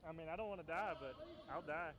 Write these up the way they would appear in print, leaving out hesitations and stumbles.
I mean, I don't want to die, but I'll die.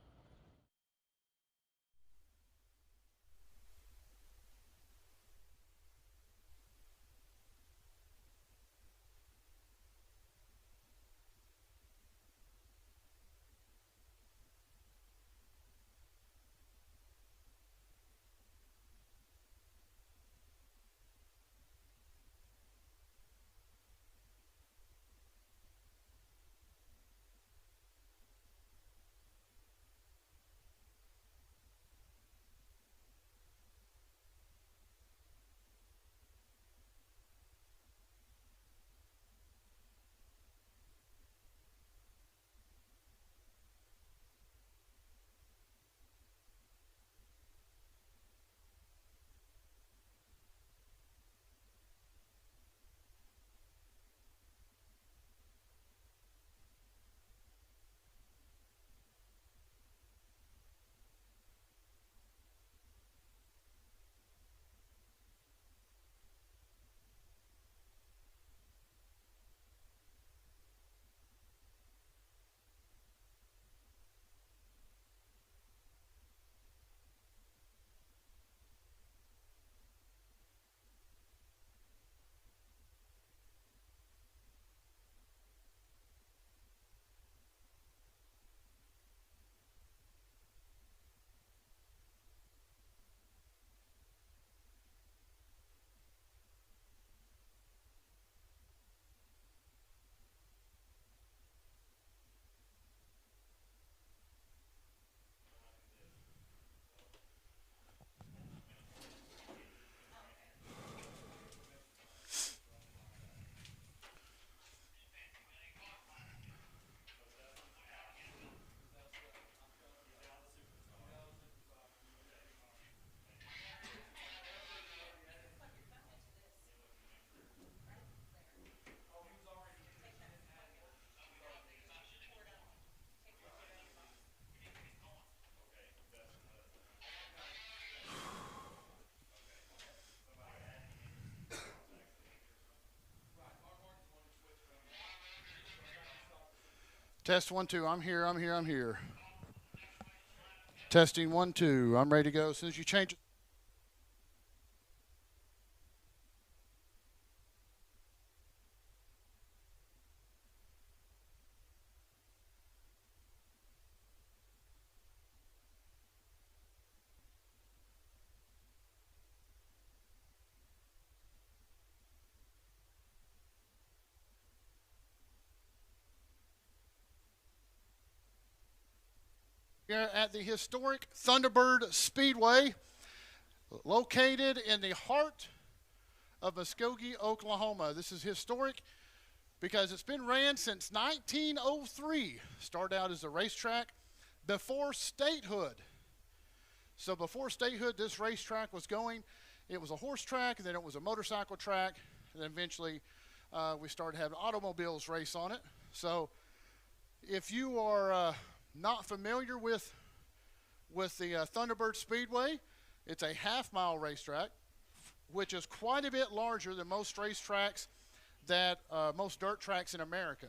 Test 1 2. I'm here. I'm here. I'm here. Testing 1 2. I'm ready to go. As soon as you change it. Here at the historic Thunderbird Speedway, located in the heart of Muskogee, Oklahoma. This is historic because it's been ran since 1903. Started out as a racetrack before statehood. So before statehood, this racetrack was going. It was a horse track, and then it was a motorcycle track, and then eventually we started having automobiles race on it. So if you are not familiar with the Thunderbird Speedway, it's a half-mile racetrack, which is quite a bit larger than most racetracks most dirt tracks in America.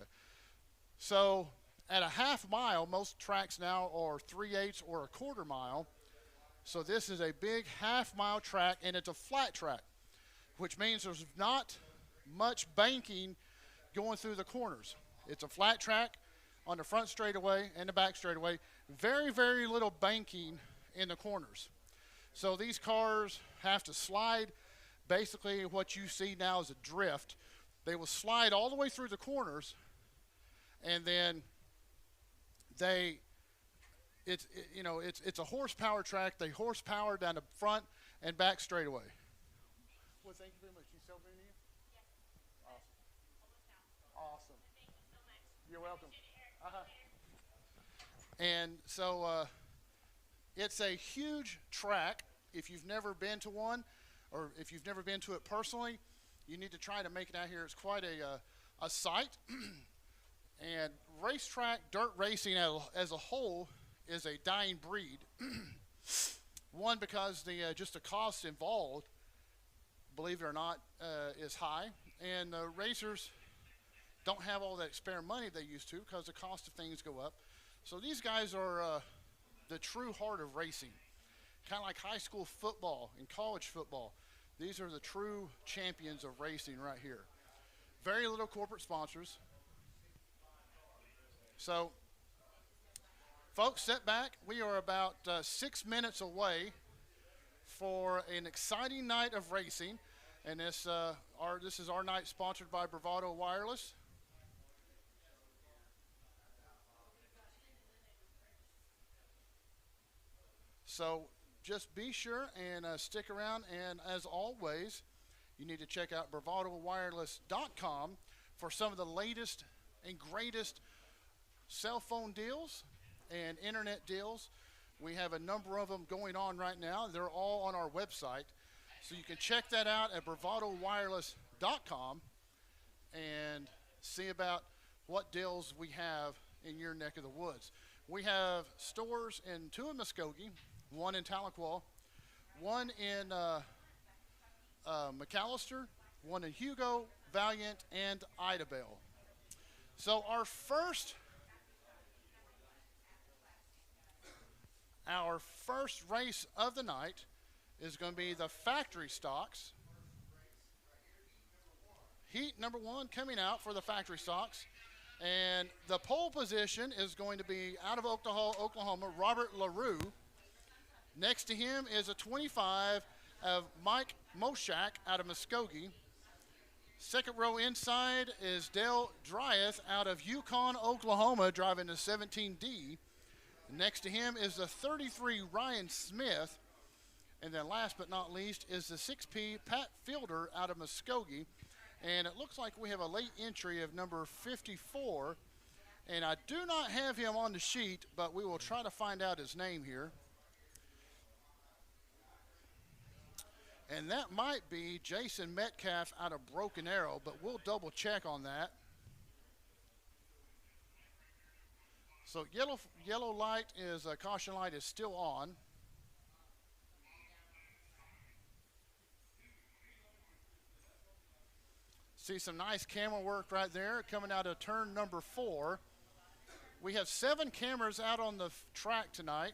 So at a half mile, most tracks now are 3/8 or a quarter mile. So this is a big half-mile track, and it's a flat track, which means there's not much banking going through the corners. It's a flat track on the front straightaway and the back straightaway. Very, very little banking in the corners. So these cars have to slide. Basically, what you see now is a drift. They will slide all the way through the corners, and then it's a horsepower track. They horsepower down the front and back straightaway. Well, thank you very much. You sell me? Awesome. You're welcome. Uh-huh. And so it's a huge track. If you've never been to one, or if you've never been to it personally, you need to try to make it out here. It's quite a sight. And racetrack, dirt racing as a whole is a dying breed. One, because just the cost involved, believe it or not, is high. And racers don't have all that spare money they used to because the cost of things go up. So these guys are the true heart of racing, kind of like high school football and college football. These are the true champions of racing right here. Very little corporate sponsors. So, folks, sit back. We are about 6 minutes away for an exciting night of racing. And this is our night sponsored by Bravado Wireless. So just be sure and stick around. And as always, you need to check out bravadowireless.com for some of the latest and greatest cell phone deals and internet deals. We have a number of them going on right now. They're all on our website. So you can check that out at bravadowireless.com and see about what deals we have in your neck of the woods. We have stores in two in Muskogee, one in Tahlequah, one in McAllister, one in Hugo, Valiant, and Idabel. So our first race of the night is going to be the factory stocks. Heat number 1 coming out for the factory stocks. And the pole position is going to be out of Oklahoma, Robert LaRue. Next to him is a 25 of Mike Moshak out of Muskogee. Second row inside is Dale Dryeth out of Yukon, Oklahoma, driving a 17D. Next to him is the 33 Ryan Smith. And then last but not least is the 6P Pat Fielder out of Muskogee. And it looks like we have a late entry of number 54. And I do not have him on the sheet, but we will try to find out his name here. And that might be Jason Metcalf out of Broken Arrow, but we'll double check on that. So yellow light is, caution light is still on. See some nice camera work right there coming out of turn number 4. We have 7 cameras out on the track tonight.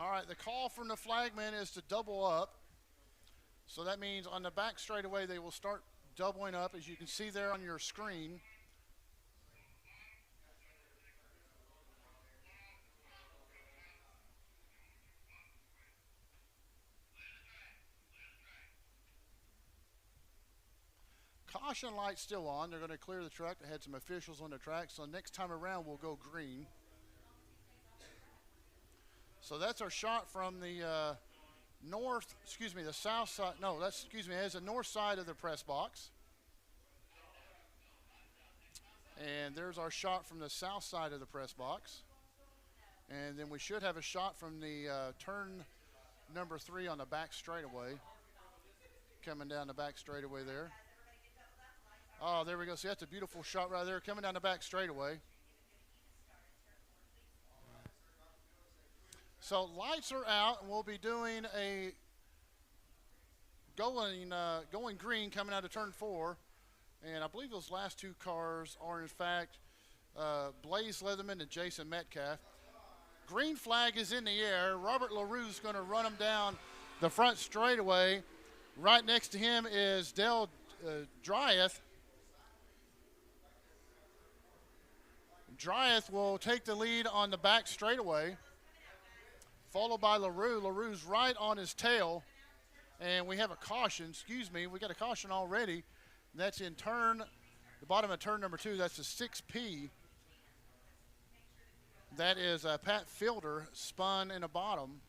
All right, the call from the flagman is to double up. So that means on the back straightaway, they will start doubling up, as you can see there on your screen. Caution light still on. They're going to clear the track. They had some officials on the track, so next time around we'll go green. So that's our shot from the the south side. No, that's the north side of the press box. And there's our shot from the south side of the press box. And then we should have a shot from the turn number 3 on the back straightaway. Coming down the back straightaway there. Oh, there we go. See, that's a beautiful shot right there coming down the back straightaway. So lights are out, and we'll be doing a going green coming out of turn 4. And I believe those last 2 cars are, in fact, Blaze Leatherman and Jason Metcalf. Green flag is in the air. Robert LaRue's going to run him down the front straightaway. Right next to him is Dale Dryeth. Dryeth will take the lead on the back straightaway, followed by LaRue. LaRue's right on his tail, and we have a caution. We got a caution already. That's in the bottom of turn number 2. That's a 6P. That is Pat Fielder spun in the bottom.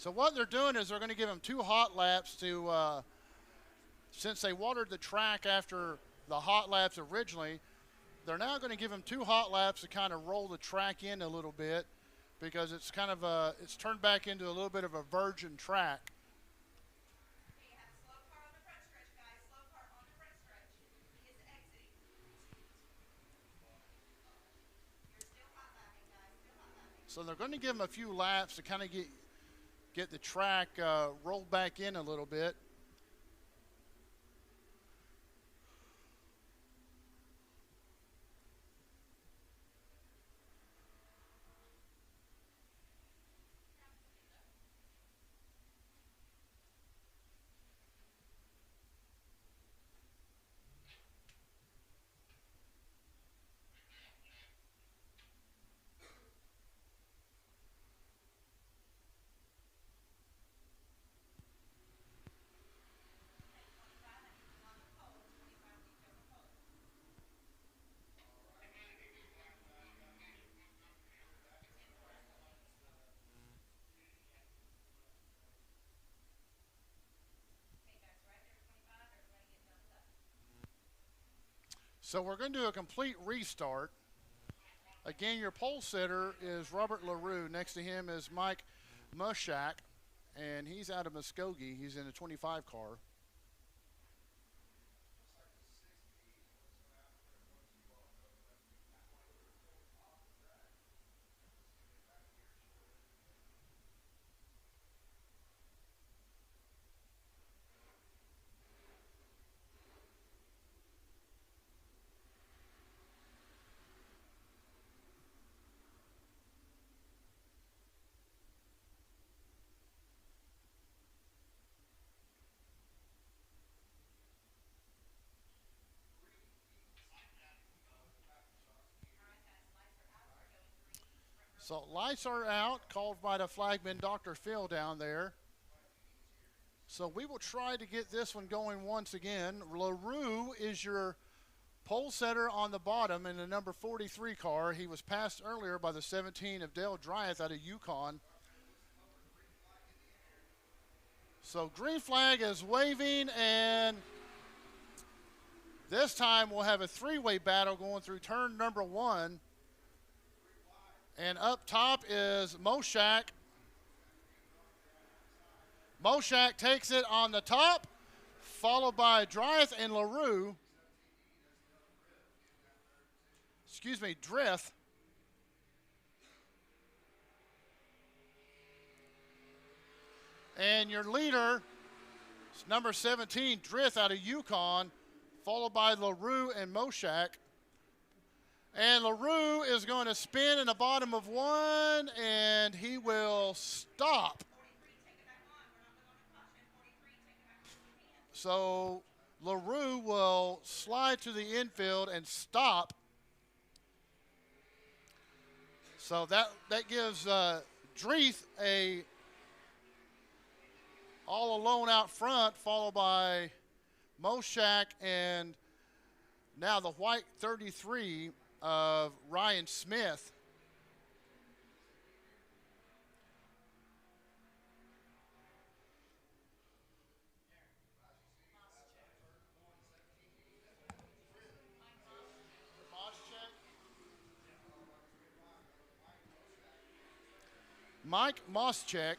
So what they're doing is they're going to give him 2 hot laps to, since they watered the track after the hot laps originally, they're now going to give him 2 hot laps to kind of roll the track in a little bit, because it's kind of it's turned back into a little bit of a virgin track. So they're going to give him a few laps to kind of get the track rolled back in a little bit. So we're going to do a complete restart. Again, your pole sitter is Robert LaRue. Next to him is Mike Mushak, and he's out of Muskogee. He's in a 25 car. So lights are out, called by the flagman, Dr. Phil, down there. So we will try to get this one going once again. LaRue is your pole setter on the bottom in the number 43 car. He was passed earlier by the 17 of Dale Dryeth out of Yukon. So green flag is waving, and this time we'll have a 3-way battle going through turn number 1. And up top is Moshak. Moshak takes it on the top, followed by Dryeth and LaRue. Excuse me, Drith. And your leader is number 17, Drith out of Yukon, followed by LaRue and Moshak. And LaRue is going to spin in the bottom of 1, and he will stop. So LaRue will slide to the infield and stop. So that gives Drith a all alone out front, followed by Moshak and now the white 33 of Ryan Smith. Mike Moschek.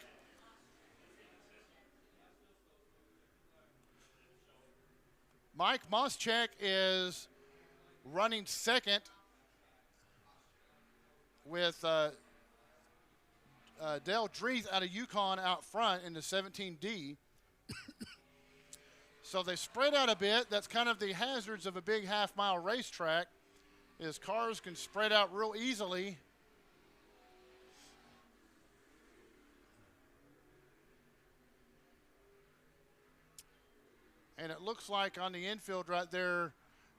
Mike Moschek is running second with Dale Dreeth out of Yukon out front in the 17D. So they spread out a bit. That's kind of the hazards of a big half-mile racetrack, is cars can spread out real easily. And it looks like on the infield right there,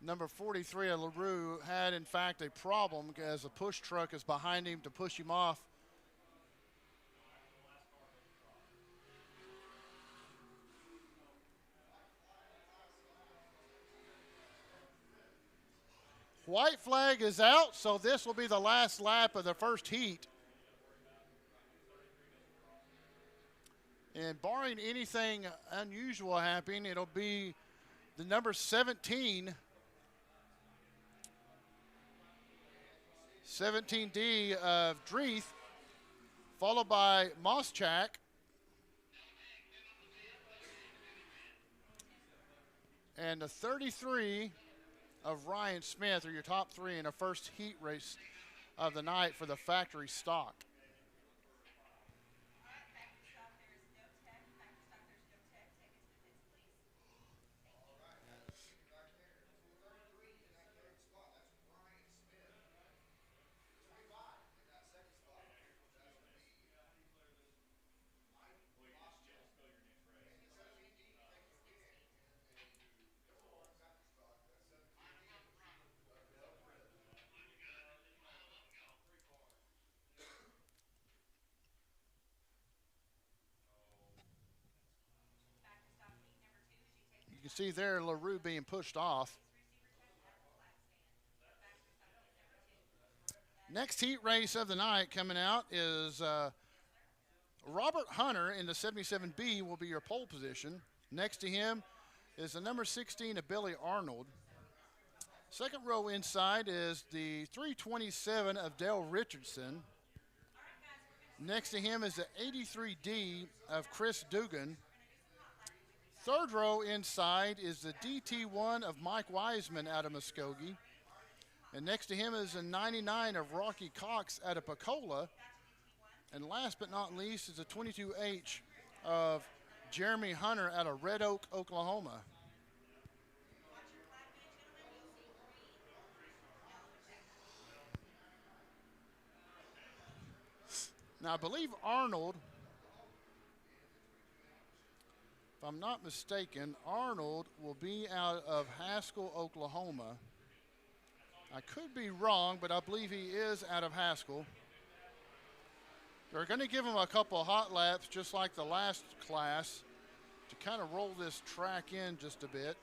number 43 of LaRue had, in fact, a problem as a push truck is behind him to push him off. White flag is out, so this will be the last lap of the first heat. And barring anything unusual happening, it'll be the number 17, 17D of Dreeth, followed by Moschak. And the 33 of Ryan Smith are your top three in the first heat race of the night for the factory stock. You can see there LaRue being pushed off. Next heat race of the night coming out is Robert Hunter in the 77B will be your pole position. Next to him is the number 16 of Billy Arnold. Second row inside is the 327 of Dale Richardson. Next to him is the 83D of Chris Dugan. Third row inside is the DT1 of Mike Wiseman out of Muskogee. And next to him is a 99 of Rocky Cox out of Pecola. And last but not least is a 22H of Jeremy Hunter out of Red Oak, Oklahoma. Now, I believe Arnold, if I'm not mistaken, Arnold will be out of Haskell, Oklahoma. I could be wrong, but I believe he is out of Haskell. They're going to give him a couple of hot laps, just like the last class, to kind of roll this track in just a bit.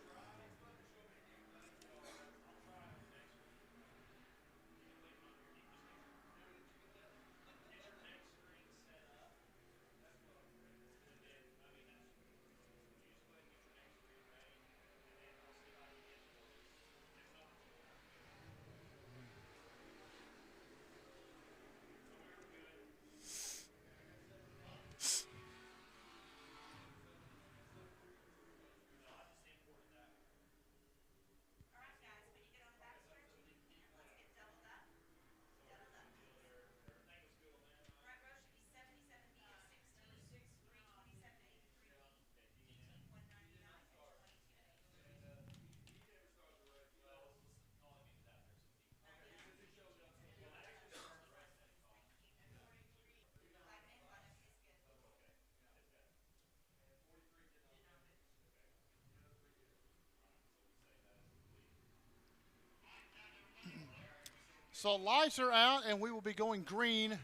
So lights are out, and we will be going green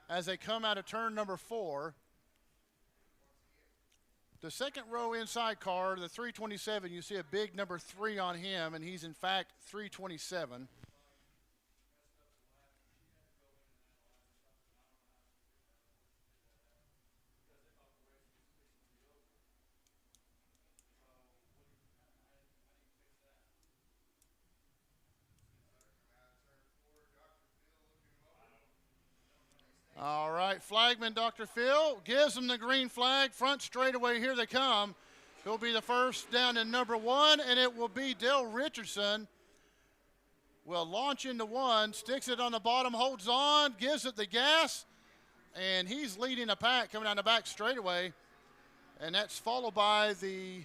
as they come out of turn number 4. The second row inside car, the 327, you see a big number 3 on him, and he's in fact 327. All right, flagman Dr. Phil gives him the green flag. Front straightaway, here they come. He'll be the first down in number 1, and it will be Dale Richardson. Will launch into 1, sticks it on the bottom, holds on, gives it the gas, and he's leading the pack coming down the back straightaway. And that's followed by the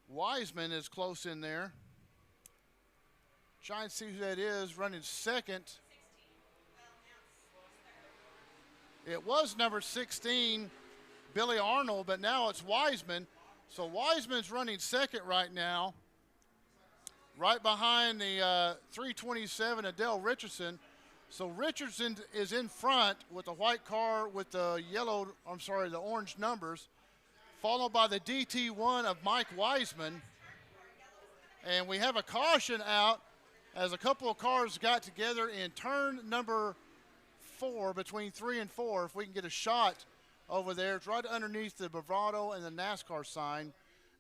Wiseman is close in there. Trying to see who that is running second. It was number 16, Billy Arnold, but now it's Wiseman. So Wiseman's running second right now, right behind the 327 of Dale Richardson. So Richardson is in front with the white car with the the orange numbers, followed by the DT1 of Mike Wiseman. And we have a caution out as a couple of cars got together in turn number 4, between 3 and 4. If we can get a shot over there. It's right underneath the Bravado and the NASCAR sign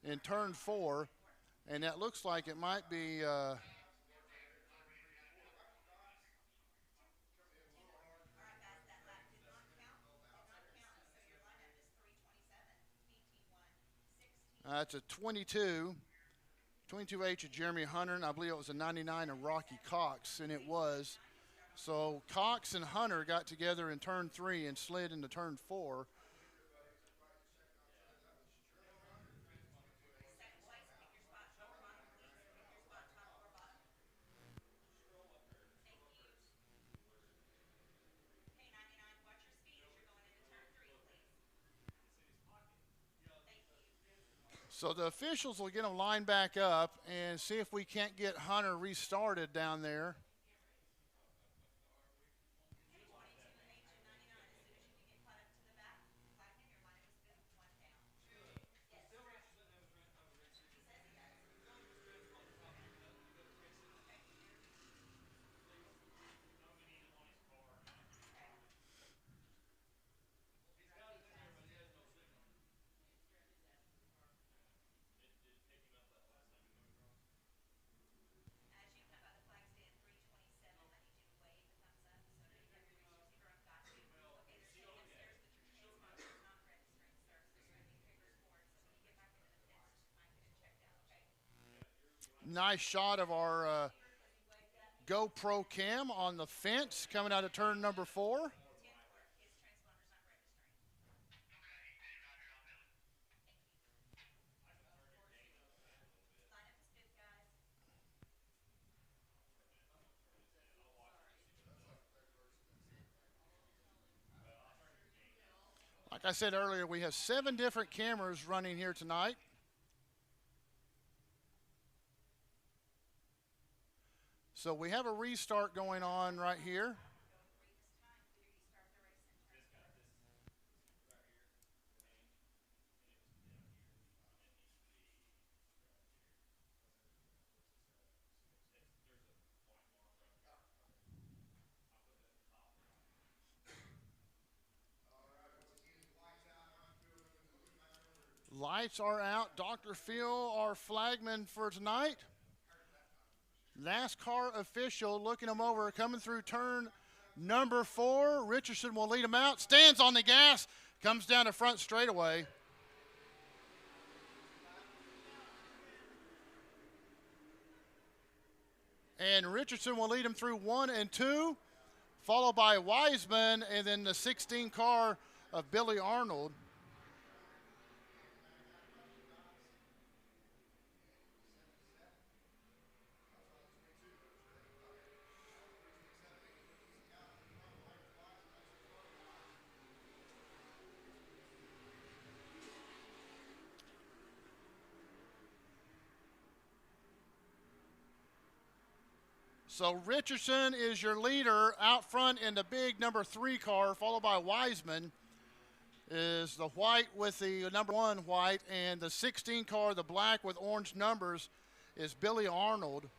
in turn 4. And that looks like it might be it's a 22H of Jeremy Hunter, and I believe it was a 99 of Rocky Cox, and it was. So Cox and Hunter got together in turn 3 and slid into turn 4. So the officials will get them lined back up and see if we can't get Hunter restarted down there. Nice shot of our GoPro cam on the fence coming out of turn number 4. Like I said earlier, we have 7 different cameras running here tonight. So we have a restart going on right here. Lights are out. Dr. Phil, our flagman for tonight. NASCAR official looking him over, coming through turn number 4. Richardson will lead him out. Stands on the gas. Comes down the front straightaway. And Richardson will lead him through 1 and 2, followed by Wiseman, and then the 16 car of Billy Arnold. So Richardson is your leader out front in the big number 3 car, followed by Wiseman is the white with the number 1 white, and the 16 car, the black with orange numbers, is Billy Arnold.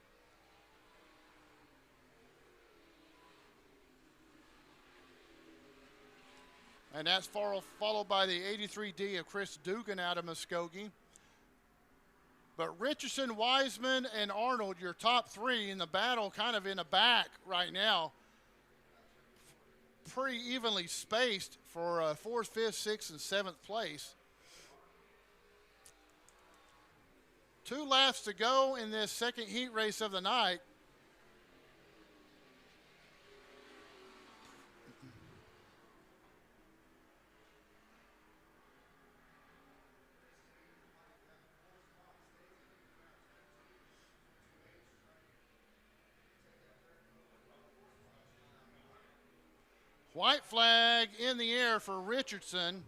And that's followed by the 83D of Chris Dugan out of Muskogee. But Richardson, Wiseman, and Arnold, your top 3 in the battle, kind of in the back right now. Pretty evenly spaced for 4th, 5th, 6th, and 7th place. 2 laps to go in this second heat race of the night. White flag in the air for Richardson.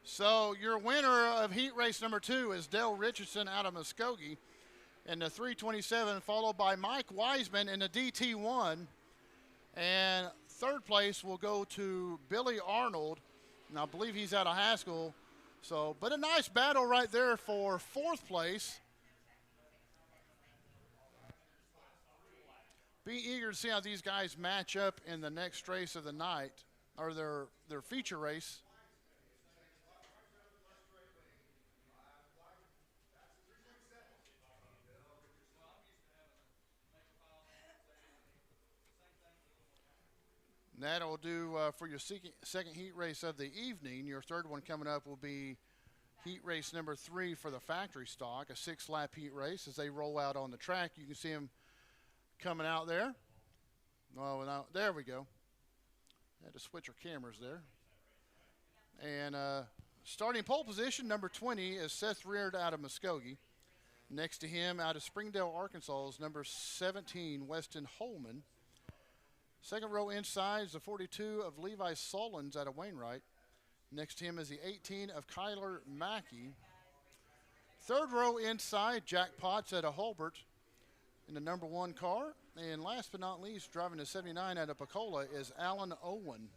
So your winner of heat race number 2 is Dale Richardson out of Muskogee. in the 327, followed by Mike Wiseman in the DT1. And third place will go to Billy Arnold, and I believe he's out of Haskell. So, but a nice battle right there for fourth place. Be eager to see how these guys match up in the next race of the night, or their feature race. That'll do for your second heat race of the evening. Your third one coming up will be heat race number 3 for the factory stock, a 6-lap heat race. As they roll out on the track, you can see them coming out there. Oh, now, there we go. Had to switch our cameras there. And starting pole position, number 20 is Seth Reard out of Muskogee. Next to him, out of Springdale, Arkansas, is number 17, Weston Holman. Second row inside is the 42 of Levi Solons out of Wainwright. Next to him is the 18 of Kyler Mackey. Third row inside, Jack Potts out of Hulbert in the number 1 car. And last but not least, driving the 79 out of Pecola is Alan Owen.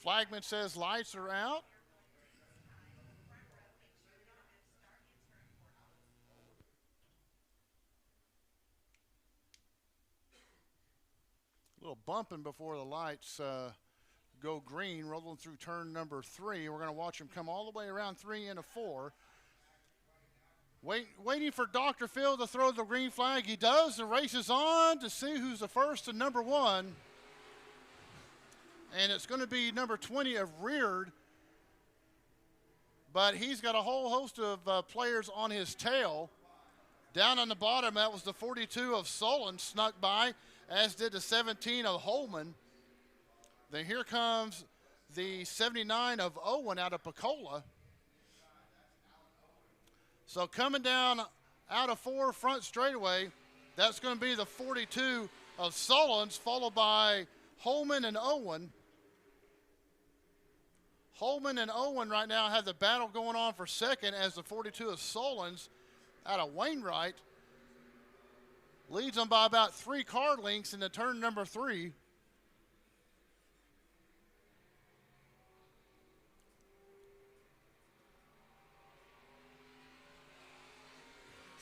Flagman says lights are out. A little bumping before the lights go green, rolling through turn number 3. We're going to watch them come all the way around 3 into 4. Waiting for Dr. Phil to throw the green flag. He does. The race is on to see who's the first to number 1. And it's going to be number 20 of Reard. But he's got a whole host of players on his tail. Down on the bottom, that was the 42 of Solon snuck by, as did the 17 of Holman. Then here comes the 79 of Owen out of Pecola. So coming down out of 4 front straightaway, that's going to be the 42 of Solons, followed by Holman and Owen. Holman and Owen right now have the battle going on for second, as the 42 of Solons out of Wainwright leads them by about 3 car lengths in the turn number 3.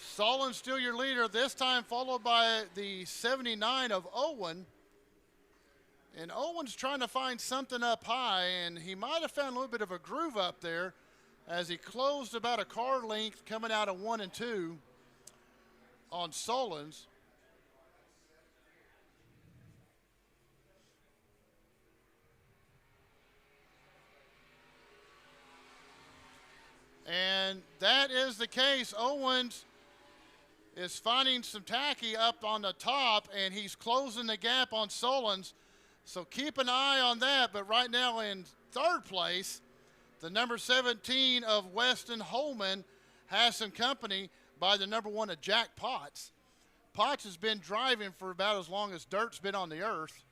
Solon still your leader, this time followed by the 79 of Owen. And Owen's trying to find something up high, and he might have found a little bit of a groove up there as he closed about a car length coming out of 1 and 2 on Solon's. And that is the case. Owens is finding some tacky up on the top, and he's closing the gap on Solon's. So keep an eye on that. But right now in third place, the number 17 of Weston Holman has some company by the number 1 of Jack Potts. Potts has been driving for about as long as dirt's been on the earth.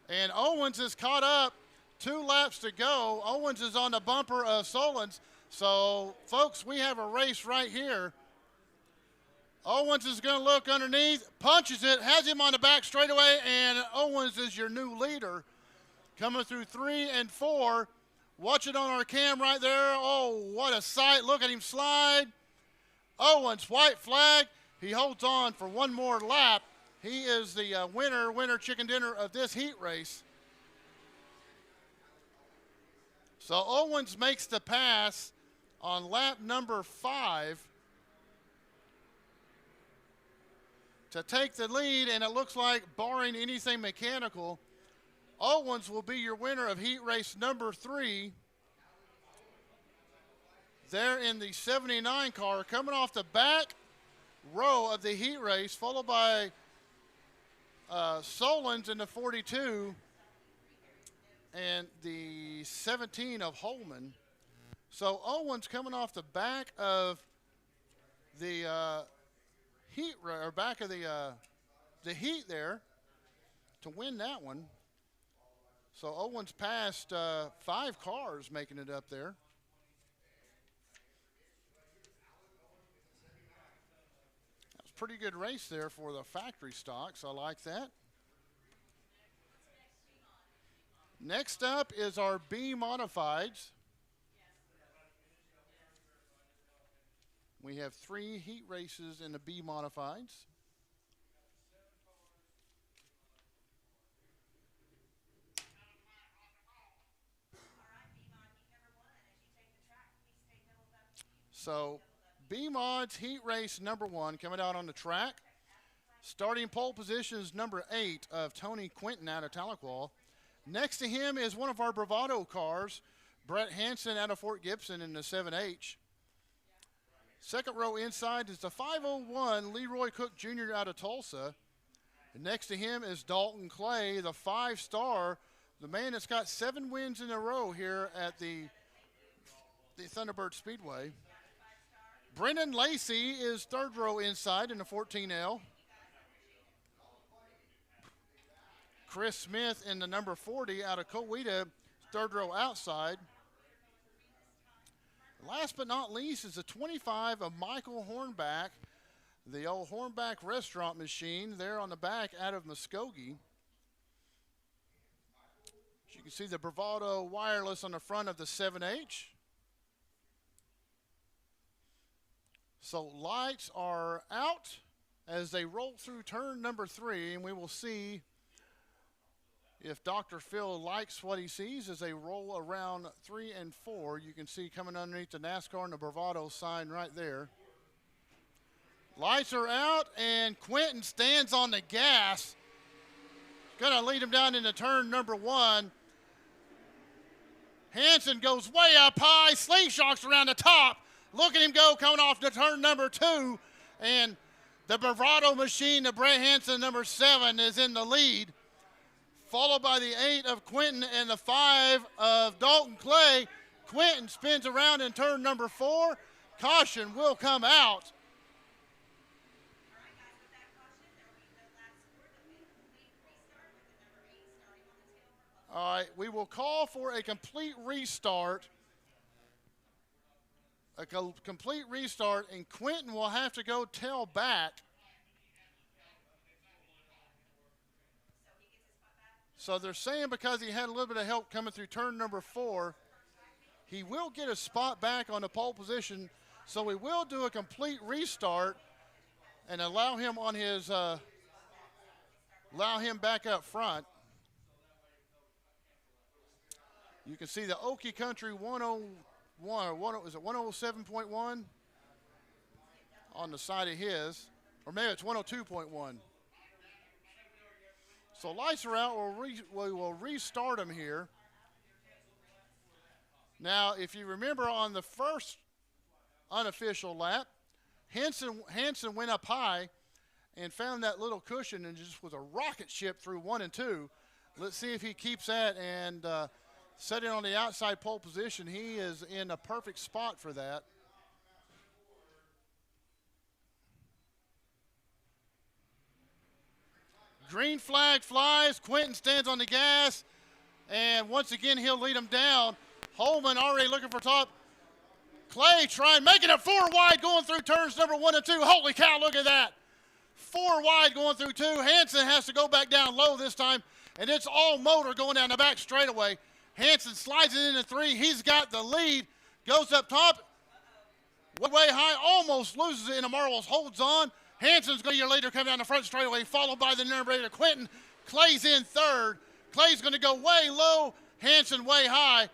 And Owens is caught up. 2 laps to go. Owens is on the bumper of Solon's. So, folks, we have a race right here. Owens is going to look underneath, punches it, has him on the back straightaway, and Owens is your new leader. Coming through 3 and 4. Watch it on our cam right there. Oh, what a sight. Look at him slide. Owens, white flag. He holds on for one more lap. He is the winner chicken dinner of this heat race. So Owens makes the pass on lap number 5 to take the lead, and it looks like, barring anything mechanical, Owens will be your winner of heat race number 3. There in the 79 car, coming off the back row of the heat race, followed by Solons in the 42 and the 17 of Holman. So Owens coming off the back of the heat or back of the heat there to win that one. So Owen's passed 5 cars making it up there. That was a pretty good race there for the factory stocks. I like that. Next up is our B modifieds. We have 3 heat races in the B modifieds. So, B mods heat race number 1 coming out on the track. Starting pole position is number 8 of Tony Quinton out of Tahlequah. Next to him is one of our Bravado cars, Brett Hanson out of Fort Gibson in the 7H. Second row inside is the 501 Leroy Cook Jr. out of Tulsa. And next to him is Dalton Clay, the 5-star, the man that's got 7 wins in a row here at the Thunderbird Speedway. Brendan Lacey is third row inside in the 14L. Chris Smith in the number 40 out of Coweta, third row outside. Last but not least is the 25 of Michael Hornback, the old Hornback restaurant machine there on the back out of Muskogee. As you can see the Bravado wireless on the front of the 7H. So lights are out as they roll through turn number 3, and we will see if Dr. Phil likes what he sees as they roll around 3 and 4. You can see coming underneath the NASCAR and the Bravado sign right there. Lights are out, and Quinton stands on the gas. Going to lead him down into turn number 1. Hanson goes way up high, slingshots around the top. Look at him go coming off to turn number 2. And the Bravado machine, the Brett Hanson number 7, is in the lead, followed by the 8 of Quinton and the 5 of Dalton Clay. Quinton spins around in turn number 4. Caution will come out. All right, we will call for a complete restart. Complete restart, and Quinton will have to go tail back. So they're saying because he had a little bit of help coming through turn number 4, he will get a spot back on the pole position. So we will do a complete restart and allow him on his, allow him back up front. You can see the Okie Country 101, or is it 107.1 on the side of his, or maybe it's 102.1. So lights are out. We will restart them here. Now, if you remember on the first unofficial lap, Hanson went up high and found that little cushion and just was a rocket ship through 1 and 2. Let's see if he keeps that and setting on the outside pole position. He is in a perfect spot for that. Green flag flies. Quinton stands on the gas, and once again he'll lead him down. Holman already looking for top. Clay trying, making it 4 wide going through turns number 1 and 2. Holy cow, look at that. 4 wide going through 2. Hanson has to go back down low this time, and it's all motor going down the back straightaway. Hanson slides it into 3. He's got the lead. Goes up top. Way high. Almost loses it in the marbles. Holds on. Hanson's going to be your leader coming down the front straightaway, followed by the number 8 of Quinton. Clay's in 3rd. Clay's going to go way low. Hanson way high.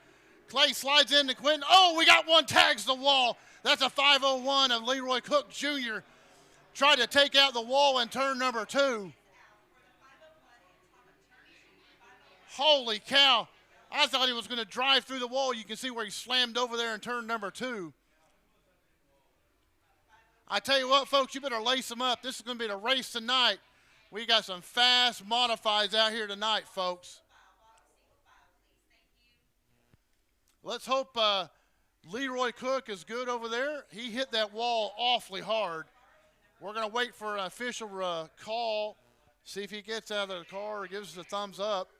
Clay slides into Quinton. Oh, we got one tags the wall. That's a 501 of Leroy Cook Jr. Tried to take out the wall in turn number 2. Holy cow. I thought he was going to drive through the wall. You can see where he slammed over there in turn number 2. I tell you what, folks, you better lace them up. This is going to be the race tonight. We got some fast modifieds out here tonight, folks. Let's hope Leroy Cook is good over there. He hit that wall awfully hard. We're going to wait for an official call, see if he gets out of the car or gives us a thumbs up.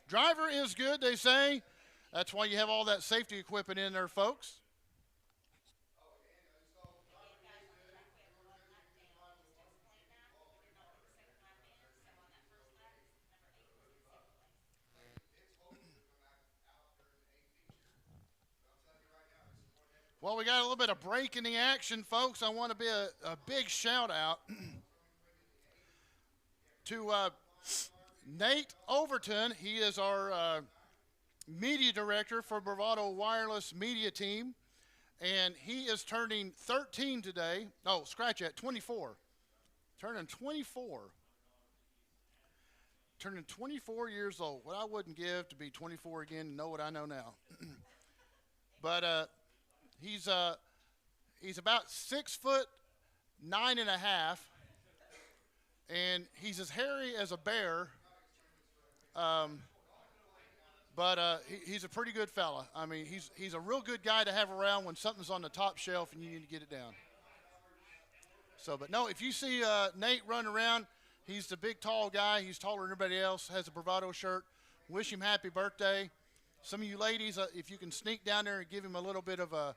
Driver is good, they say. That's why you have all that safety equipment in there, folks. Well, we got a little bit of break in the action, folks. I want to be a big shout out to Nate Overton. He is our media director for Bravado Wireless Media Team, and he is turning 13 today. Oh, scratch that, 24. Turning 24. Turning 24 years old. What I wouldn't give to be 24 again and know what I know now. But he's about 6'9½", and he's as hairy as a bear. But he's a pretty good fella. I mean, he's a real good guy to have around when something's on the top shelf and you need to get it down. So, but no, if you see Nate running around, he's the big, tall guy. He's taller than everybody else, has a Bravado shirt. Wish him happy birthday. Some of you ladies, if you can sneak down there and give him a little bit of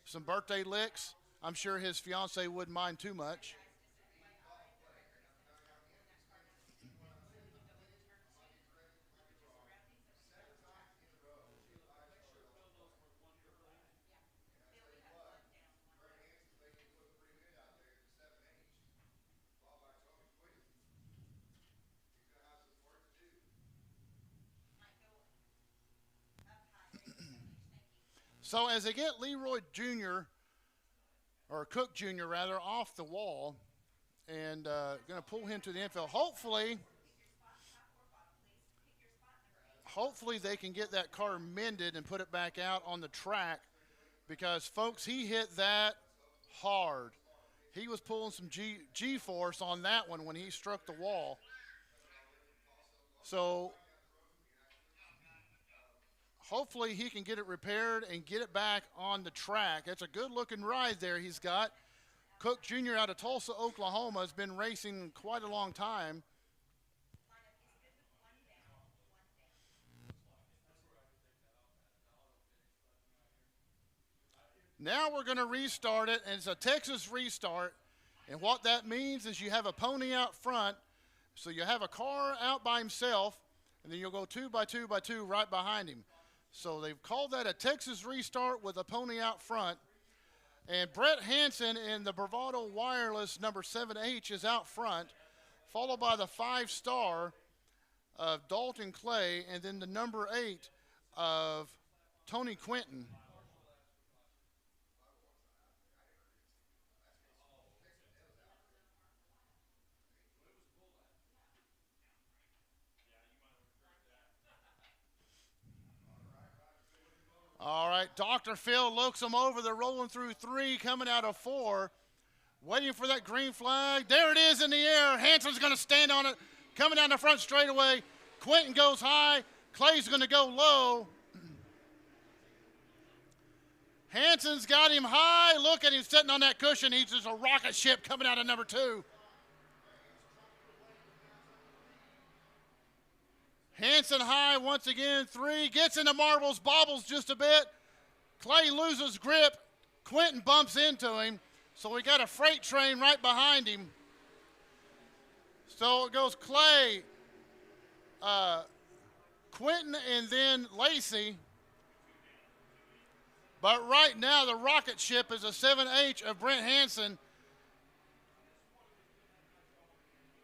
some birthday licks, I'm sure his fiance wouldn't mind too much. So as they get Leroy Jr., or Cook Jr. rather, off the wall and going to pull him to the infield, hopefully they can get that car mended and put it back out on the track because, folks, he hit that hard. He was pulling some G-force on that one when he struck the wall. So hopefully he can get it repaired and get it back on the track. It's a good-looking ride there he's got. Cook Jr. out of Tulsa, Oklahoma, has been racing quite a long time. Now we're going to restart it, and it's a Texas restart. And what that means is you have a pony out front, so you have a car out by himself, and then you'll go 2 by 2 by 2 right behind him. So they've called that a Texas restart with a pony out front. And Brett Hanson in the Bravado Wireless number 7H is out front, followed by the 5-star of Dalton Clay, and then the number 8 of Tony Quinton. All right, Dr. Phil looks them over. They're rolling through 3, coming out of 4. Waiting for that green flag. There it is in the air. Hanson's going to stand on it. Coming down the front straightaway. Quentin goes high. Clay's going to go low. Hanson's got him high. Look at him sitting on that cushion. He's just a rocket ship coming out of number 2. Hanson high once again, 3, gets into marbles, bobbles just a bit. Clay loses grip. Quentin bumps into him. So we got a freight train right behind him. So it goes Clay, Quentin, and then Lacey. But right now the rocket ship is a 7H of Brent Hanson.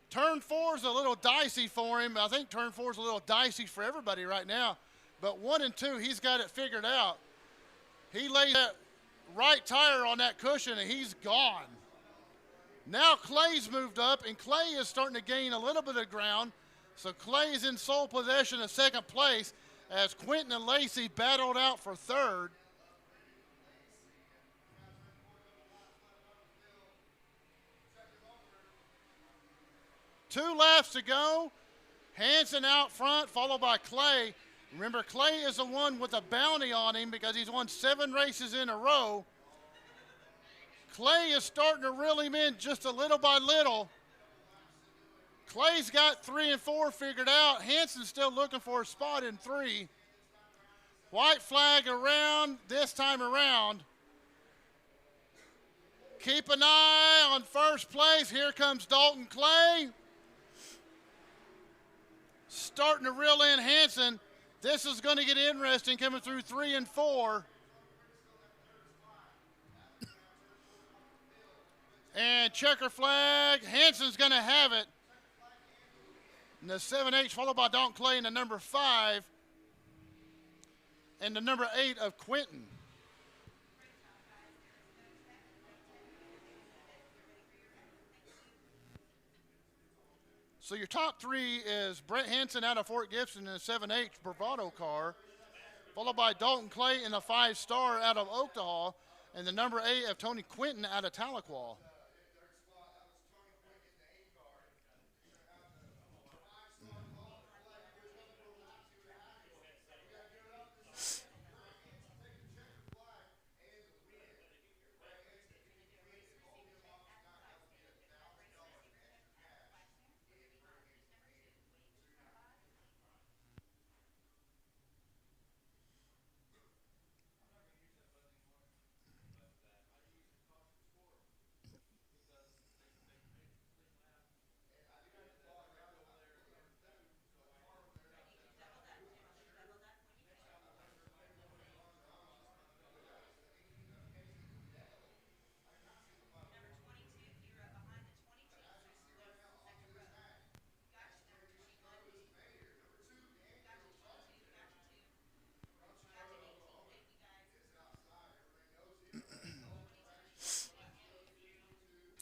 Turn 4 is a little dicey for him. I think turn 4 is a little dicey for everybody right now. But 1 and 2, he's got it figured out. He lays that right tire on that cushion, and he's gone. Now Clay's moved up, and Clay is starting to gain a little bit of ground. So Clay is in sole possession of second place as Quentin and Lacey battled out for third. Two laps to go. Hanson out front, followed by Clay. Remember, Clay is the one with a bounty on him because he's won 7 races in a row. Clay is starting to reel him in just a little by little. Clay's got 3 and 4 figured out. Hanson's still looking for a spot in 3. White flag around this time around. Keep an eye on first place. Here comes Dalton Clay. Starting to reel in Hanson. This is going to get interesting coming through 3 and 4. And checker flag. Hanson's going to have it. And the 7H followed by Dalton Clay in the number 5. And the number 8 of Quentin. So your top 3 is Brett Hanson out of Fort Gibson in the 7H Bravado car, followed by Dalton Clay in the 5-star out of Oakdale, and the number 8 of Tony Quentin out of Tahlequah.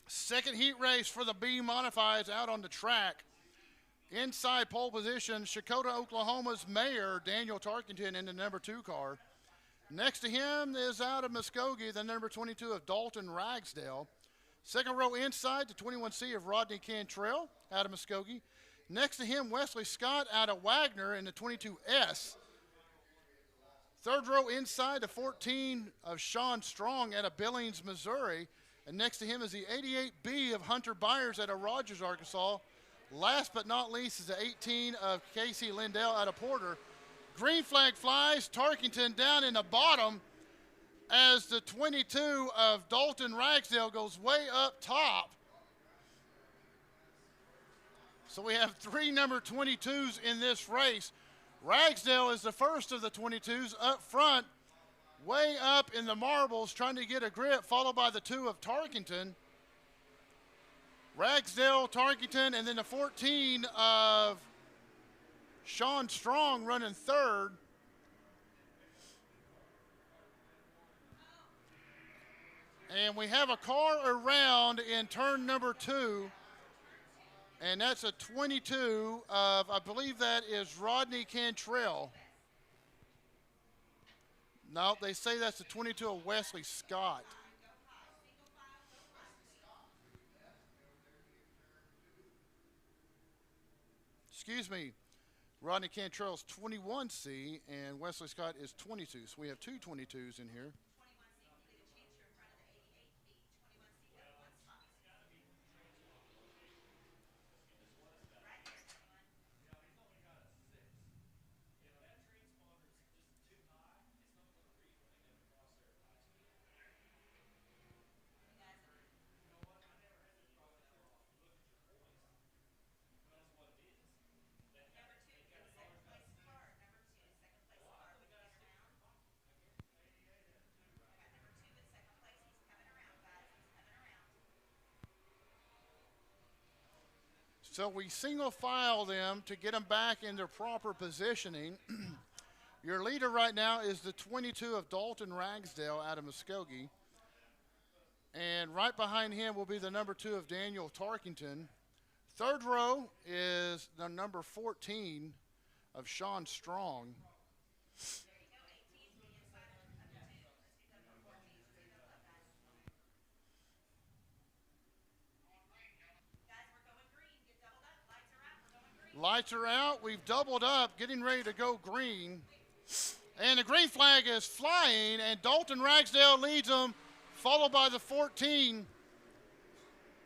Second heat race for the B Modifieds out on the track. Inside pole position, Shakota, Oklahoma's mayor, Daniel Tarkington, in the number 2 car. Next to him is out of Muskogee, the number 22 of Dalton Ragsdale. Second row inside, the 21C of Rodney Cantrell out of Muskogee. Next to him, Wesley Scott out of Wagner in the 22S. Third row inside, the 14 of Sean Strong out of Billings, Missouri. And next to him is the 88B of Hunter Byers out of Rogers, Arkansas. Last but not least is the 18 of Casey Lindell out of Porter. Green flag flies, Tarkington down in the bottom as the 22 of Dalton Ragsdale goes way up top. So we have 3 number 22s in this race. Ragsdale is the first of the 22s up front, way up in the marbles, trying to get a grip, followed by the 2 of Tarkington. Ragsdale, Tarkington, and then the 14 of Sean Strong running third. And we have a car around in turn number 2. And that's a 22 of, I believe that is Rodney Cantrell. No, they say that's the 22 of Wesley Scott. Excuse me, Rodney Cantrell is 21C and Wesley Scott is 22. So we have 2 22s in here. So we single file them to get them back in their proper positioning. Your leader right now is the 22 of Dalton Ragsdale out of Muskogee. And right behind him will be the number 2 of Daniel Tarkington. Third row is the number 14 of Sean Strong. Lights are out. We've doubled up, getting ready to go green. And the green flag is flying, and Dalton Ragsdale leads them, followed by the 14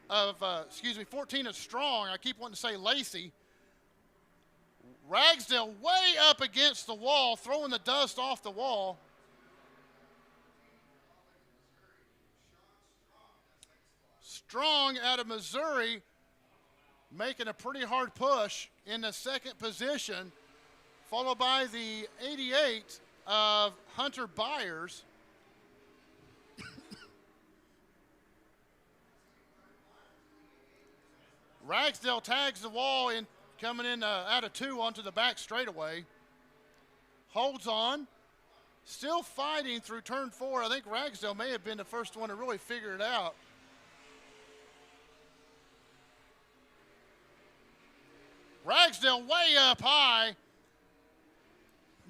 of, 14 of Strong. I keep wanting to say Lacey. Ragsdale way up against the wall, throwing the dust off the wall. Strong out of Missouri making a pretty hard push in the second position, followed by the 88 of Hunter Byers. Ragsdale tags the wall in, coming in out of 2 onto the back straightaway. Holds on. Still fighting through turn 4. I think Ragsdale may have been the first one to really figure it out. Ragsdale way up high,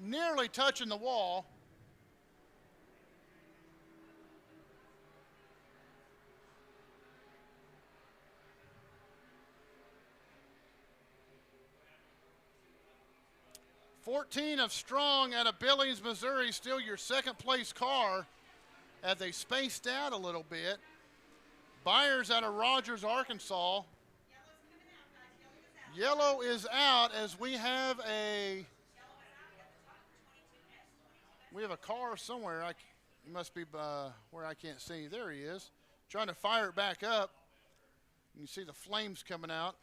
nearly touching the wall. $14 of Strong out of Billings, Missouri, still your second place car as they spaced out a little bit. Byers out of Rogers, Arkansas. Yellow is out as we have a car somewhere. He must be where I can't see. There he is. Trying to fire it back up. You can see the flames coming out.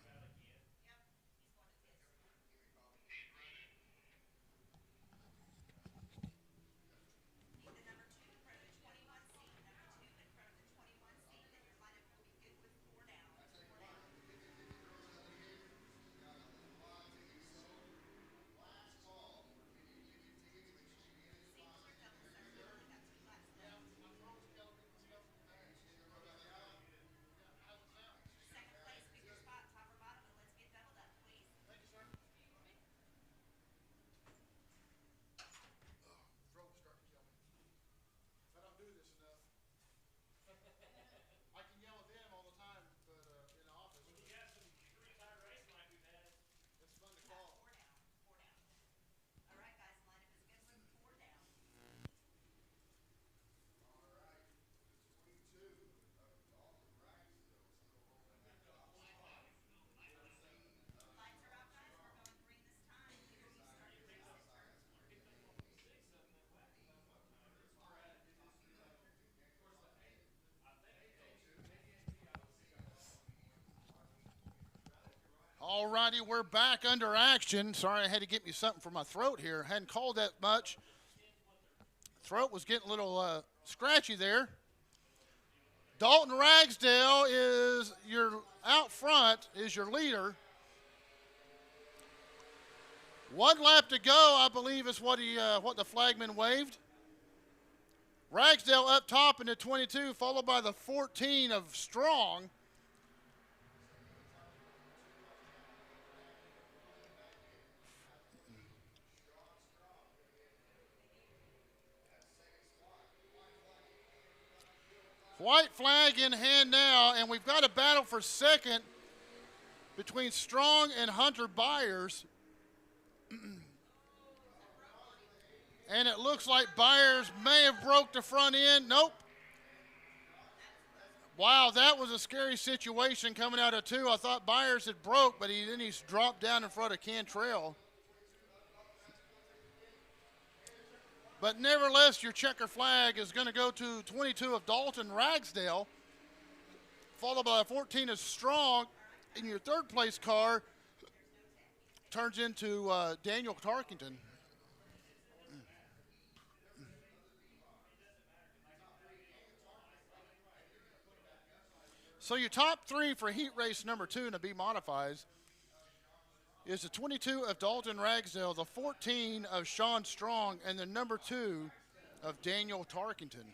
All righty, we're back under action. Sorry, I had to get me something for my throat here. Hadn't called that much. Throat was getting a little scratchy there. Dalton Ragsdale is your out front, is your leader. 1 lap to go, I believe, is what the flagman waved. Ragsdale up top in the 22, followed by the 14 of Strong. White flag in hand now, and we've got a battle for second between Strong and Hunter Byers. And it looks like Byers may have broke the front end. Nope. Wow, that was a scary situation coming out of 2. I thought Byers had broke, but then he's dropped down in front of Cantrell. But nevertheless, your checker flag is going to go to 22 of Dalton Ragsdale, followed by 14 of Strong, and your third place car turns into Daniel Tarkington. So your top 3 for heat race number 2 in the B modifies is the 22 of Dalton Ragsdale, the 14 of Sean Strong, and the number 2 of Daniel Tarkington.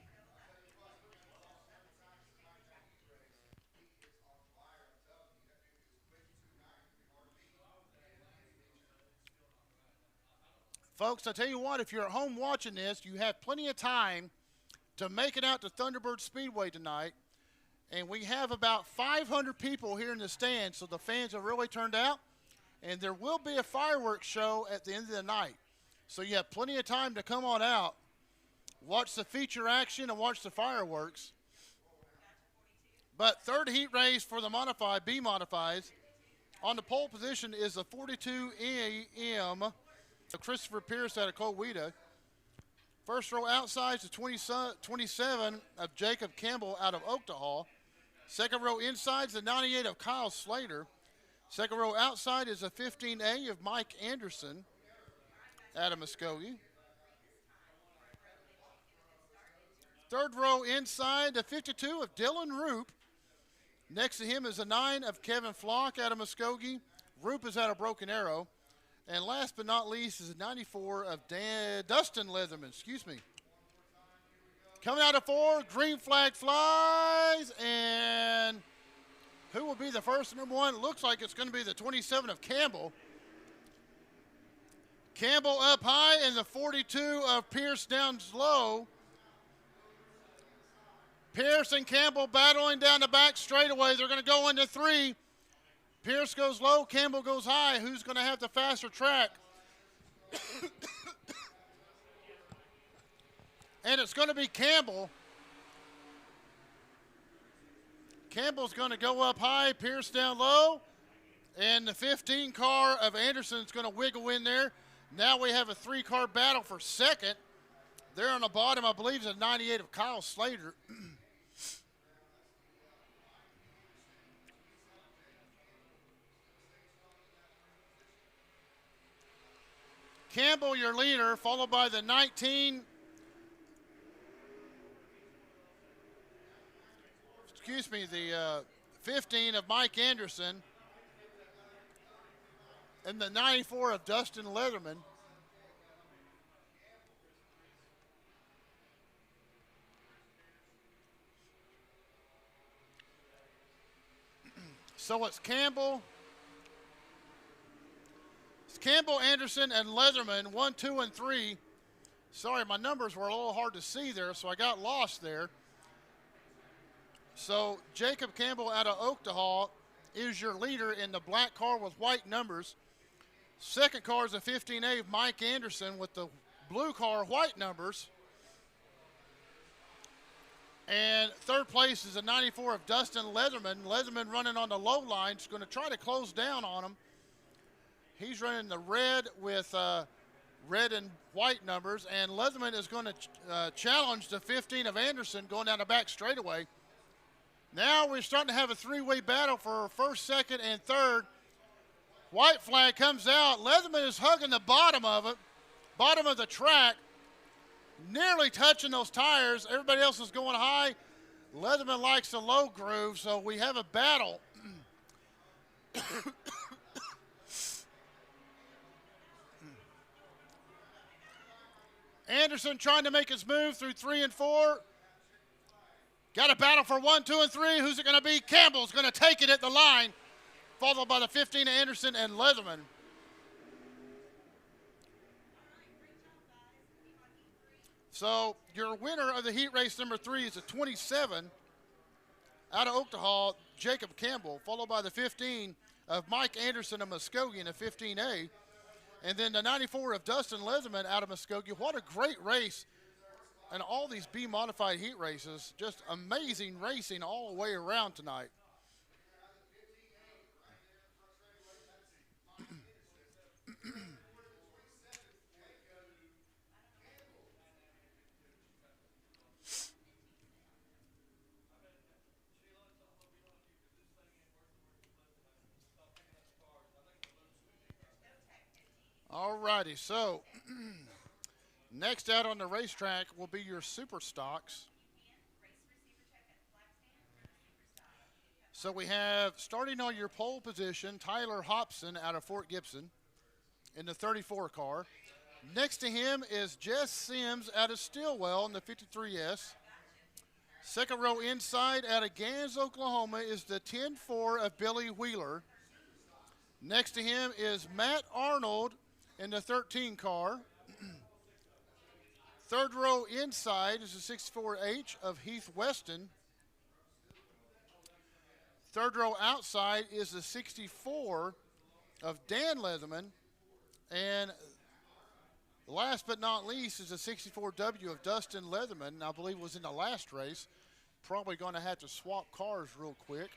Folks, I tell you what, if you're at home watching this, you have plenty of time to make it out to Thunderbird Speedway tonight. And we have about 500 people here in the stands, so the fans have really turned out. And there will be a fireworks show at the end of the night. So you have plenty of time to come on out, watch the feature action, and watch the fireworks. But third heat race for the modified, B modifieds. On the pole position is the 42 EM of Christopher Pierce out of Coweta. First row outside is the 27 of Jacob Campbell out of Oakdale. Second row inside is the 98 of Kyle Slater. Second row outside is a 15A of Mike Anderson out of Muskogee. Third row inside, the 52 of Dylan Roop. Next to him is a 9 of Kevin Flock out of Muskogee. Roop is out of Broken Arrow. And last but not least is a 94 of Dustin Leatherman. Coming out of 4, green flag flies, and who will be the first number 1? It looks like it's going to be the 27 of Campbell. Campbell up high, and the 42 of Pierce down low. Pierce and Campbell battling down the back straightaway. They're going to go into 3. Pierce goes low, Campbell goes high. Who's going to have the faster track? And it's going to be Campbell. Campbell's going to go up high, Pierce down low. And the 15 car of Anderson is going to wiggle in there. Now we have a 3-car battle for second. There on the bottom, I believe, is a 98 of Kyle Slater. Campbell, your leader, followed by the 19. The 15 of Mike Anderson. And the 94 of Dustin Leatherman. So it's Campbell. It's Campbell, Anderson, and Leatherman, 1, 2, and 3. Sorry, my numbers were a little hard to see there, so I got lost there. So Jacob Campbell out of Oakdale is your leader in the black car with white numbers. Second car is a 15A of Mike Anderson with the blue car, white numbers. And third place is a 94 of Dustin Leatherman. Leatherman running on the low line. He's going to try to close down on him. He's running the red with red and white numbers. And Leatherman is going to challenge the 15 of Anderson going down the back straightaway. Now we're starting to have a 3-way battle for first, second, and third. White flag comes out. Leatherman is hugging the bottom of it, bottom of the track, nearly touching those tires. Everybody else is going high. Leatherman likes the low groove, so we have a battle. Anderson trying to make his move through 3 and 4. Got a battle for 1, 2, and 3. Who's it going to be? Campbell's going to take it at the line, followed by the 15 of Anderson and Leatherman. So your winner of the heat race number 3 is a 27 out of Oakdale, Jacob Campbell, followed by the 15 of Mike Anderson of Muskogee in a 15A. And then the 94 of Dustin Leatherman out of Muskogee. What a great race. And all these B-modified heat races, just amazing racing all the way around tonight. All righty, so next out on the racetrack will be your super stocks. So we have, starting on your pole position, Tyler Hobson out of Fort Gibson in the 34 car. Next to him is Jess Sims out of Stillwell in the 53S. Second row inside out of Gans, Oklahoma is the 10-4 of Billy Wheeler. Next to him is Matt Arnold in the 13 car. Third row inside is the 64H of Heath Weston. Third row outside is the 64 of Dan Leatherman. And last but not least is a 64W of Dustin Leatherman. I believe was in the last race. Probably going to have to swap cars real quick.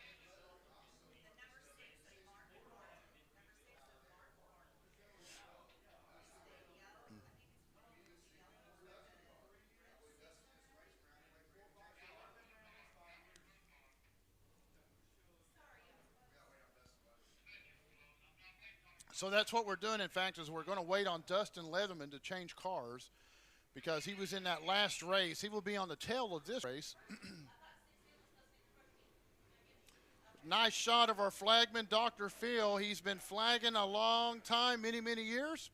So that's what we're doing, in fact, is we're going to wait on Dustin Leatherman to change cars because he was in that last race. He will be on the tail of this race. Nice shot of our flagman, Dr. Phil. He's been flagging a long time, many, many years.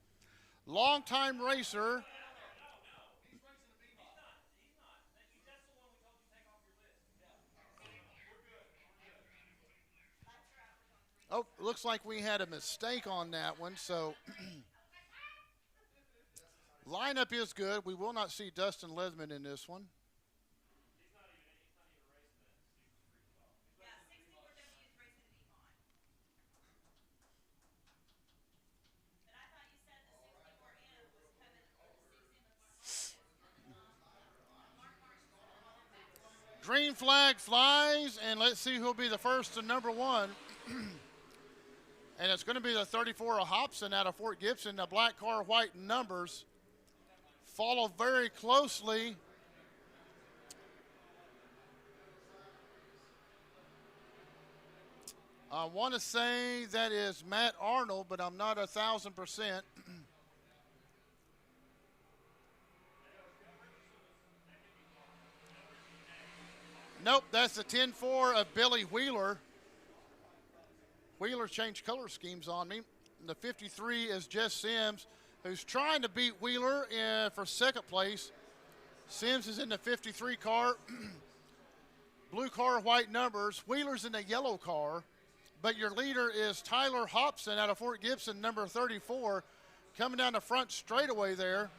Long-time racer. Oh, looks like we had a mistake on that one, so lineup is good. We will not see Dustin Leatherman in this one. Green flag flies, and let's see who'll be the first to number one. And it's going to be the 34 of Hobson out of Fort Gibson. The black car, white numbers. Follow very closely. I want to say that is Matt Arnold, but I'm not 1,000%. Nope, that's the 10-4 of Billy Wheeler. Wheeler changed color schemes on me. The 53 is Jess Sims, who's trying to beat Wheeler for second place. Sims is in the 53 car. Blue car, white numbers. Wheeler's in the yellow car. But your leader is Tyler Hobson out of Fort Gibson, number 34, coming down the front straightaway there.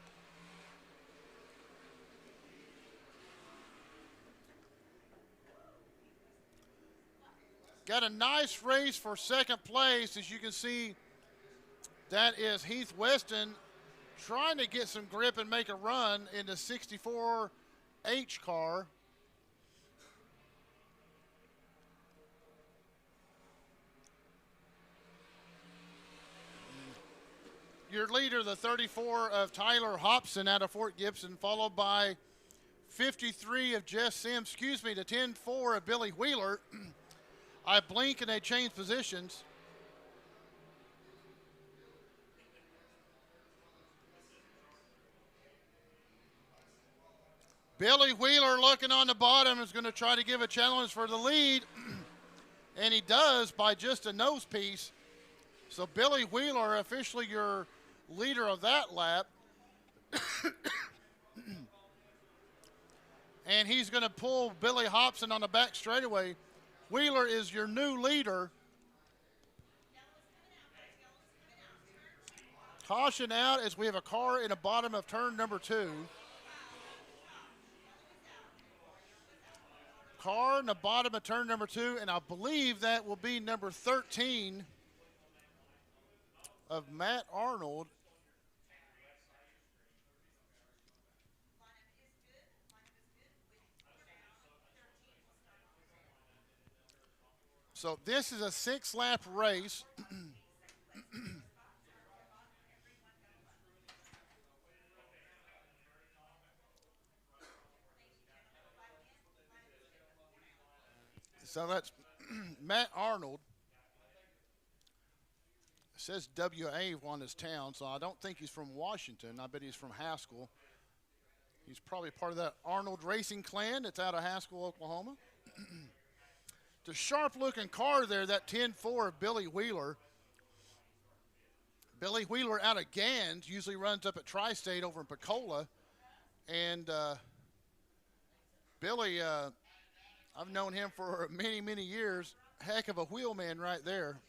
Got a nice race for second place. As you can see, that is Heath Weston trying to get some grip and make a run in the 64H car. Your leader, the 34 of Tyler Hobson out of Fort Gibson, followed by 53 of Jess Sims, the 10-4 of Billy Wheeler. I blink and they change positions. Billy Wheeler looking on the bottom is going to try to give a challenge for the lead. And he does by just a nose piece. So Billy Wheeler, officially your leader of that lap. And he's going to pull Billy Hobson on the back straightaway. Wheeler is your new leader. Caution out as we have a car in the bottom of turn number 2. Car in the bottom of turn number 2, and I believe that will be number 13 of Matt Arnold. So this is a 6-lap race. So that's Matt Arnold. It says WA on his town, so I don't think he's from Washington. I bet he's from Haskell. He's probably part of that Arnold Racing clan that's out of Haskell, Oklahoma. The sharp-looking car there, that 10-4 of Billy Wheeler. Billy Wheeler out of Gans usually runs up at Tri-State over in Pensacola. And Billy, I've known him for many, many years. Heck of a wheelman right there.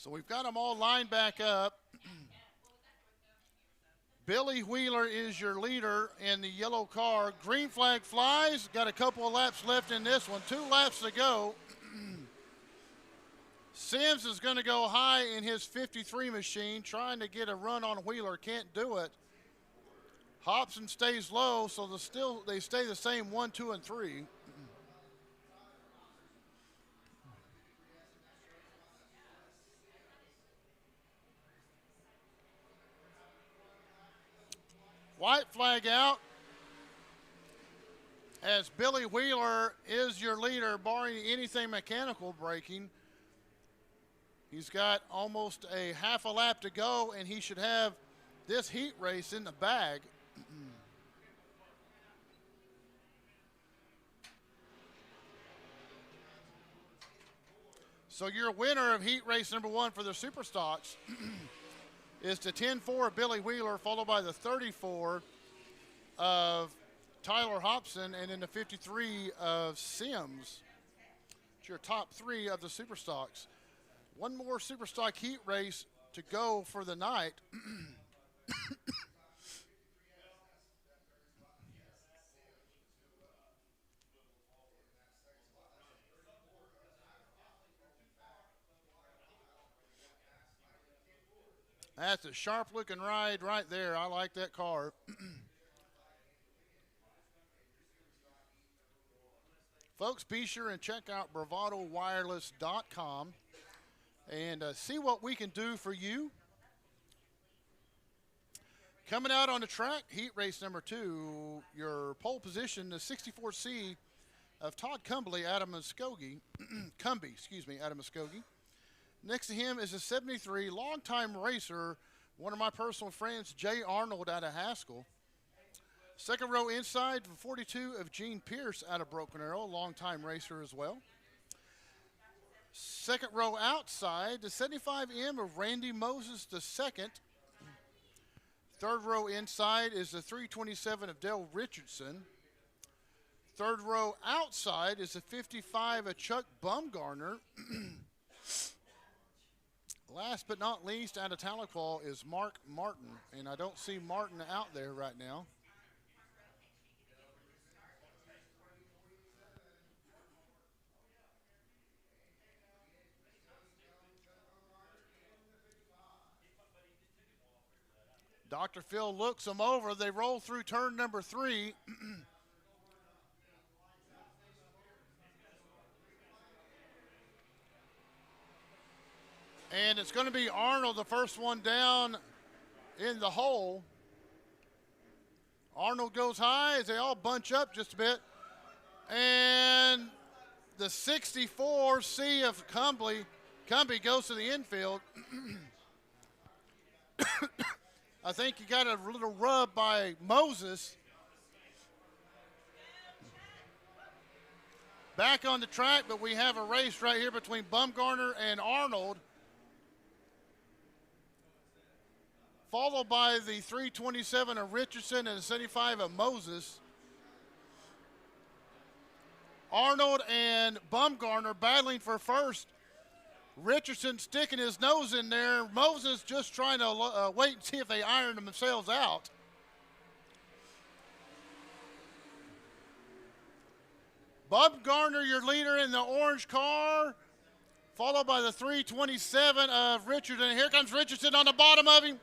So we've got them all lined back up. Billy Wheeler is your leader in the yellow car. Green flag flies. Got a couple of laps left in this one. 2 laps to go. Sims is going to go high in his 53 machine, trying to get a run on Wheeler. Can't do it. Hobson stays low, so they stay the same 1, 2, and 3. White flag out as Billy Wheeler is your leader, barring anything mechanical breaking. He's got almost a half a lap to go, and he should have this heat race in the bag. So your winner of heat race number 1 for the Super Stocks is the 10-4 of Billy Wheeler, followed by the 34 of Tyler Hobson, and then the 53 of Sims. It's your top 3 of the Super Stocks. One more Super Stock heat race to go for the night. That's a sharp-looking ride right there. I like that car. Folks, be sure and check out bravadowireless.com and see what we can do for you. Coming out on the track, heat race number 2, your pole position, the 64C of Todd Cumbly, Adam Muskogee. Adam Muskogee. Next to him is a 73, longtime racer, one of my personal friends, Jay Arnold out of Haskell. Second row inside, 42 of Gene Pierce out of Broken Arrow, longtime racer as well. Second row outside, the 75M of Randy Moses II. Third row inside is the 327 of Dale Richardson. Third row outside is the 55 of Chuck Bumgarner. Last but not least, out of Tahlequah is Mark Martin, and I don't see Martin out there right now. Dr. Phil looks them over. They roll through turn number 3. And it's going to be Arnold, the first one down in the hole. Arnold goes high as they all bunch up just a bit. And the 64C of Cumbly goes to the infield. I think you got a little rub by Moses. Back on the track, but we have a race right here between Bumgarner and Arnold, followed by the 327 of Richardson and the 75 of Moses. Arnold and Bumgarner battling for first. Richardson sticking his nose in there. Moses just trying to wait and see if they iron themselves out. Bumgarner, your leader in the orange car, followed by the 327 of Richardson. Here comes Richardson on the bottom of him.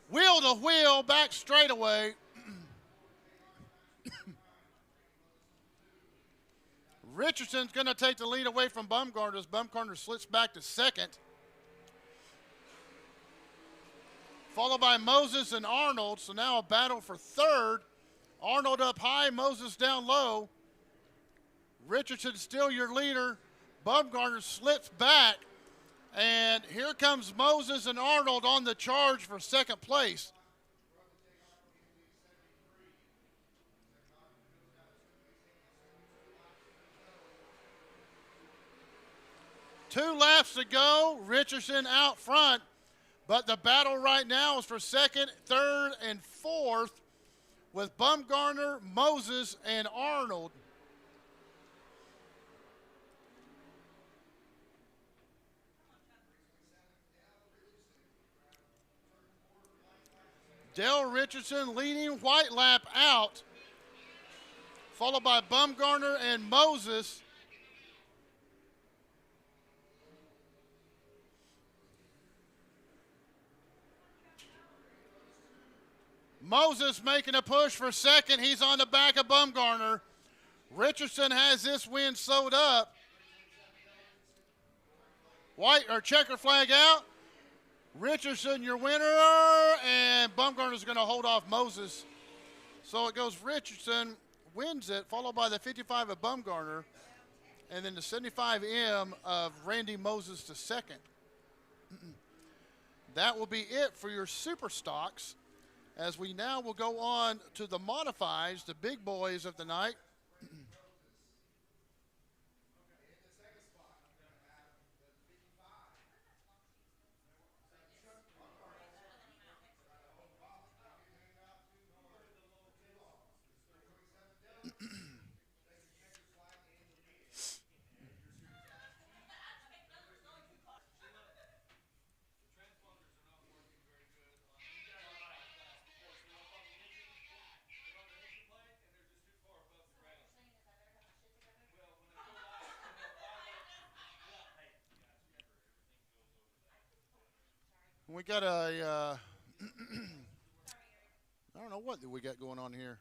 Wheel to wheel, back straightaway. Richardson's going to take the lead away from Bumgarner as Bumgarner slits back to second. Followed by Moses and Arnold, so now a battle for third. Arnold up high, Moses down low. Richardson still your leader. Bumgarner slips back. And here comes Moses and Arnold on the charge for second place. Two laps to go, Richardson out front, but the battle right now is for second, third, and fourth with Bumgarner, Moses, and Arnold. Dale Richardson leading, white lap out, followed by Bumgarner and Moses. Moses making a push for second. He's on the back of Bumgarner. Richardson has this win sewed up. White or checker flag out. Richardson, your winner, and Bumgarner's going to hold off Moses. So it goes Richardson, wins it, followed by the 55 of Bumgarner, and then the 75M of Randy Moses to second. That will be it for your super stocks, as we now will go on to the modifieds, the big boys of the night. We got a, I don't know what we got going on here.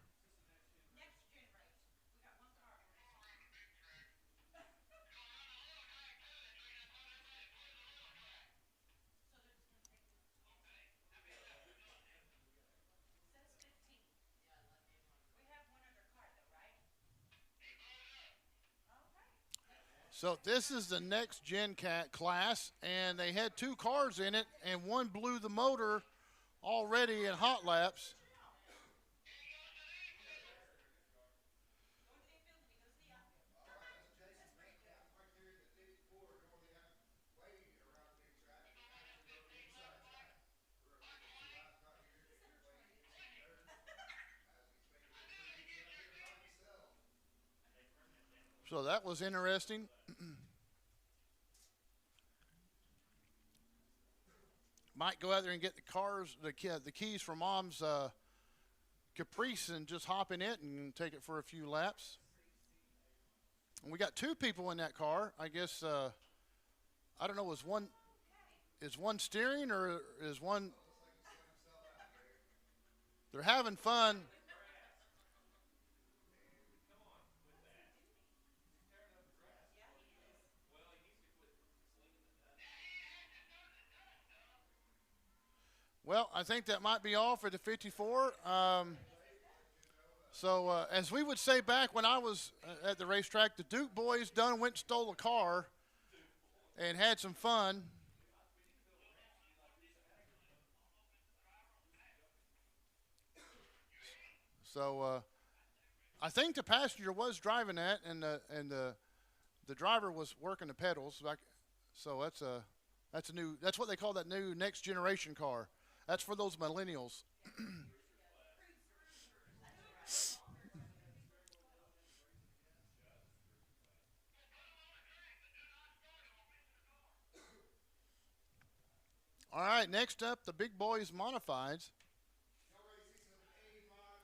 So this is the next gen class, and they had two cars in it, and one blew the motor already in hot laps. So that was interesting. Might go out there and get the keys for Mom's Caprice and just hop in it and take it for a few laps. And we got two people in that car. I guess I don't know. Is one steering or is one? They're having fun. Well, I think that might be all for the 54. As we would say back when I was at the racetrack, the Duke boys done went and stole a car and had some fun. So I think the passenger was driving that, and the driver was working the pedals. So that's what they call that new next generation car. That's for those millennials. All right, next up, the big boys modifieds.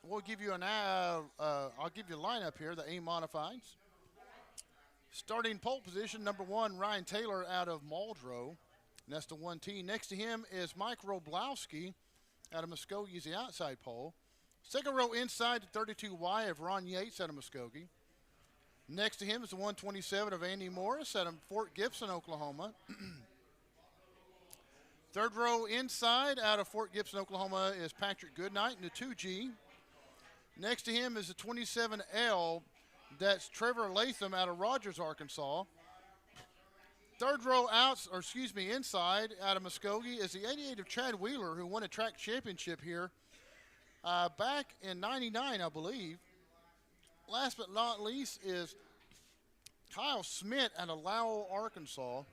We'll give you I'll give you a lineup here, the A modifieds. Starting pole position, number 1, Ryan Taylor out of Muldrow. And that's the 1T. Next to him is Mike Roblowski out of Muskogee. He's the outside pole. Second row inside, the 32Y of Ron Yates out of Muskogee. Next to him is the 127 of Andy Morris out of Fort Gibson, Oklahoma. Third row inside out of Fort Gibson, Oklahoma is Patrick Goodnight in the 2G. Next to him is the 27L. That's Trevor Latham out of Rogers, Arkansas. Third row inside out of Muskogee is the 88 of Chad Wheeler, who won a track championship here back in '99, I believe. Last but not least is Kyle Smith out of Lowell, Arkansas.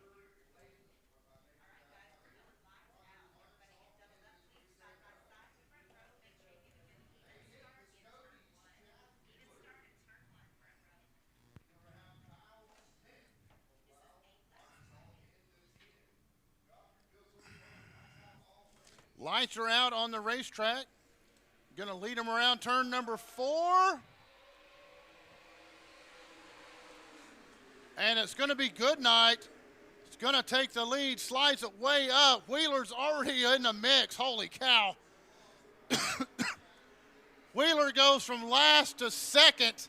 Lights are out on the racetrack. Going to lead him around turn number 4. And it's going to be Goodnight. It's going to take the lead, slides it way up. Wheeler's already in the mix. Holy cow. Wheeler goes from last to second.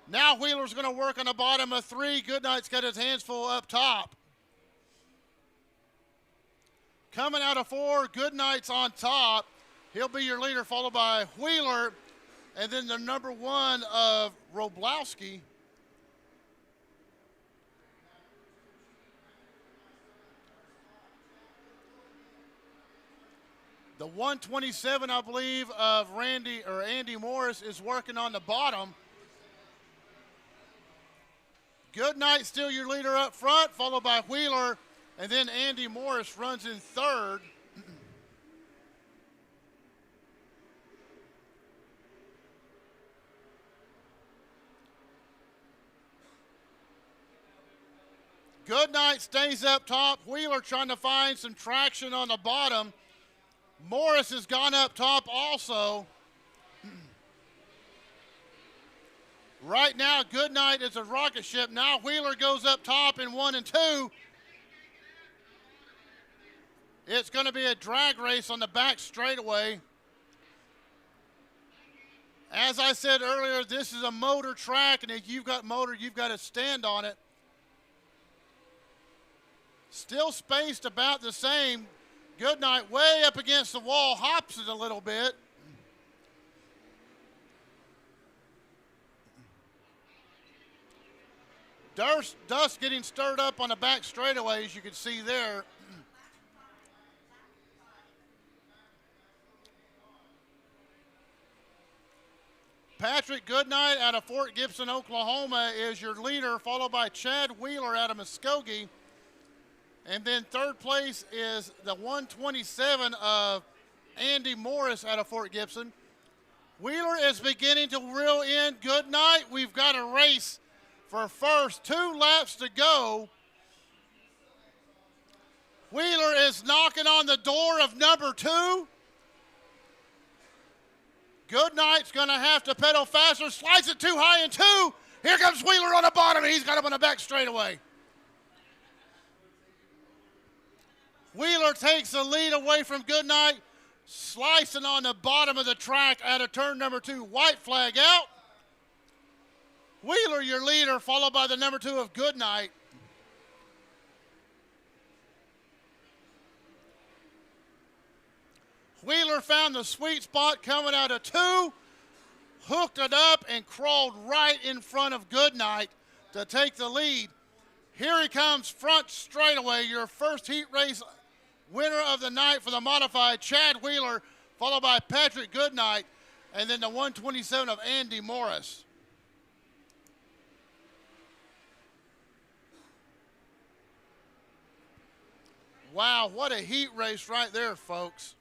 Now Wheeler's going to work on the bottom of 3. Goodnight's got his hands full up top. Coming out of 4, Goodnight's on top. He'll be your leader, followed by Wheeler, and then the number 1 of Roblowski. The 127, I believe, of Andy Morris is working on the bottom. Goodnight still your leader up front, followed by Wheeler, and then Andy Morris runs in 3rd. Goodnight stays up top. Wheeler trying to find some traction on the bottom. Morris has gone up top also. Right now, Goodnight is a rocket ship. Now Wheeler goes up top in 1 and 2. It's going to be a drag race on the back straightaway. As I said earlier, this is a motor track, and if you've got motor, you've got to stand on it. Still spaced about the same. Goodnight way up against the wall, hops it a little bit. Dust getting stirred up on the back straightaway, as you can see there. Patrick Goodnight out of Fort Gibson, Oklahoma is your leader, followed by Chad Wheeler out of Muskogee. And then 3rd place is the 127 of Andy Morris out of Fort Gibson. Wheeler is beginning to reel in Goodnight. We've got a race for first. 2 laps to go. Wheeler is knocking on the door of number 2. Goodnight's going to have to pedal faster. Slides it too high in 2. Here comes Wheeler on the bottom. He's got him on the back straightaway. Wheeler takes the lead away from Goodnight, slicing on the bottom of the track out of turn number 2. White flag out. Wheeler, your leader, followed by the number 2 of Goodnight. Wheeler found the sweet spot coming out of 2, hooked it up, and crawled right in front of Goodnight to take the lead. Here he comes front straightaway, your first heat race winner of the night for the modified, Chad Wheeler, followed by Patrick Goodnight, and then the 127 of Andy Morris. Wow, what a heat race right there, folks.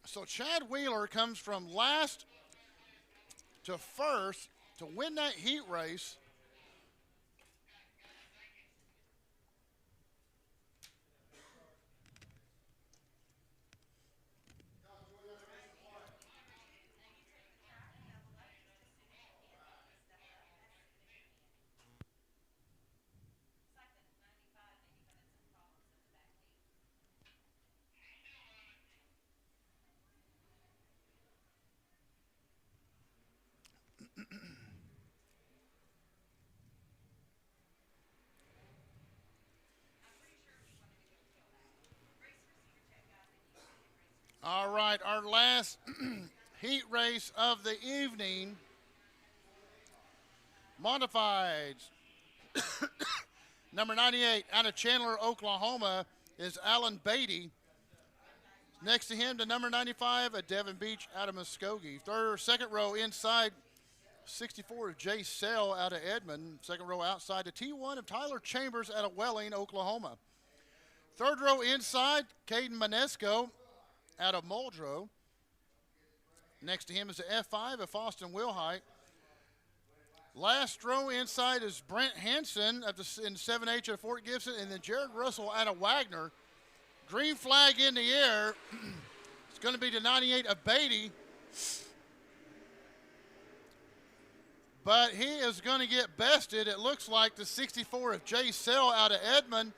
So Chad Wheeler comes from last to first to win that heat race. All right, our last heat race of the evening. Modifieds. Number 98 out of Chandler, Oklahoma is Alan Beatty. Next to him, the number 95 at Devon Beach out of Muskogee. Second row inside 64 of Jay Sell out of Edmond. Second row outside to T1 of Tyler Chambers out of Welling, Oklahoma. Third row inside, Caden Manesco out of Muldrow. Next to him is the F5 of Faustin Wilhite. Last row inside is Brent Hanson in 7H of Fort Gibson, and then Jared Russell out of Wagner. Green flag in the air. It's going to be the 98 of Beatty. But he is going to get bested. It looks like the 64 of Jay Sell out of Edmond.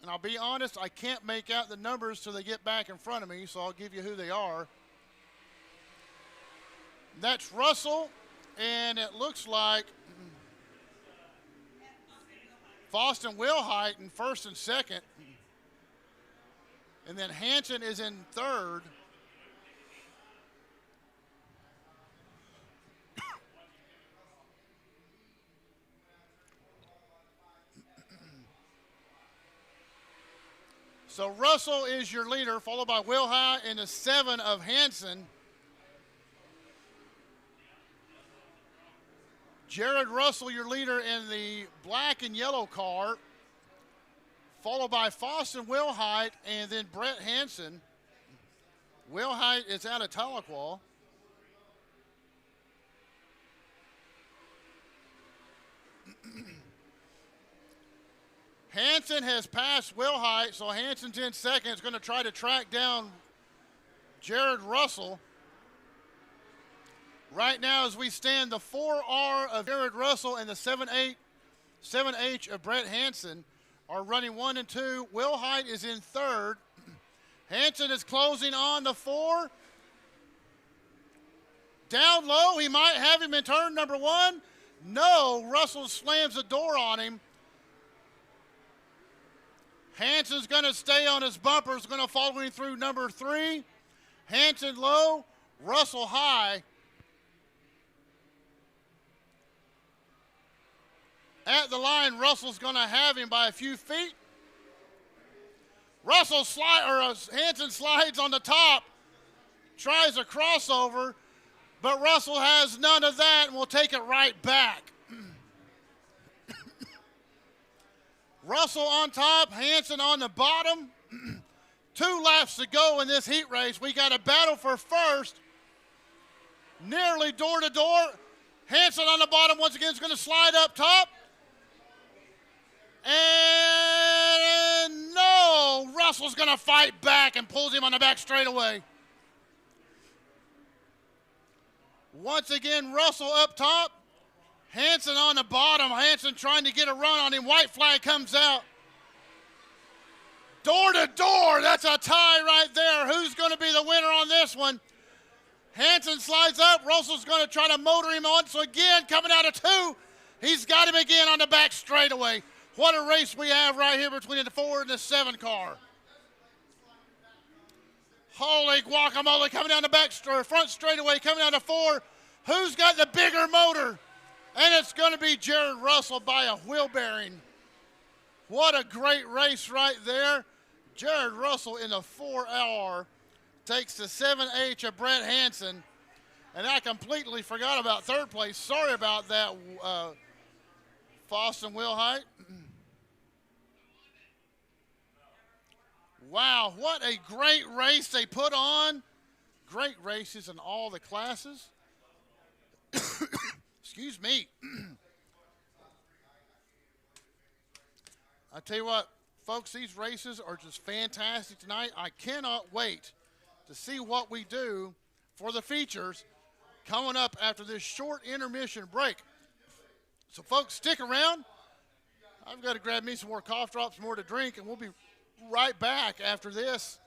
And I'll be honest, I can't make out the numbers till they get back in front of me, so I'll give you who they are. That's Russell, and it looks like Faustin Wilhite in first and second. And then Hanson is in third. So Russell is your leader, followed by Wilhite in the 7 of Hanson. Jared Russell, your leader in the black and yellow car, followed by Faustin Wilhite and then Brett Hanson. Wilhite is out of Tahlequah. Hanson has passed Wilhite, so Hanson's in second. Is going to try to track down Jared Russell. Right now, as we stand, the 4R of Jared Russell and the 7H of Brett Hanson are running 1 and 2. Wilhite is in third. Hanson is closing on the 4. Down low, he might have him in turn number 1. No, Russell slams the door on him. Hanson's going to stay on his bumpers, going to follow him through number 3. Hanson low, Russell high. At the line, Russell's going to have him by a few feet. Hanson slides on the top, tries a crossover, but Russell has none of that and will take it right back. Russell on top, Hanson on the bottom. 2 laps to go in this heat race. We got a battle for first. Nearly door to door. Hanson on the bottom once again is going to slide up top. And no, Russell's going to fight back and pulls him on the back straightaway. Once again, Russell up top. Hanson on the bottom. Hanson trying to get a run on him. White flag comes out. Door to door. That's a tie right there. Who's going to be the winner on this one? Hanson slides up. Russell's going to try to motor him on. So again, coming out of 2, he's got him again on the back straightaway. What a race we have right here between the 4 and the 7 car. Holy guacamole, coming down the front straightaway, coming down to 4. Who's got the bigger motor? And it's going to be Jared Russell by a wheel bearing. What a great race right there. Jared Russell in the 4R takes the 7H of Brett Hanson. And I completely forgot about third place. Sorry about that, Faustin Wilhite. Wow, what a great race they put on. Great races in all the classes. Excuse me. I tell you what, folks, these races are just fantastic tonight. I cannot wait to see what we do for the features coming up after this short intermission break. So, folks, stick around. I've got to grab me some more cough drops, more to drink, and we'll be right back after this.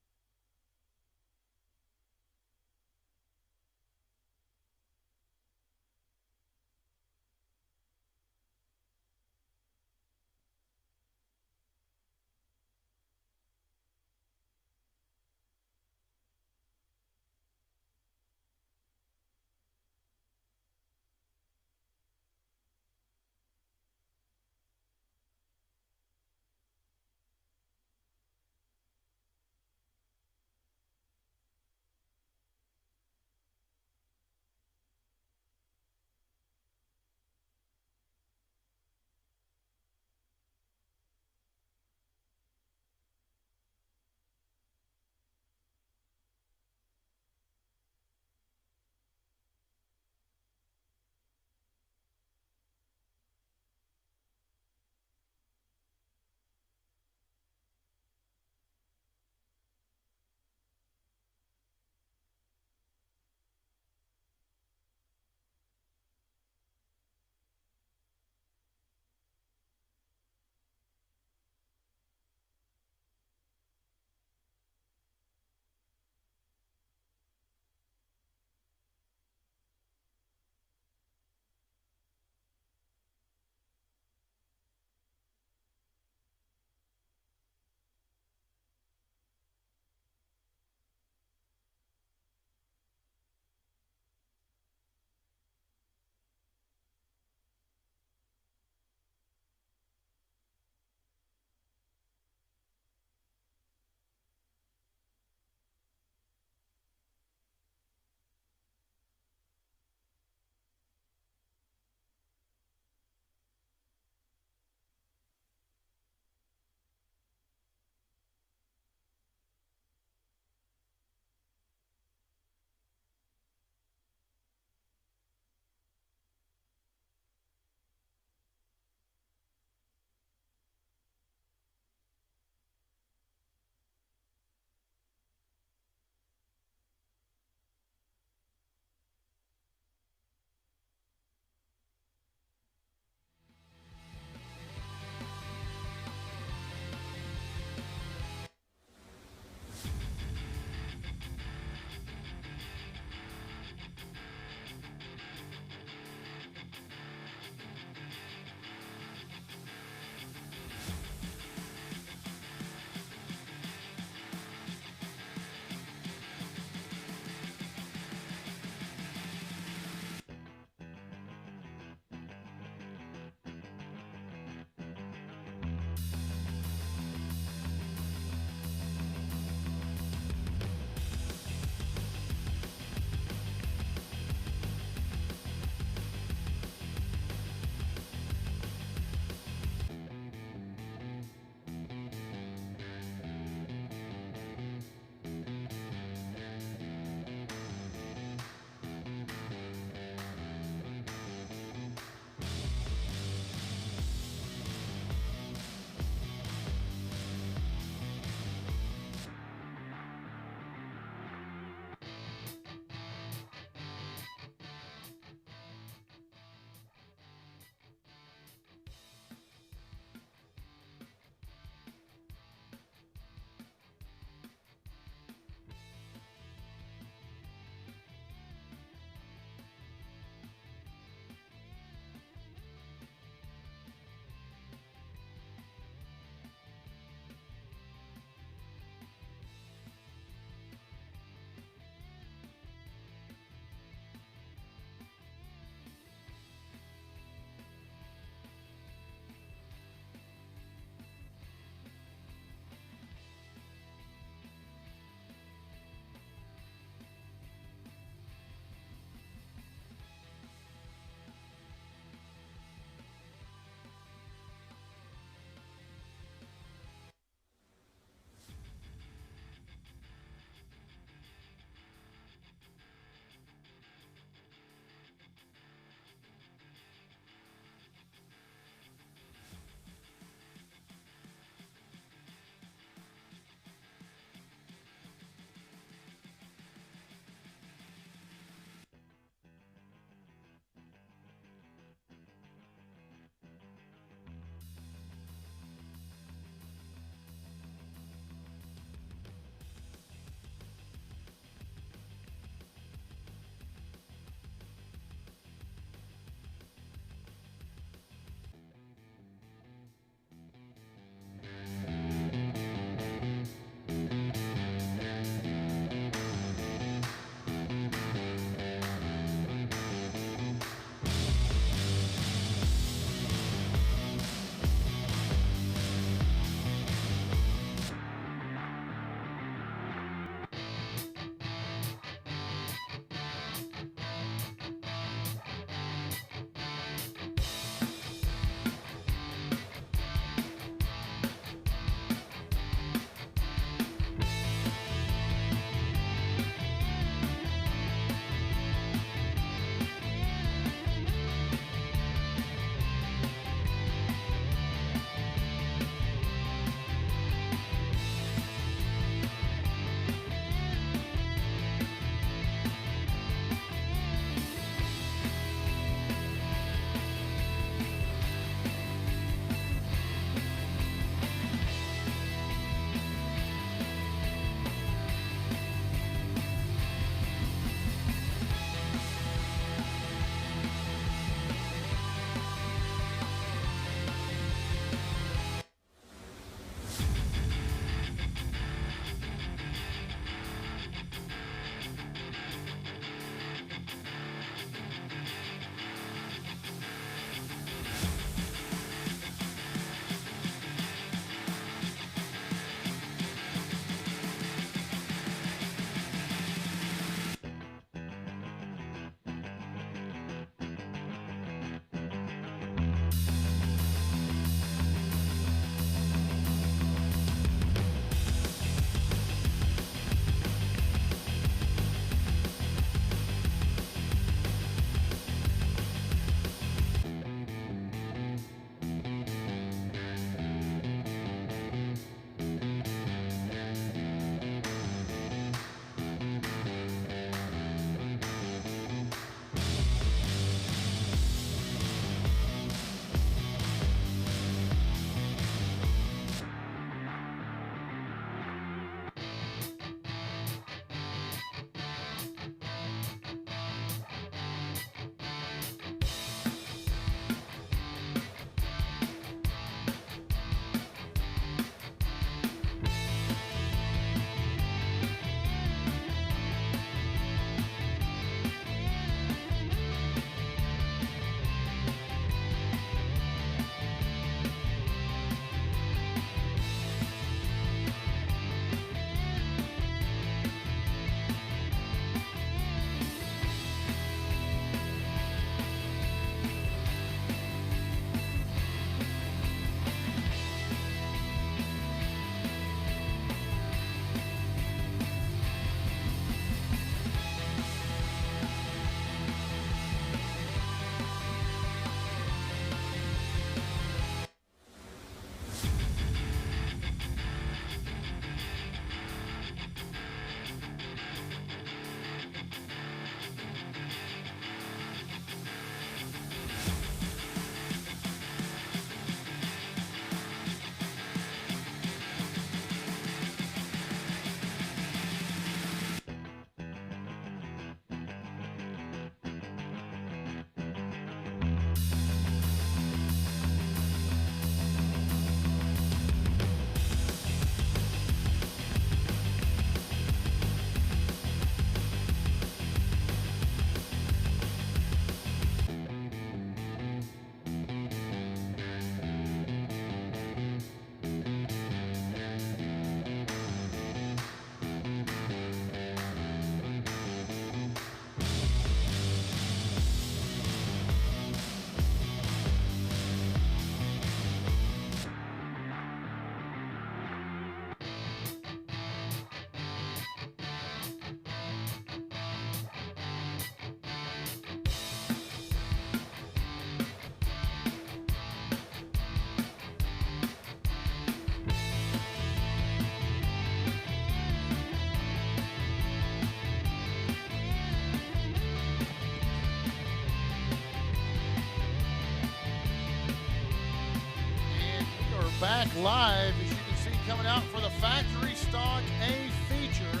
back live, as you can see, coming out for the Factory Stock A feature.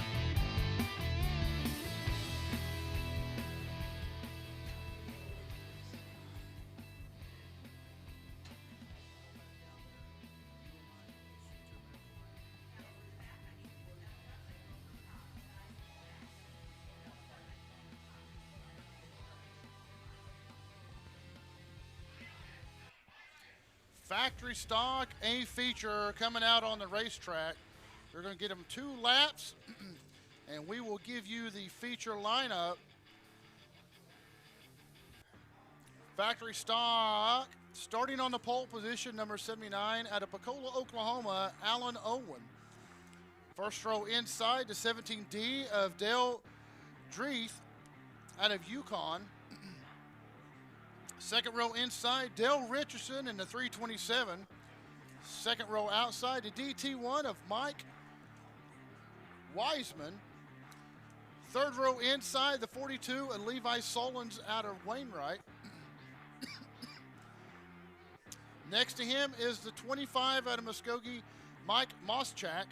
Factory Stock A feature coming out on the racetrack. They're going to get them 2 laps, and we will give you the feature lineup. Factory Stock, starting on the pole position, number 79, out of Pecola, Oklahoma, Alan Owen. First row inside, the 17D of Dale Dreeth out of Yukon. Second row inside, Dale Richardson in the 327. Second row outside, the DT1 of Mike Wiseman. Third row inside, the 42 of Levi Solons out of Wainwright. Next to him is the 25 out of Muskogee, Mike Moschak.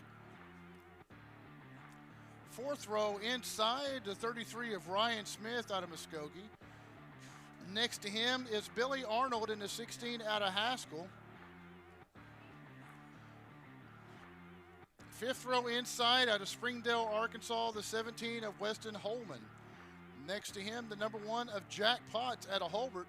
Fourth row inside, the 33 of Ryan Smith out of Muskogee. Next to him is Billy Arnold in the 16 out of Haskell. Fifth row inside out of Springdale, Arkansas, the 17 of Weston Holman. Next to him, the number 1 of Jack Potts out of Holbert.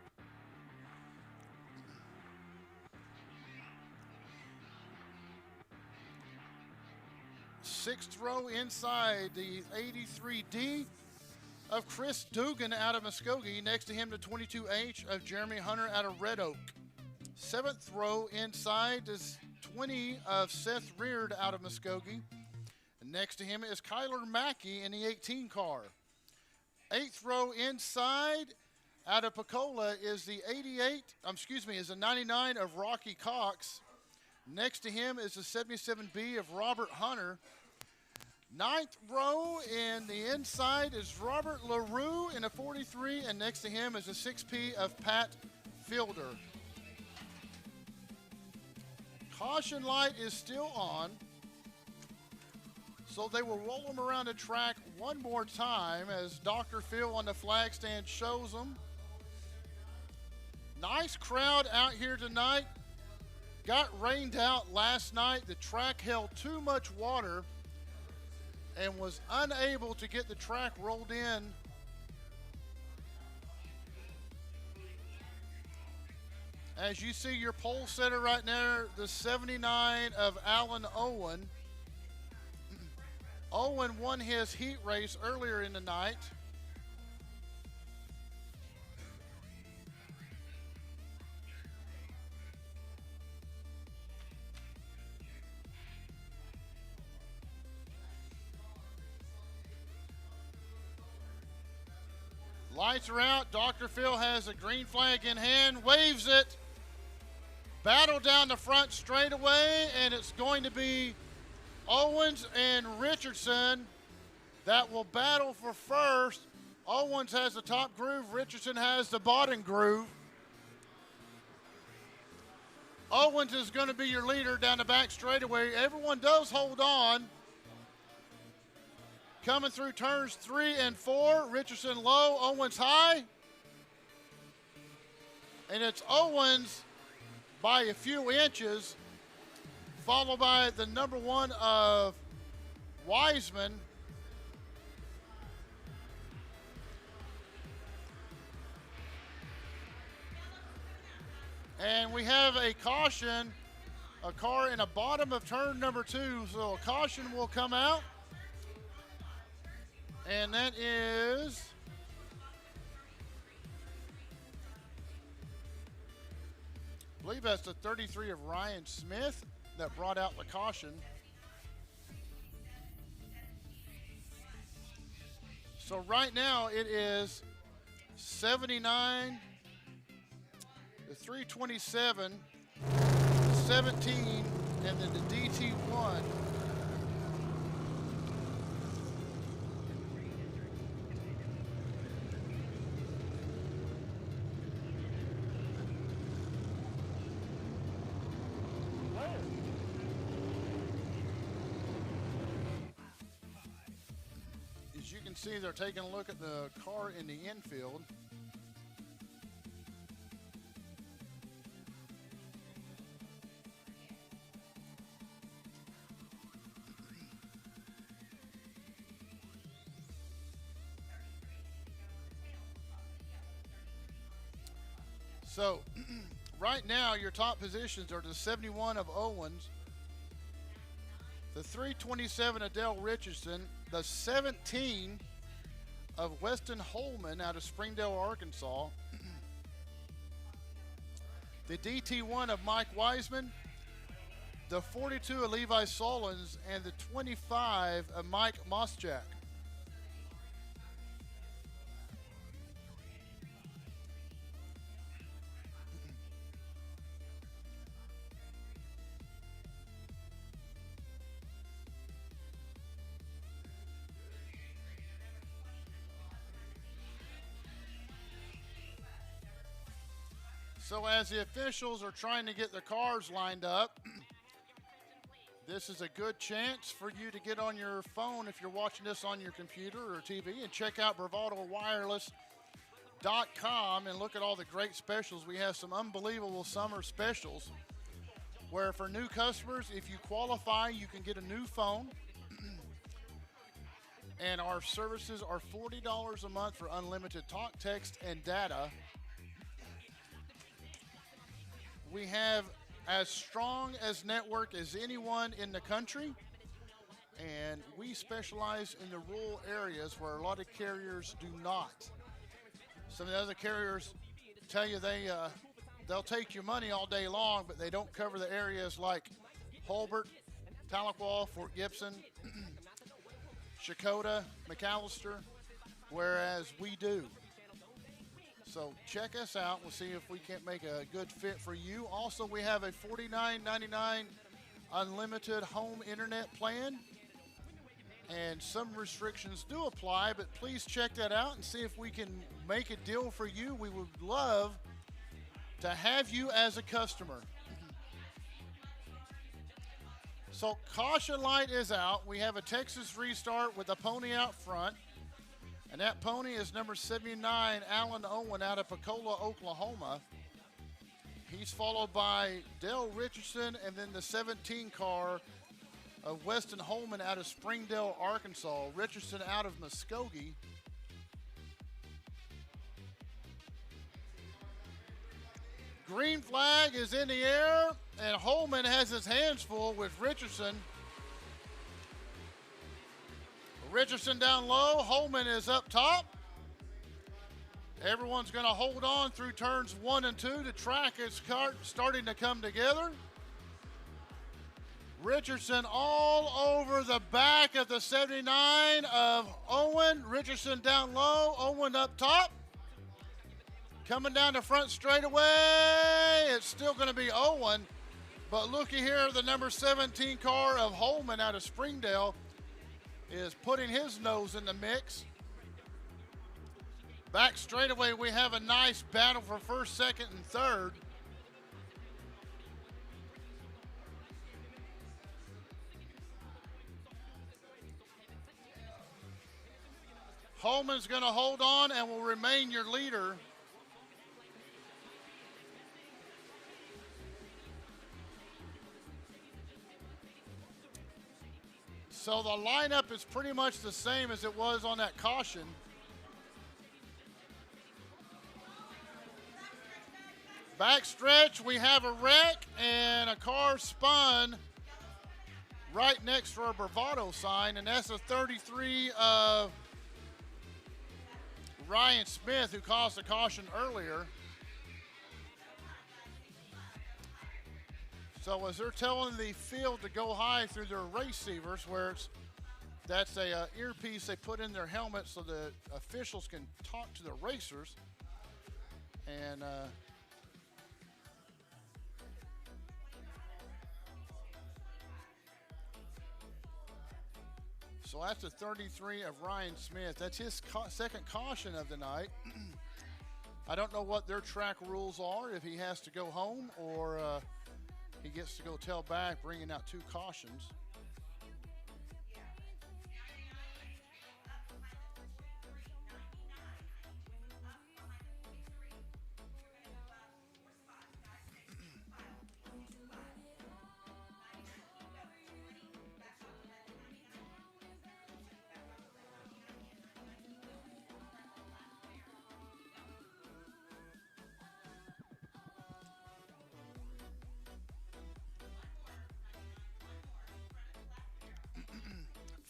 Sixth row inside, the 83D of Chris Dugan out of Muskogee. Next to him, the 22H of Jeremy Hunter out of Red Oak. Seventh row inside is 20 of Seth Reard out of Muskogee. And next to him is Kyler Mackey in the 18 car. Eighth row inside out of Pecola is the 99 of Rocky Cox. Next to him is the 77B of Robert Hunter. Ninth row in the inside is Robert LaRue in a 43, and next to him is a 6P of Pat Fielder. Caution light is still on, so they will roll them around the track one more time as Dr. Phil on the flag stand shows them. Nice crowd out here tonight. Got rained out last night. The track held too much water and was unable to get the track rolled in. As you see your pole setter right there, the 79 of Alan Owen. Owen won his heat race earlier in the night. Lights are out. Dr. Phil has a green flag in hand, waves it. Battle down the front straightaway, and it's going to be Owens and Richardson that will battle for first. Owens has the top groove. Richardson has the bottom groove. Owens is going to be your leader down the back straightaway. Everyone does hold on. Coming through turns 3 and 4, Richardson low, Owens high. And it's Owens by a few inches, followed by the number 1 of Wiseman. And we have a caution, a car in the bottom of turn number 2, so a caution will come out. And that is I believe that's the 33 of Ryan Smith that brought out the caution. So right now it is 79, the 327, 17, and then the DT1. can see, they're taking a look at the car in the infield. So, right now, your top positions are the 71 of Owens, the 327 of Dale Richardson, the 17 of Weston Holman out of Springdale, Arkansas, the DT1 of Mike Wiseman, the 42 of Levi Solins, and the 25 of Mike Moschak. So as the officials are trying to get their cars lined up, this is a good chance for you to get on your phone if you're watching this on your computer or TV and check out bravadowireless.com and look at all the great specials. We have some unbelievable summer specials where for new customers, if you qualify, you can get a new phone. And our services are $40 a month for unlimited talk, text, and data. We have as strong as network as anyone in the country, and we specialize in the rural areas where a lot of carriers do not. Some of the other carriers tell you they'll take your money all day long, but they don't cover the areas like Holbert, Tahlequah, Fort Gibson, Shakota, McAllister, whereas we do. So check us out. We'll see if we can't make a good fit for you. Also, we have a $49.99 unlimited home internet plan. And some restrictions do apply, but please check that out and see if we can make a deal for you. We would love to have you as a customer. So caution light is out. We have a Texas restart with a pony out front. And that pony is number 79, Alan Owen out of Pecola, Oklahoma. He's followed by Dale Richardson and then the 17 car of Weston Holman out of Springdale, Arkansas. Richardson out of Muskogee. Green flag is in the air, and Holman has his hands full with Richardson. Richardson down low, Holman is up top. Everyone's going to hold on through turns 1 and 2. The track is starting to come together. Richardson all over the back of the 79 of Owen. Richardson down low, Owen up top. Coming down the front straightaway, it's still going to be Owen. But looky here, the number 17 car of Holman out of Springdale is putting his nose in the mix. Back straightaway, we have a nice battle for first, second, and third. Holman's going to hold on and will remain your leader. So the lineup is pretty much the same as it was on that caution. Backstretch, we have a wreck and a car spun right next to our Bravado sign, and that's a 33 of Ryan Smith, who caused the caution earlier. So as they're telling the field to go high through their receivers, that's a earpiece they put in their helmet so the officials can talk to the racers. And so that's a 33 of Ryan Smith. That's his second caution of the night. I don't know what their track rules are, if he has to go home or he gets to go tail back, bringing out 2 cautions.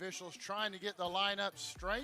Officials trying to get the lineup straight.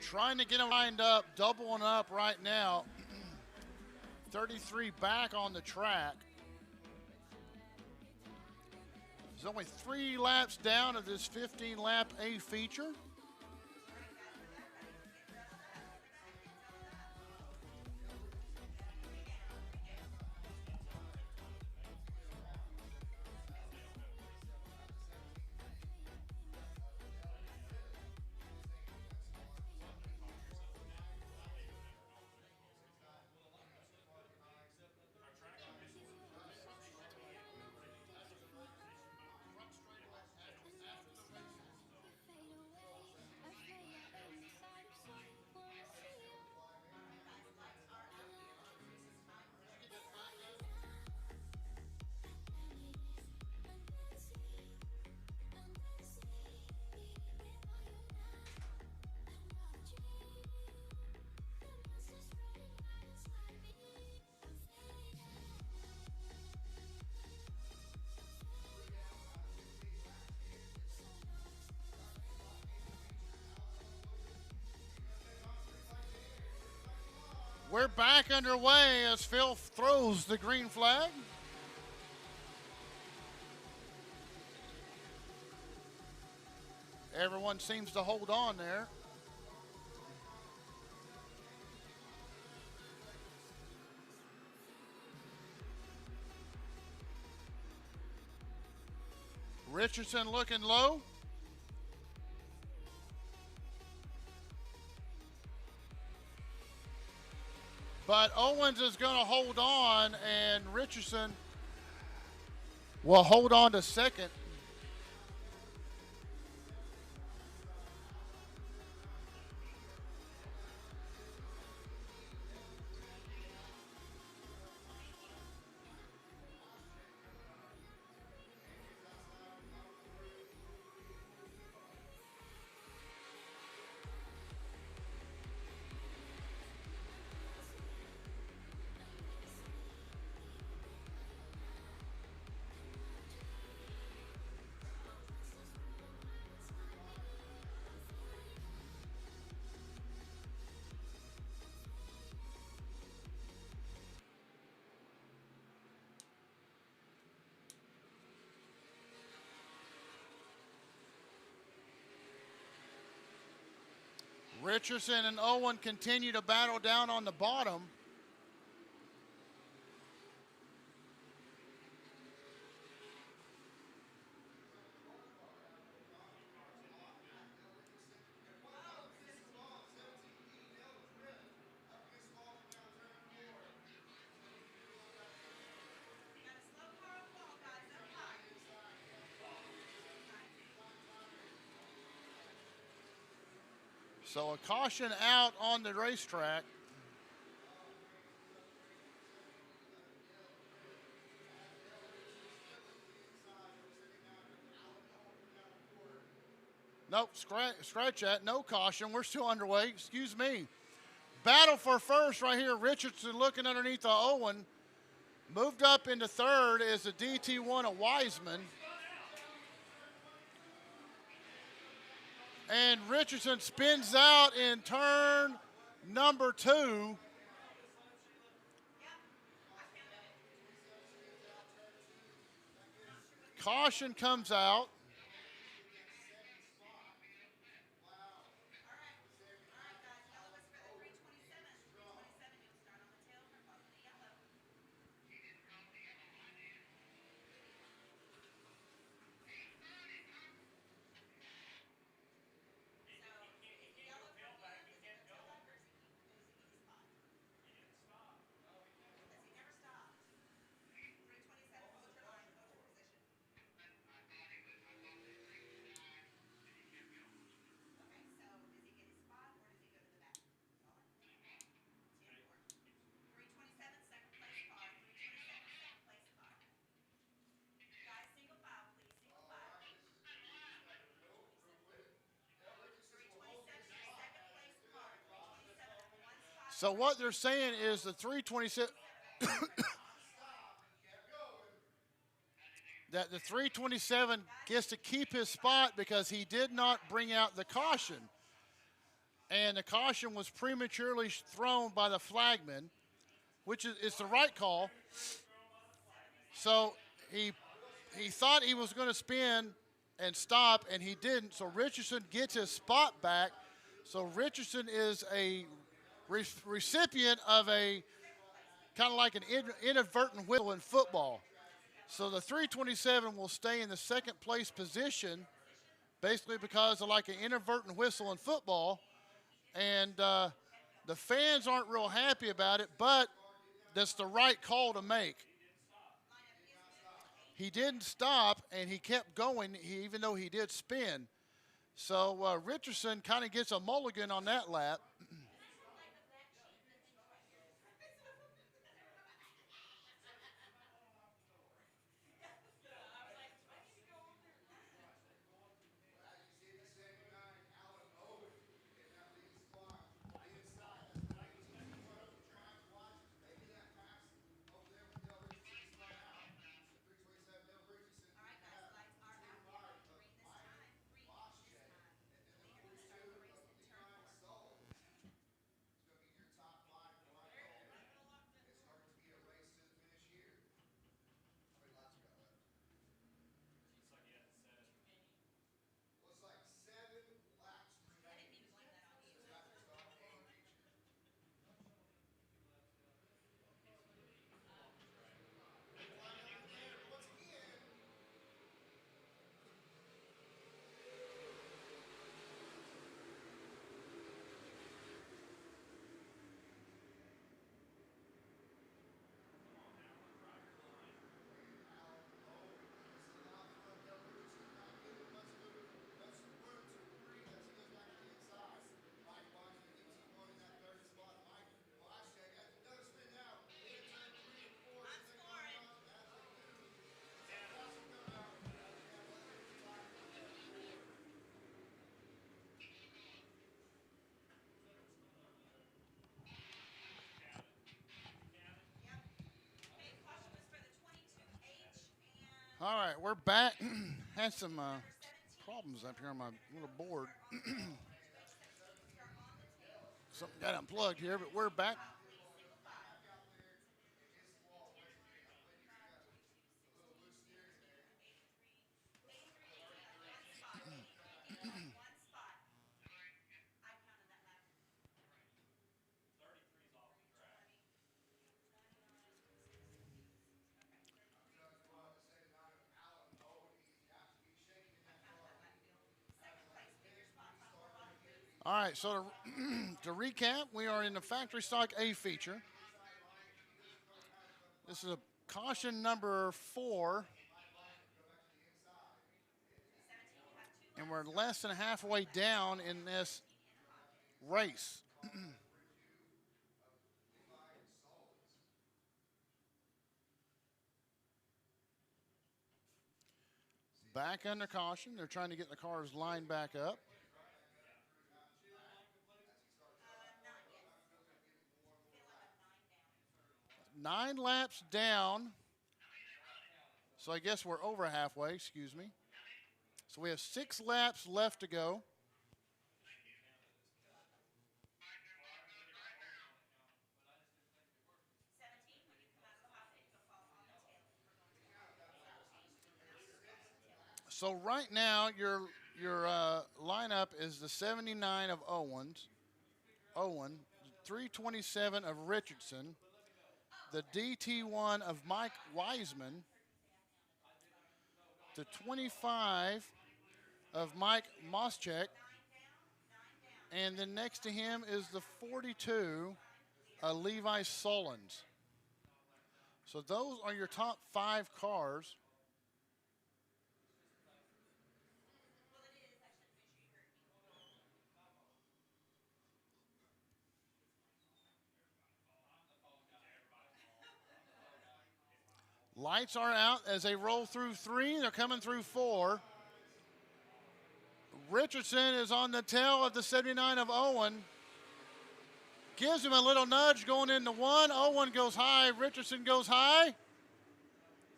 Trying to get them lined up, doubling up right now. 33 back on the track. There's only 3 laps down of this 15-lap A feature. We're back underway as Phil throws the green flag. Everyone seems to hold on there. Richardson looking low. But Owens is going to hold on, and Richardson will hold on to second. Richardson and Owen continue to battle down on the bottom. So a caution out on the racetrack. Nope, scratch that. No caution. We're still underway. Excuse me. Battle for first right here. Richardson looking underneath the Owen. Moved up into third is the DT1 of Wiseman. And Richardson spins out in turn number 2. Caution comes out. So what they're saying is the 327 that the 327 gets to keep his spot because he did not bring out the caution. And the caution was prematurely thrown by the flagman, which is the right call. So he thought he was going to spin and stop, and he didn't. So Richardson gets his spot back. So Richardson is a recipient of a kind of like an inadvertent whistle in football. So the 327 will stay in the second place position, basically because of like an inadvertent whistle in football. And the fans aren't real happy about it, but that's the right call to make. He didn't stop, and he kept going, even though he did spin. So Richardson kind of gets a mulligan on that lap. All right, we're back. Had some problems up here on my little board. Something got unplugged here, but we're back. All right, so to recap, we are in the factory stock A feature. This is a caution number 4. And we're less than halfway down in this race. Back under caution. They're trying to get the cars lined back up. 9 laps down. So I guess we're over halfway, excuse me. So we have 6 laps left to go. So right now your lineup is the 79 of Owen, 327 of Richardson, the DT1 of Mike Wiseman, the 25 of Mike Moschek, and then next to him is the 42 of Levi Solons. So those are your top 5 cars. Lights are out as they roll through 3. They're coming through 4. Richardson is on the tail of the 79 of Owen. gives him a little nudge going into 1. Owen goes high. Richardson goes high.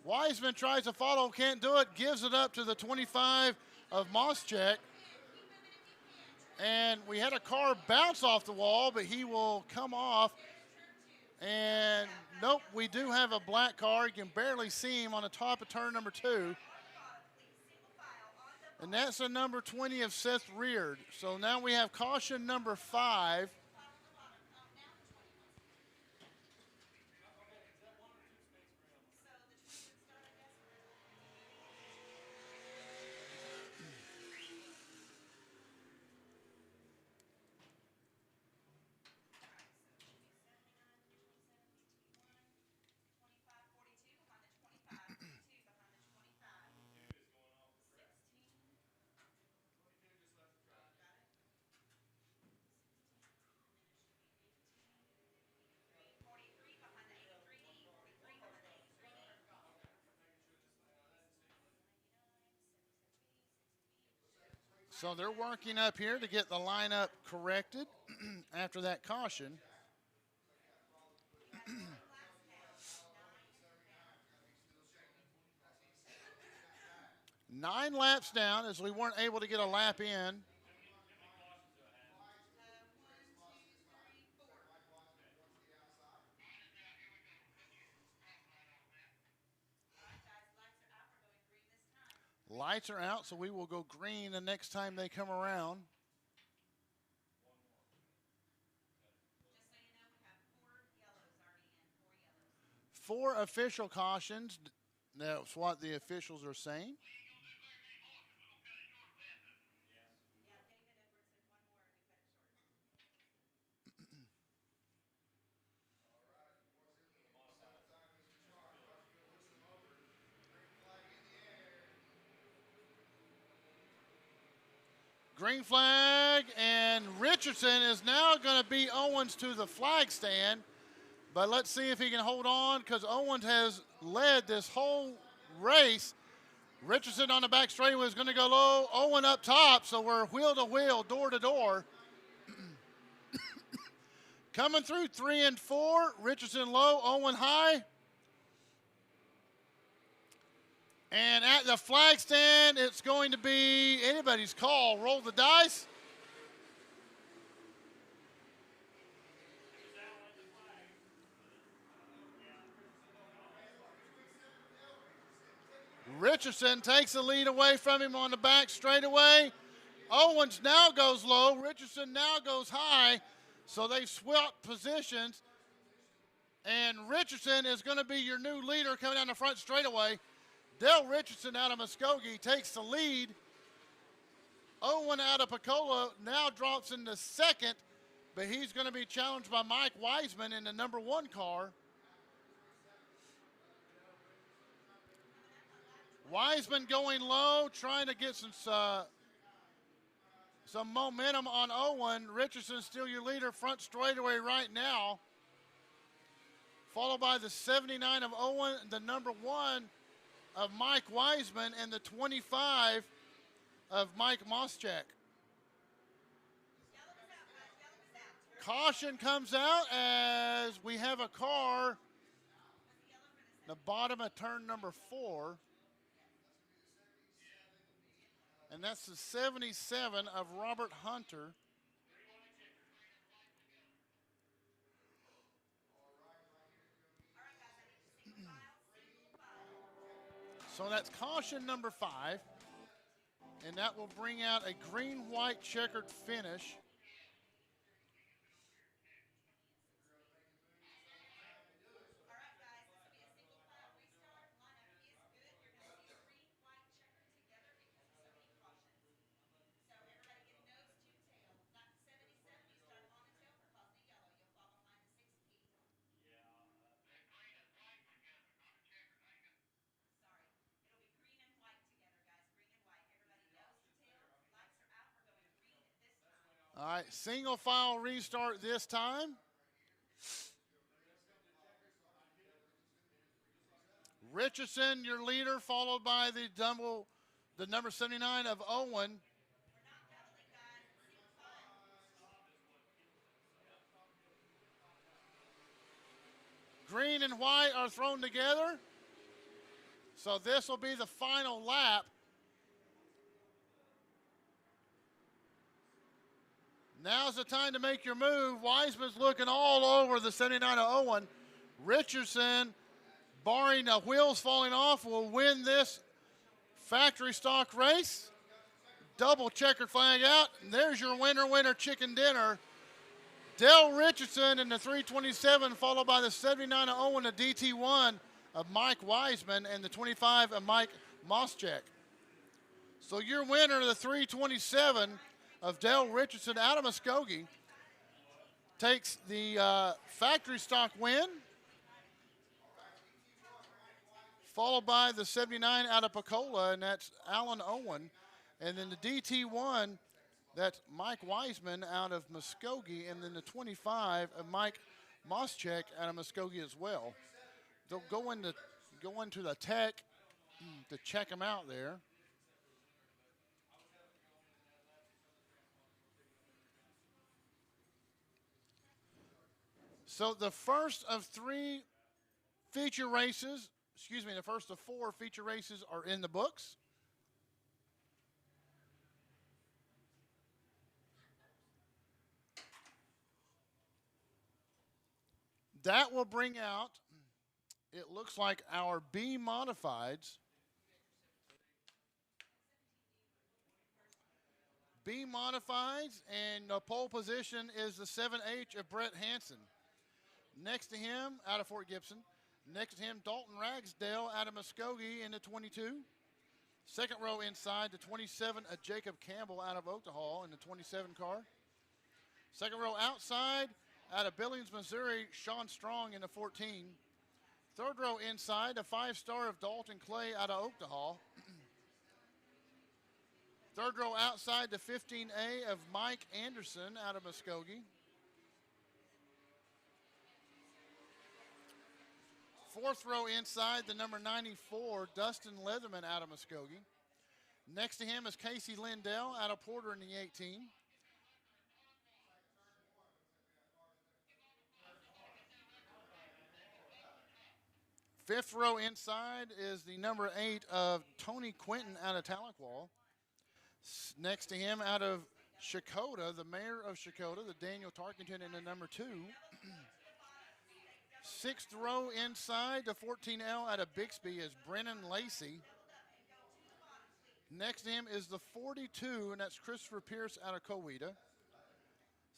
Wiseman tries to follow, can't do it. Gives it up to the 25 of Moschek. And we had a car bounce off the wall, but he will come off. And nope, we do have a black car. You can barely see him on the top of turn number 2. And that's the number 20 of Seth Reard. So now we have caution number 5. So they're working up here to get the lineup corrected after that caution. Nine laps down as we weren't able to get a lap in. Lights are out, so we will go green the next time they come around. Four official cautions. That's what the officials are saying. Green flag, and Richardson is now going to beat Owens to the flag stand. But let's see if he can hold on, because Owens has led this whole race. Richardson on the back straightaway is going to go low. Owen up top, so we're wheel to wheel, door to door. Coming through 3 and 4. Richardson low, Owen high. And at the flag stand, it's going to be anybody's call. Roll the dice. Richardson takes the lead away from him on the back straightaway. Owens now goes low. Richardson now goes high. So they've swapped positions. And Richardson is going to be your new leader coming down the front straightaway. Dale Richardson out of Muskogee takes the lead. Owen out of Picola now drops into second, but he's going to be challenged by Mike Wiseman in the number 1 car. Wiseman going low, trying to get some momentum on Owen. Richardson still your leader, front straightaway right now. Followed by the 79 of Owen, the number 1 of Mike Wiseman, and the 25 of Mike Moschek. Caution comes out as we have a car the bottom of turn number 4. And that's the 77 of Robert Hunter. So that's caution number 5. And that will bring out a green-white checkered finish. All right, single file restart this time. Richardson, your leader, followed by the number 79 of Owen. Green and white are thrown together. So this will be the final lap. Now's the time to make your move. Wiseman's looking all over the 79 of Owen. Richardson, barring wheels falling off, will win this factory stock race. Double checkered flag out. And there's your winner chicken dinner. Dale Richardson in the 327, followed by the 79 of Owen, the DT1 of Mike Wiseman, and the 25 of Mike Moschek. So your winner of the 327 of Dale Richardson out of Muskogee takes the factory stock win, followed by the 79 out of Pecola, and that's Alan Owen. And then the DT1, that's Mike Wiseman out of Muskogee, and then the 25 of Mike Moschek out of Muskogee as well. They'll go into the tech to check them out there. So the first of three feature races, the first of four feature races are in the books. That will bring out, it looks like, our B modifieds. B modifieds, and the pole position is the 7H of Brett Hanson. Next to him, out of Fort Gibson. Next to him, Dalton Ragsdale out of Muskogee in the 22. Second row inside, the 27 of Jacob Campbell out of Oklahoma in the 27 car. Second row outside, out of Billings, Missouri, Sean Strong in the 14. Third row inside, a 5-star of Dalton Clay out of Oklahoma. Third row outside, the 15A of Mike Anderson out of Muskogee. Fourth row inside, the number 94, Dustin Leatherman out of Muskogee. Next to him is Casey Lindell out of Porter in the 18. Fifth row inside is the number 8 of Tony Quinton out of Tahlequah. Next to him out of Shakota, the mayor of Shakota, the Daniel Tarkington in the number 2. Sixth row inside, the 14L out of Bixby is Brennan Lacey. Next to him is the 42, and that's Christopher Pierce out of Coweta.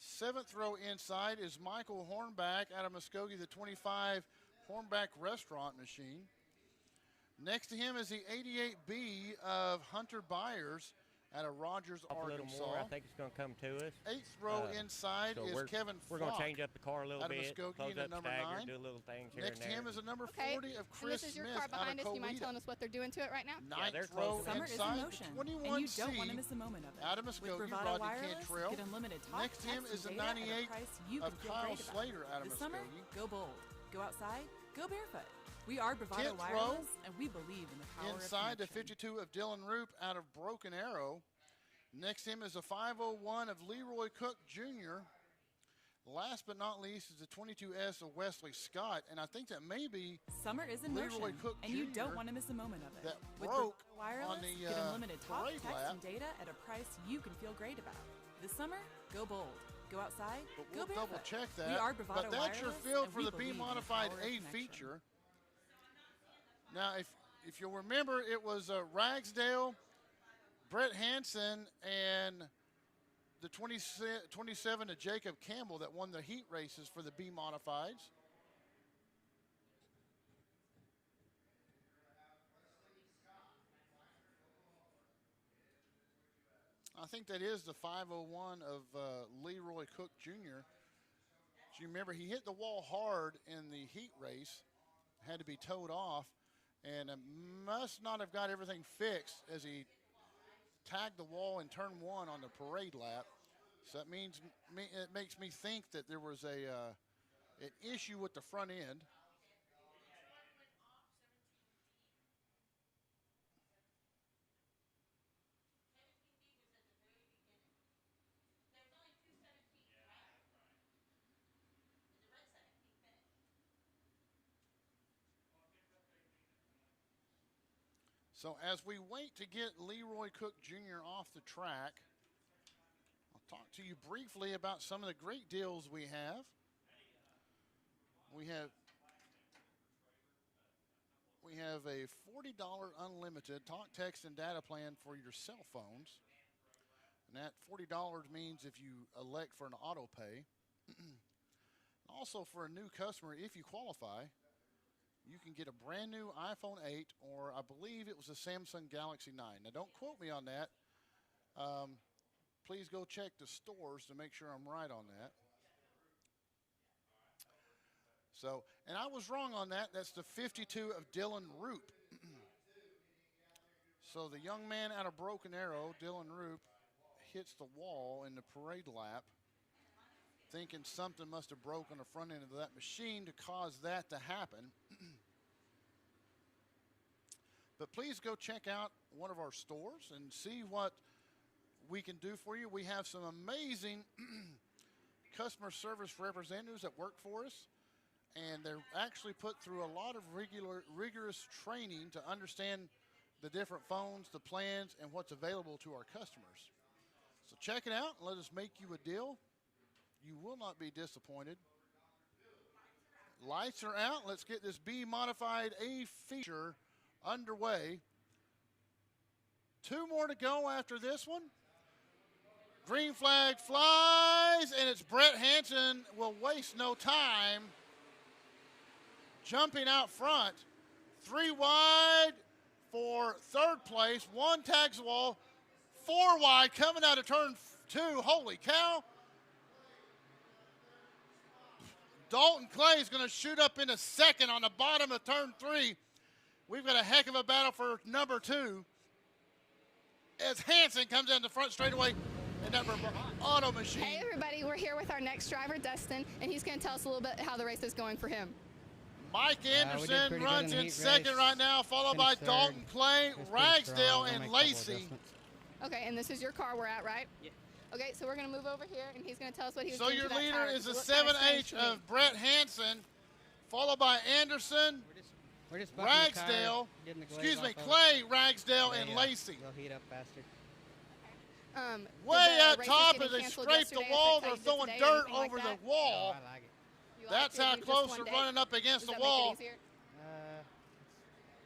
Seventh row inside is Michael Hornback out of Muskogee, the 25 Hornback Restaurant Machine. Next to him is the 88B of Hunter Byers out of Rogers, Arkansas. A little more, I think it's going to come to us. Eighth row inside is Kevin Flock. We're going to change up the car a little out of bit, Muskogee, close up number stagger, 9. do little things here Next and to there. him is a number 40 of Chris Smith. This is your Smith car behind out us. of Do you mind Coweta. telling us what they're doing to it right now? Ninth row Summer inside, is in motion, the 21C and you don't want to miss a moment of it. out of With Muskogee, Bravado Rodney Wireless, Cantrell. get unlimited talk, Next to him text, is the and data at a 98 price you can of feel Kyle great about. Slater out of This summer, Muskogee. go bold. Go outside. Go barefoot. We are Bravado 10th row Wireless, and we believe in the power inside, the of connection. 52 of Dylan Roop out of Broken Arrow. Next to him is a 501 of Leroy Cook Jr. Last but not least is the 22S of Wesley Scott, and I think that may be Summer is in Leroy motion, Cook and you Jr. don't want to miss a moment of it. that With broke Bravado Wireless, on the get unlimited talk, parade text, lap. and data at a price you can feel great about. This summer, go bold. Go outside. But go we'll barefoot. double check that. We are Bravado But that's your Wireless, field and for we the B believe in the modified power of A connection. feature. Now, if you'll remember, it was Ragsdale, Brett Hanson, and the 27 of Jacob Campbell that won the heat races for the B modifieds. I think that is the 501 of Leroy Cook Jr. So you remember, he hit the wall hard in the heat race, had to be towed off, and must not have got everything fixed as he tagged the wall in turn 1 on the parade lap. So that means it makes me think that there was an issue with the front end. So as we wait to get Leroy Cook Jr. off the track, I'll talk to you briefly about some of the great deals we have. We have a $40 unlimited talk, text, and data plan for your cell phones. And that $40 means if you elect for an auto pay. Also for a new customer, if you qualify, you can get a brand new iPhone 8 or I believe it was a Samsung Galaxy 9. Now don't quote me on that. Please go check the stores to make sure I'm right on that. So, and I was wrong on that. That's the 52 of Dylan Roop. So the young man out of Broken Arrow, Dylan Roop, hits the wall in the parade lap, thinking something must have broken on the front end of that machine to cause that to happen. But please go check out one of our stores and see what we can do for you. We have some amazing customer service representatives that work for us. And they're actually put through a lot of rigorous training to understand the different phones, the plans, and what's available to our customers. So check it out and let us make you a deal. You will not be disappointed. Lights are out. Let's get this B Modified A feature underway. 2 more to go after this one. Green flag flies, and it's Brett Hanson. Will waste no time. Jumping out front, 3 wide for 3rd place. 1 tags the wall, 4 wide coming out of turn 2. Holy cow. Dalton Clay is going to shoot up into 2nd on the bottom of turn 3. We've got a heck of a battle for number 2 as Hanson comes down the front straightaway in that auto machine. Hey everybody, we're here with our next driver, Dustin, and he's going to tell us a little bit how the race is going for him. Mike Anderson runs in 2nd right now, followed by Dalton Clay, Ragsdale, and Lacey. Okay, and this is your car we're at, right? Yeah. Okay, so we're going to move over here, and he's going to tell us what he was so doing. So your your leader is a 7H of Brett Hanson, followed by Anderson, Ragsdale, Clay, Ragsdale, and Lacey. They'll heat up faster. Way up top as they scrape the wall, they're throwing dirt over the wall. I like it. That's how close they're running up against the wall. It's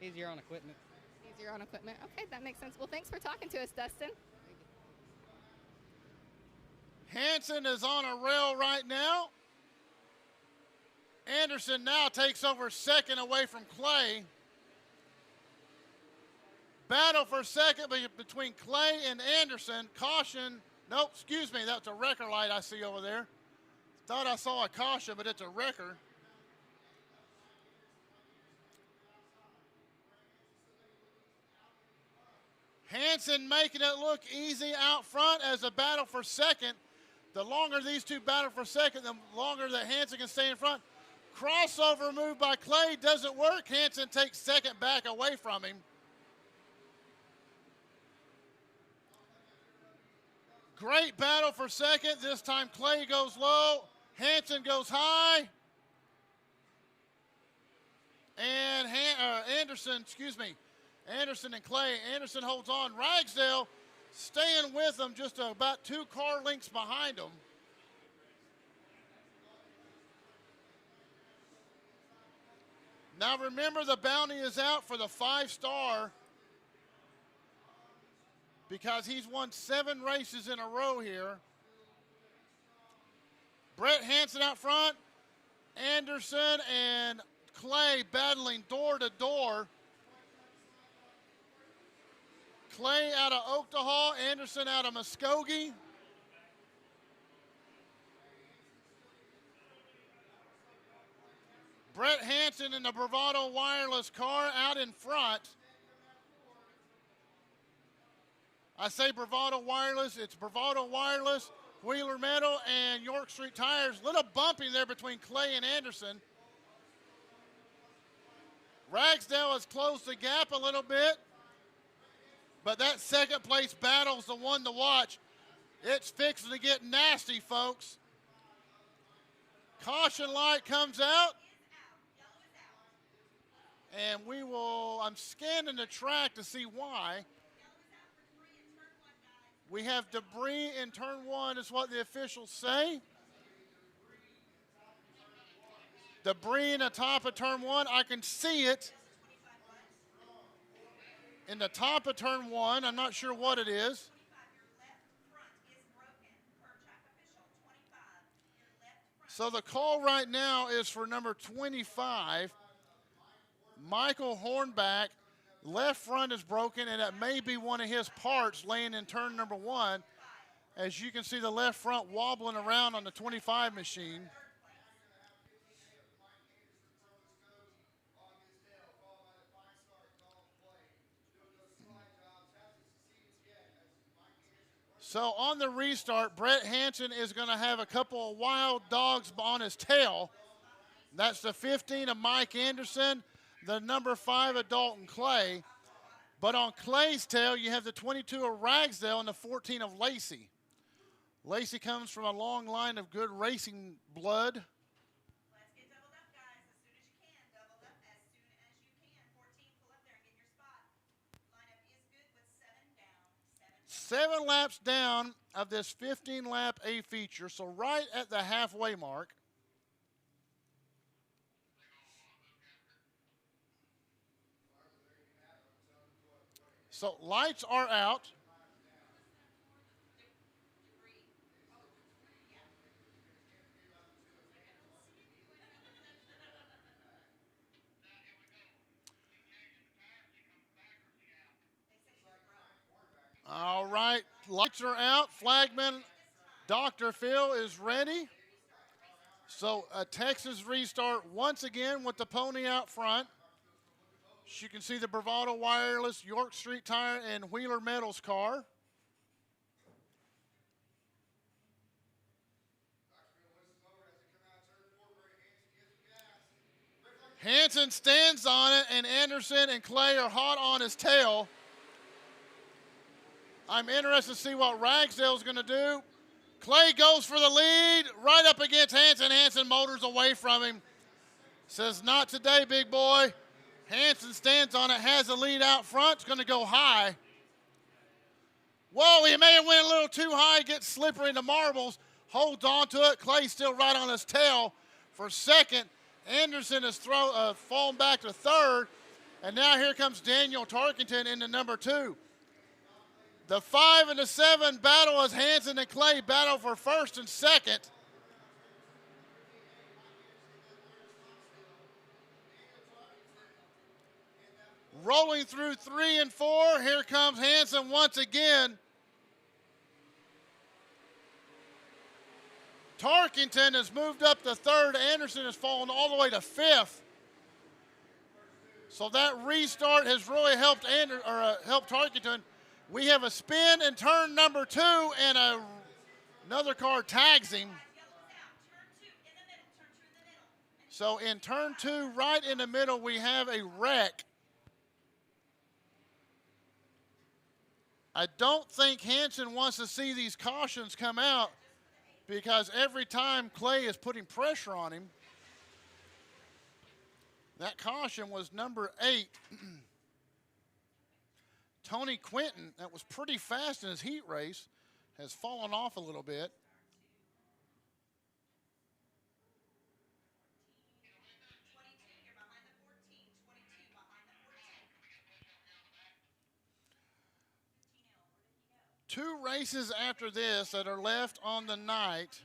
easier on equipment. Easier on equipment. Okay, that makes sense. Well, thanks for talking to us, Dustin. Hanson is on a rail right now. Anderson now takes over 2nd away from Clay. Battle for 2nd between Clay and Anderson. Caution. Nope, excuse me. That's a wrecker light I see over there. Thought I saw a caution, but it's a wrecker. Hanson making it look easy out front as a battle for 2nd. The longer these two battle for 2nd, the longer that Hanson can stay in front. Crossover move by Clay doesn't work. Hanson takes 2nd back away from him. Great battle for 2nd. This time Clay goes low. Hanson goes high. And Anderson and Clay. Anderson holds on. Ragsdale staying with them just about 2 car lengths behind them. Now remember, the bounty is out for the 5-star because he's won 7 races in a row here. Brett Hanson out front, Anderson and Clay battling door to door. Clay out of Oklahoma, Anderson out of Muskogee. Brett Hanson in the Bravado Wireless car out in front. I say Bravado Wireless, it's Bravado Wireless, Wheeler Metal, and York Street Tires. Little bumpy there between Clay and Anderson. Ragsdale has closed the gap a little bit, but that 2nd place battle's the one to watch. It's fixing to get nasty, folks. Caution light comes out. and I'm scanning the track to see why. We have debris in turn one, is what the officials say. Debris in the top of turn one. I can see it in the top of turn one. I'm not sure what it is. So the call right now is for number 25, Michael Hornback. Left front is broken, and it may be one of his parts laying in turn number one. As you can see, the left front wobbling around on the 25 machine. So on the restart, Brett Hanson is going to have a couple of wild dogs on his tail. That's the 15 of Mike Anderson, the number 5 of Dalton Clay. But on Clay's tail, you have the 22 of Ragsdale and the 14 of Lacey. Lacey comes from a long line of good racing blood. Let's get doubled up, guys, as soon as you can. Doubled up as soon as you can. 14, pull up there and get your spot. Lineup is good with 7 down. 7 laps down of this 15-lap A feature, so right at the halfway mark. So lights are out. All right, lights are out. Flagman Dr. Phil is ready. So a Texas restart once again with the pony out front. You can see the Bravado Wireless, York Street Tire, and Wheeler Metals car. Hanson stands on it, and Anderson and Clay are hot on his tail. I'm interested to see what Ragsdale's going to do. Clay goes for the lead, right up against Hanson. Hanson motors away from him. Says, not today, big boy. Hanson stands on it, has the lead out front. It's going to go high. Whoa, he may have went a little too high, gets slippery into marbles. Holds on to it. Clay's still right on his tail for second. Anderson has fallen back to third. And now here comes Daniel Tarkington into number 2. The 5 and the 7 battle as Hanson and Clay battle for first and second. Rolling through 3 and 4, here comes Hanson once again. Tarkington has moved up to third. Anderson has fallen all the way to fifth. So that restart has really helped helped Tarkington. We have a spin in turn number 2, and another car tags him. So in turn 2, right in the middle, we have a wreck. I don't think Hanson wants to see these cautions come out because every time Clay is putting pressure on him. That caution was number 8. Tony Quinton, that was pretty fast in his heat race, has fallen off a little bit. Two races after this that are left on the night.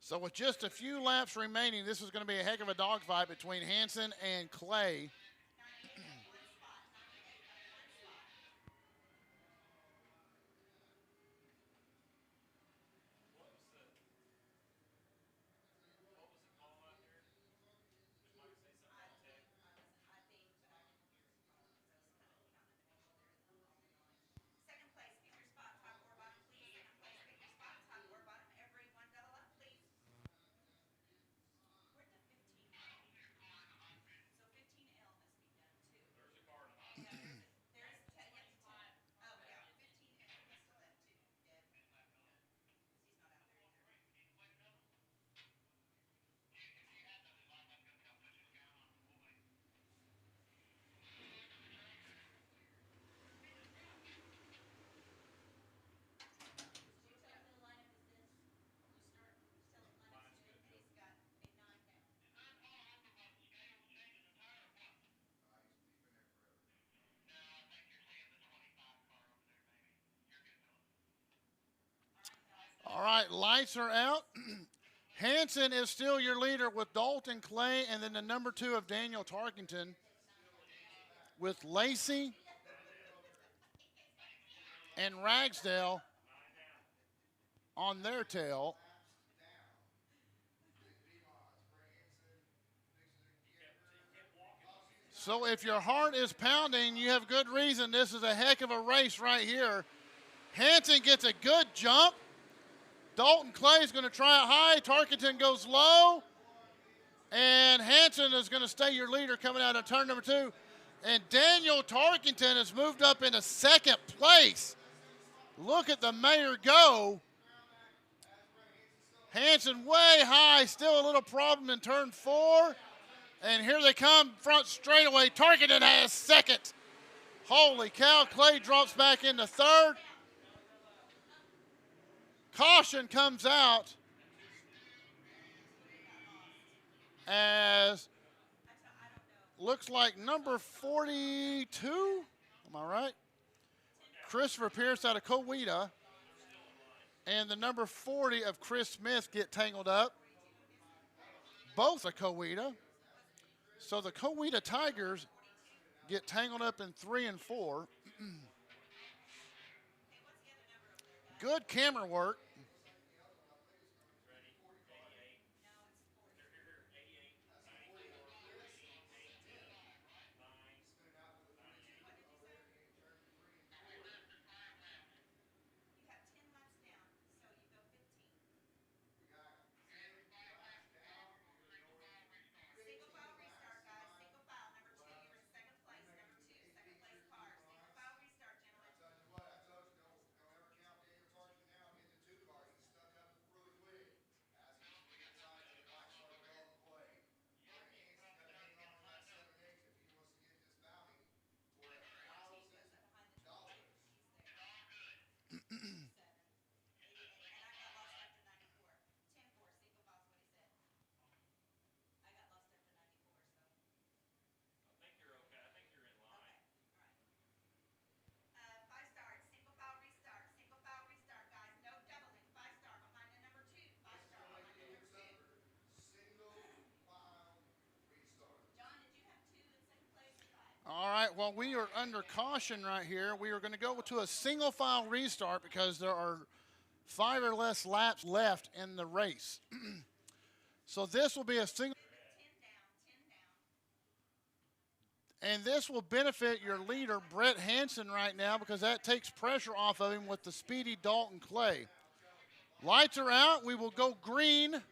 So with just a few laps remaining, this is going to be a heck of a dogfight between Hanson and Clay. All right, lights are out. Hanson is still your leader with Dalton Clay, and then the number 2 of Daniel Tarkington with Lacey and Ragsdale on their tail. So if your heart is pounding, you have good reason. This is a heck of a race right here. Hanson gets a good jump. Dalton Clay is going to try it high. Tarkington goes low. And Hanson is going to stay your leader coming out of turn number 2. And Daniel Tarkington has moved up into second place. Look at the mayor go. Hanson way high, still a little problem in turn 4. And here they come, front straightaway. Tarkington has second. Holy cow, Clay drops back into third. Caution comes out as looks like number 42, am I right? Christopher Pierce out of Coweta. And the number 40 of Chris Smith get tangled up. Both are Coweta. So the Coweta Tigers get tangled up in 3 and 4. Good camera work. All right, well, we are under caution right here. We are going to go to a single file restart because there are 5 or less laps left in the race. So this will be a single. And this will benefit your leader, Brett Hanson, right now because that takes pressure off of him with the speedy Dalton Clay. Lights are out. We will go green.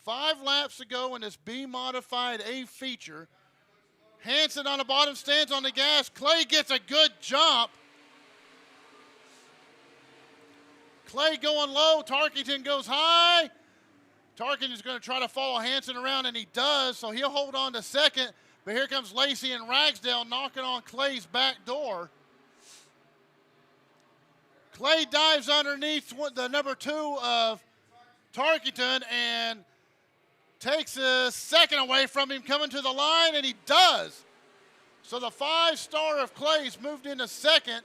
5 laps to go in this B-modified A feature. Hanson on the bottom, stands on the gas. Clay gets a good jump. Clay going low. Tarkington goes high. Tarkington is going to try to follow Hanson around, and he does, so he'll hold on to second. But here comes Lacey and Ragsdale knocking on Clay's back door. Clay dives underneath the number 2 of Tarkington and takes a second away from him coming to the line, and he does. So the 5-star of Clay's moved into second.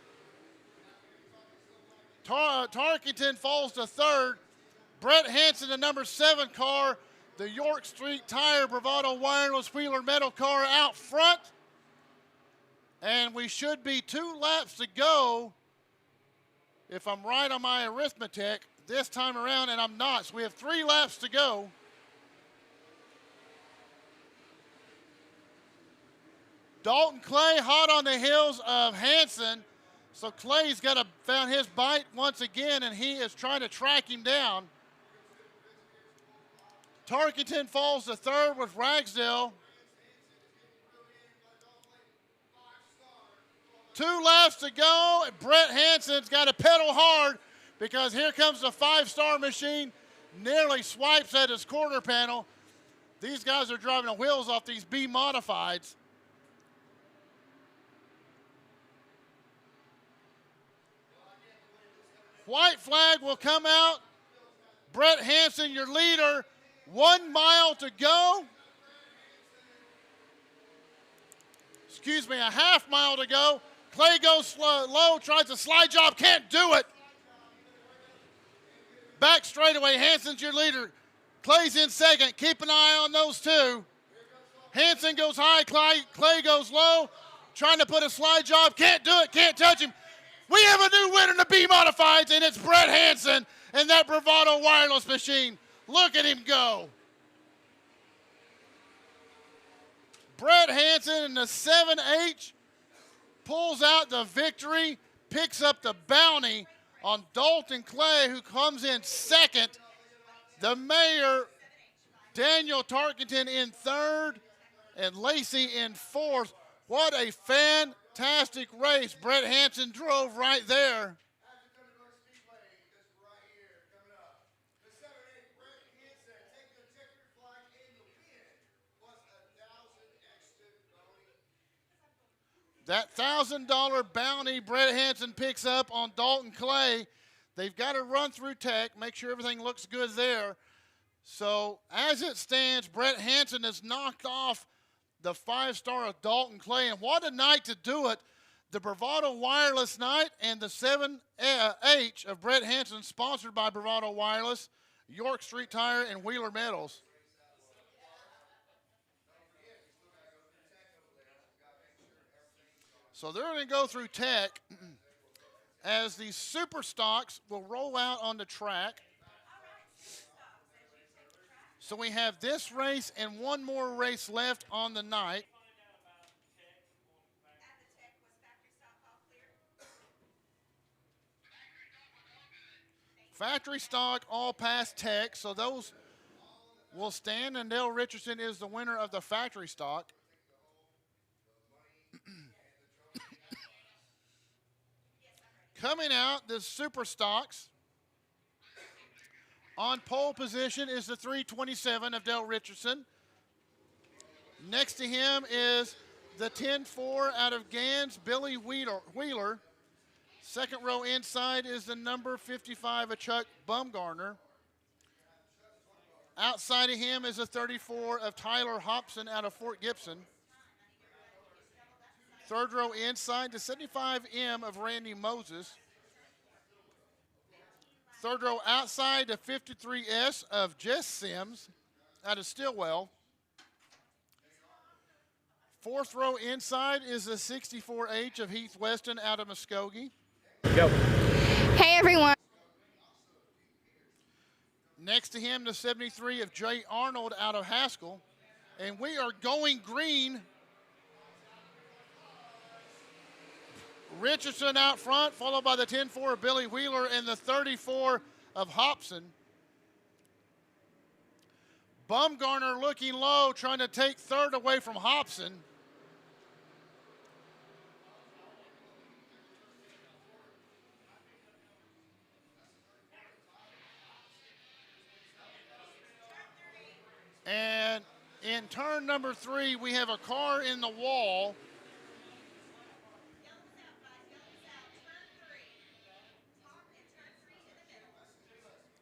Tarkington falls to third. Brett Hanson, the number 7 car, the York Street Tire Bravado Wireless Wheeler Metal car out front. And we should be 2 laps to go, if I'm right on my arithmetic, this time around, and I'm not. So we have 3 laps to go. Dalton Clay hot on the heels of Hanson. So Clay's found his bite once again, and he is trying to track him down. Tarkington falls to third with Ragsdale. 2 laps to go. Brett Hanson's got to pedal hard because here comes the 5-star machine. Nearly swipes at his quarter panel. These guys are driving the wheels off these B-modifieds. White flag will come out. Brett Hanson, your leader. 1 mile to go. Excuse me, a half mile to go. Clay goes low, tries a slide job, can't do it. Back straightaway, Hanson's your leader. Clay's in second. Keep an eye on those two. Hanson goes high, Clay goes low, trying to put a slide job, can't do it, can't touch him. We have a new winner in the B Modifieds, and it's Brett Hanson and that Bravado wireless machine. Look at him go. Brett Hanson in the 7H pulls out the victory, picks up the bounty on Dalton Clay, who comes in second. The mayor, Daniel Tarkington, in third, and Lacey in fourth. What a fantastic race Brett Hanson drove right there. That $1,000 bounty Brett Hanson picks up on Dalton Clay. They've got to run through tech, make sure everything looks good there. So as it stands, Brett Hanson has knocked off the 5-star of Dalton Clay. And what a night to do it. The Bravado Wireless night and the 7H of Brett Hanson, sponsored by Bravado Wireless, York Street Tire, and Wheeler Metals. So they're going to go through tech as the super stocks will roll out on the track. So we have this race and one more race left on the night. Factory stock all past tech, so those will stand, and Dale Richardson is the winner of the factory stock. Coming out, the super stocks. On pole position is the 327 of Dale Richardson. Next to him is the 10-4 out of Gans, Billy Wheeler. Second row inside is the number 55 of Chuck Bumgarner. Outside of him is a 34 of Tyler Hobson out of Fort Gibson. Third row inside, the 75M of Randy Moses. Third row outside, the 53S of Jess Sims out of Stillwell. Fourth row inside is the 64H of Heath Weston out of Muskogee. Go. Hey, everyone. Next to him, the 73 of Jay Arnold out of Haskell. And we are going green. Richardson out front, followed by the 10-4 of Billy Wheeler and the 34 of Hobson. Bumgarner looking low, trying to take third away from Hobson. And in turn number 3, we have a car in the wall.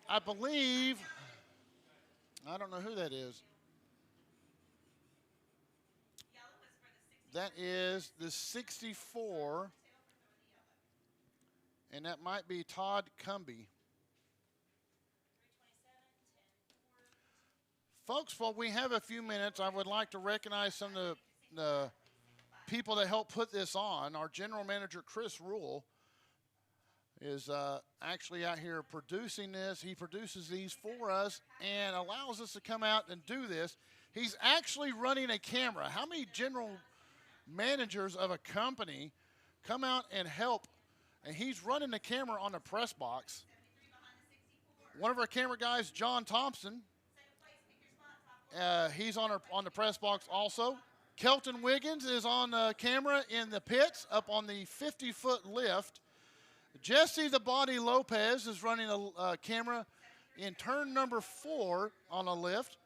I believe, I don't know who that is. That is the 64, and that might be Todd Cumby. Folks, while we have a few minutes, I would like to recognize some of the people that helped put this on. Our general manager, Chris Rule, is actually out here producing this. He produces these for us and allows us to come out and do this. He's actually running a camera. How many general managers of a company come out and help? And he's running the camera on the press box. One of our camera guys, John Thompson, he's on the press box also. Kelton Wiggins is on camera in the pits up on the 50-foot lift. Jesse the Body Lopez is running a camera in turn number 4 on a lift.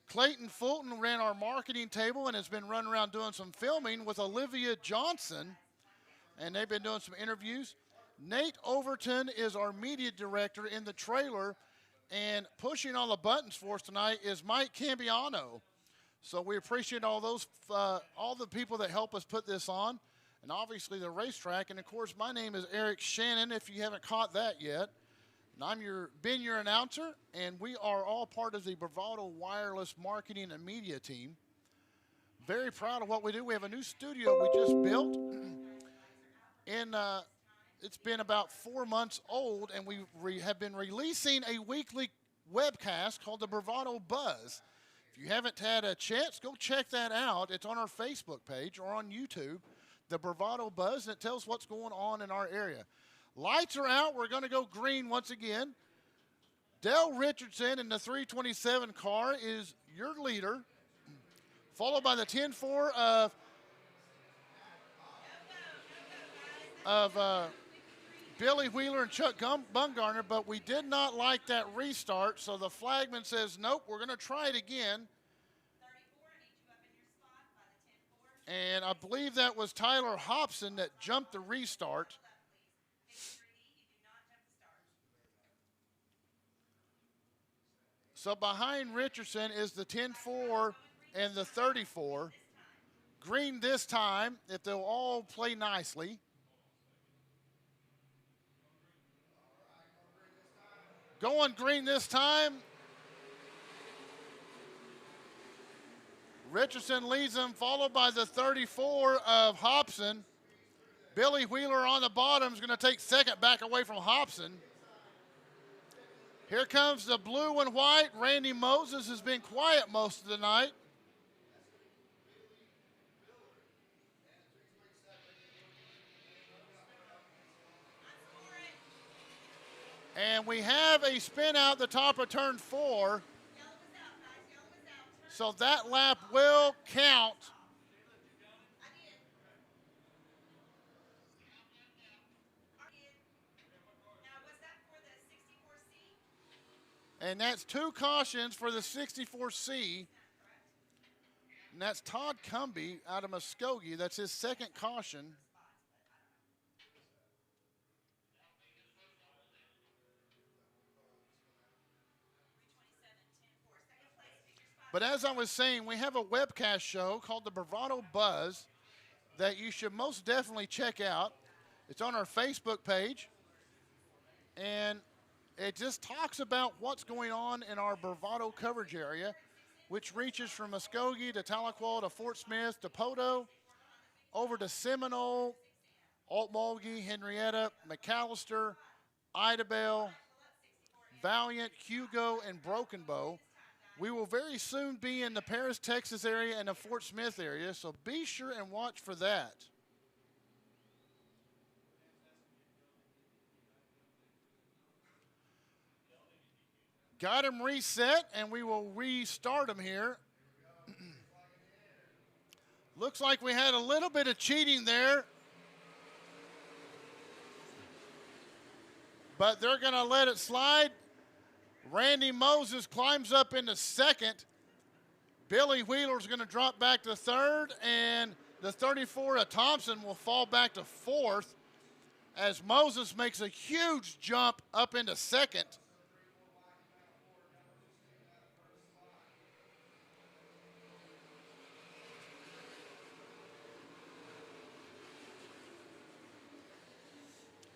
Clayton Fulton ran our marketing table and has been running around doing some filming with Olivia Johnson, and they've been doing some interviews. Nate Overton is our media director in the trailer, and pushing all the buttons for us tonight is Mike Cambiano. So we appreciate all the people that help us put this on. and obviously the racetrack. And, of course, my name is Eric Shannon, if you haven't caught that yet. And I'm been your announcer, and we are all part of the Bravado Wireless Marketing and Media team. Very proud of what we do. We have a new studio we just built. And it's been about 4 months old, and we have been releasing a weekly webcast called the Bravado Buzz. If you haven't had a chance, go check that out. It's on our Facebook page or on YouTube, the Bravado Buzz, and it tells what's going on in our area. Lights are out. We're going to go green once again. Dale Richardson in the 327 car is your leader, followed by the 10-4 of Billy Wheeler and Chuck Bumgarner, but we did not like that restart, so the flagman says, nope, we're going to try it again. And I believe that was Tyler Hobson that jumped the restart. So behind Richardson is the 10-4 and the 34. Green this time, if they'll all play nicely. Going green this time. Richardson leads them, followed by the 34 of Hobson. Billy Wheeler on the bottom is going to take second back away from Hobson. Here comes the blue and white. Randy Moses has been quiet most of the night. And we have a spin out the top of turn 4. So that lap will count. And that's 2 cautions for the 64C. And that's Todd Cumby out of Muskogee. That's his second caution. But as I was saying, we have a webcast show called the Bravado Buzz that you should most definitely check out. It's on our Facebook page. And it just talks about what's going on in our Bravado coverage area, which reaches from Muskogee to Tahlequah to Fort Smith to Poteau, over to Seminole, Altmulgee, Henrietta, McAllister, Idabel, Valiant, Hugo, and Broken Bow. We will very soon be in the Paris, Texas area and the Fort Smith area, so be sure and watch for that. Got him reset, and we will restart him here. Looks like we had a little bit of cheating there. But they're going to let it slide. Randy Moses climbs up into second. Billy Wheeler's going to drop back to third, and the 34 of Thompson will fall back to fourth as Moses makes a huge jump up into second.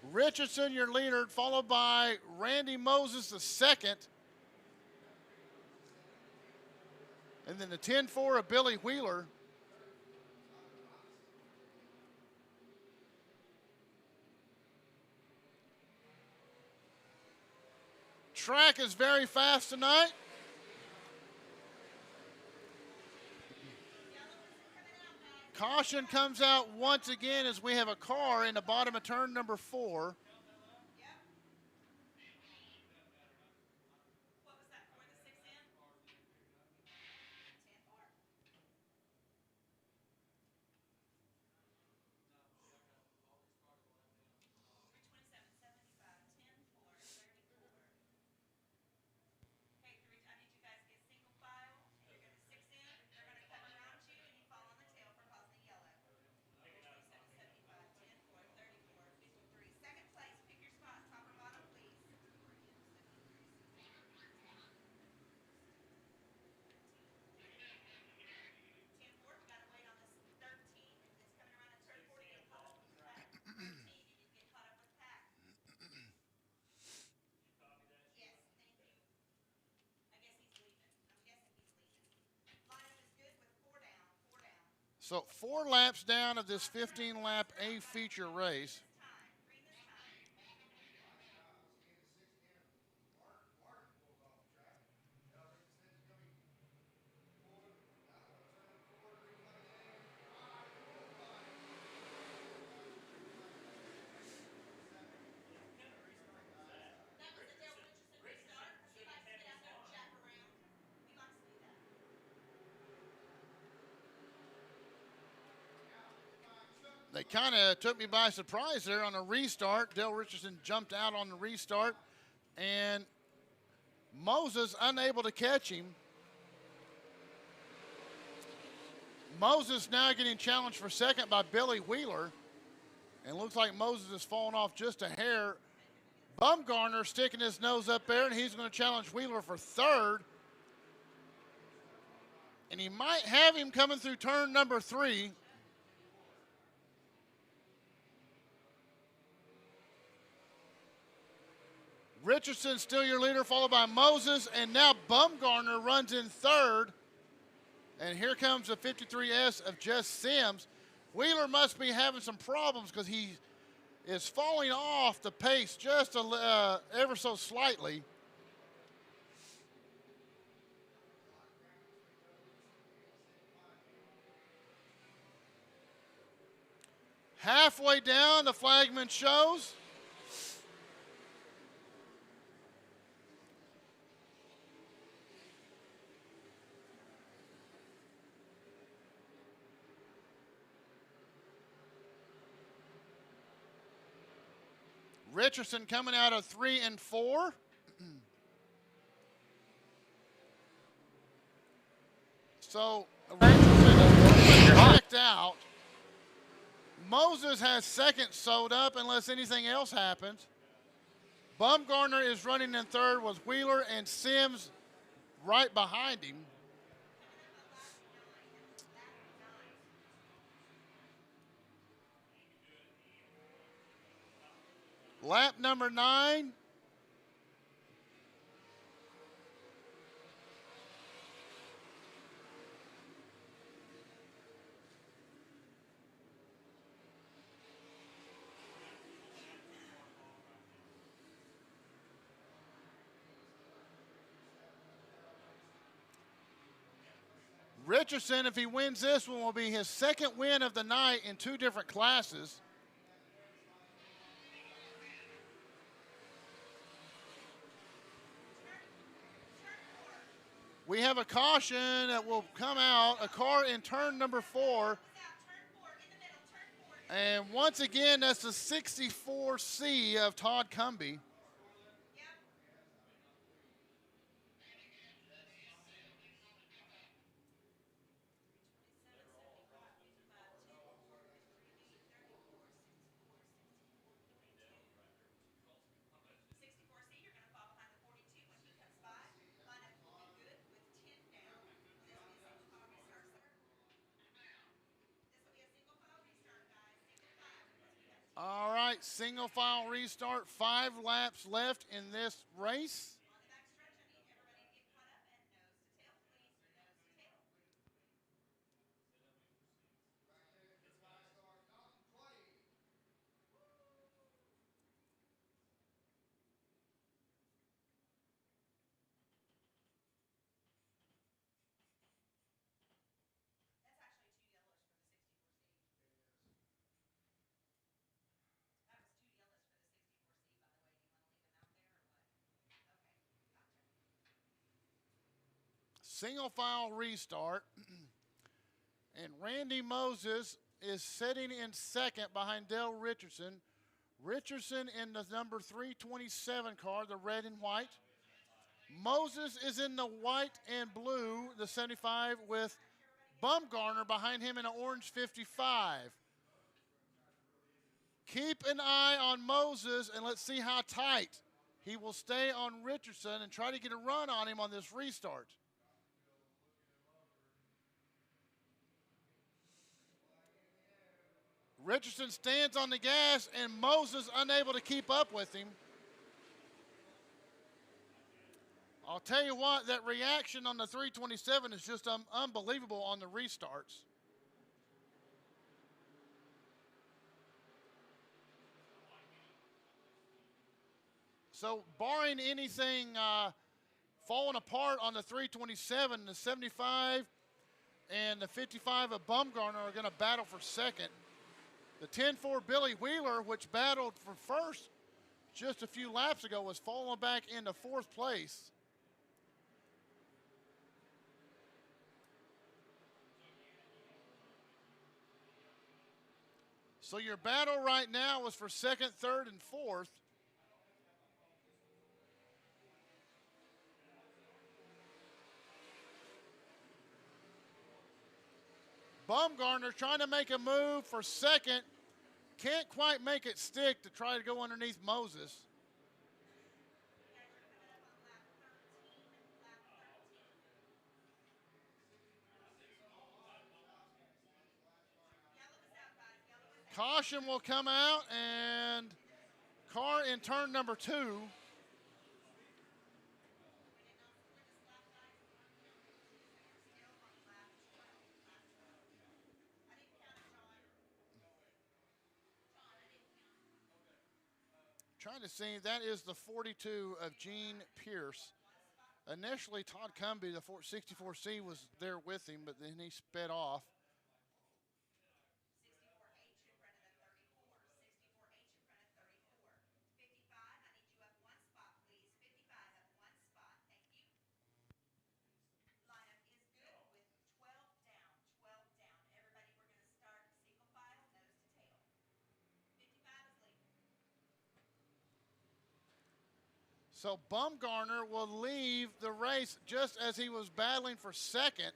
Richardson, your leader, followed by Randy Moses, the second. And then the 10-4 of Billy Wheeler. Track is very fast tonight. Caution comes out once again as we have a car in the bottom of turn number 4. So 4 laps down of this 15-lap A feature race. They kind of took me by surprise there on a restart. Dale Richardson jumped out on the restart, and Moses unable to catch him. Moses now getting challenged for second by Billy Wheeler, and looks like Moses has fallen off just a hair. Bumgarner sticking his nose up there, and he's going to challenge Wheeler for third. And he might have him coming through turn number 3. Richardson still your leader, followed by Moses, and now Bumgarner runs in third. And here comes the 53S of Jess Sims. Wheeler must be having some problems because he is falling off the pace just ever so slightly. Halfway down, the flagman shows. Richardson coming out of 3 and 4. So Richardson checked out. Moses has second sewed up unless anything else happens. Bumgarner is running in third with Wheeler and Sims right behind him. Lap number 9. Richardson, if he wins this one, will be his second win of the night in 2 different classes. We have a caution that will come out, a car in turn number 4. And once again, that's the 64C of Todd Cumbie. All right, single file restart. 5 laps left in this race. Single file restart. And Randy Moses is sitting in second behind Dale Richardson. Richardson in the number 327 car, the red and white. Moses is in the white and blue, the 75, with Bumgarner behind him in an orange 55. Keep an eye on Moses, and let's see how tight he will stay on Richardson and try to get a run on him on this restart. Richardson stands on the gas, and Moses unable to keep up with him. I'll tell you what, that reaction on the 327 is just unbelievable on the restarts. So barring anything falling apart on the 327, the 75 and the 55 of Bumgarner are going to battle for second. The 10-4 Billy Wheeler, which battled for first just a few laps ago, was falling back into fourth place. So your battle right now is for second, third, and fourth. Bumgarner trying to make a move for second. Can't quite make it stick to try to go underneath Moses. Caution will come out, and car in turn number 2. Trying to see, that is the 42 of Gene Pierce. Initially, Todd Cumby, the 64C, was there with him, but then he sped off. 64H in front of the 34. 64H in front of 34. 55, I need you up 1 spot, please. 55 up 1 spot. Thank you. Lineup is good with 12 down. 12 down. Everybody, we're going to start single file, nose to tail. 55 is leading. So Bumgarner will leave the race just as he was battling for second.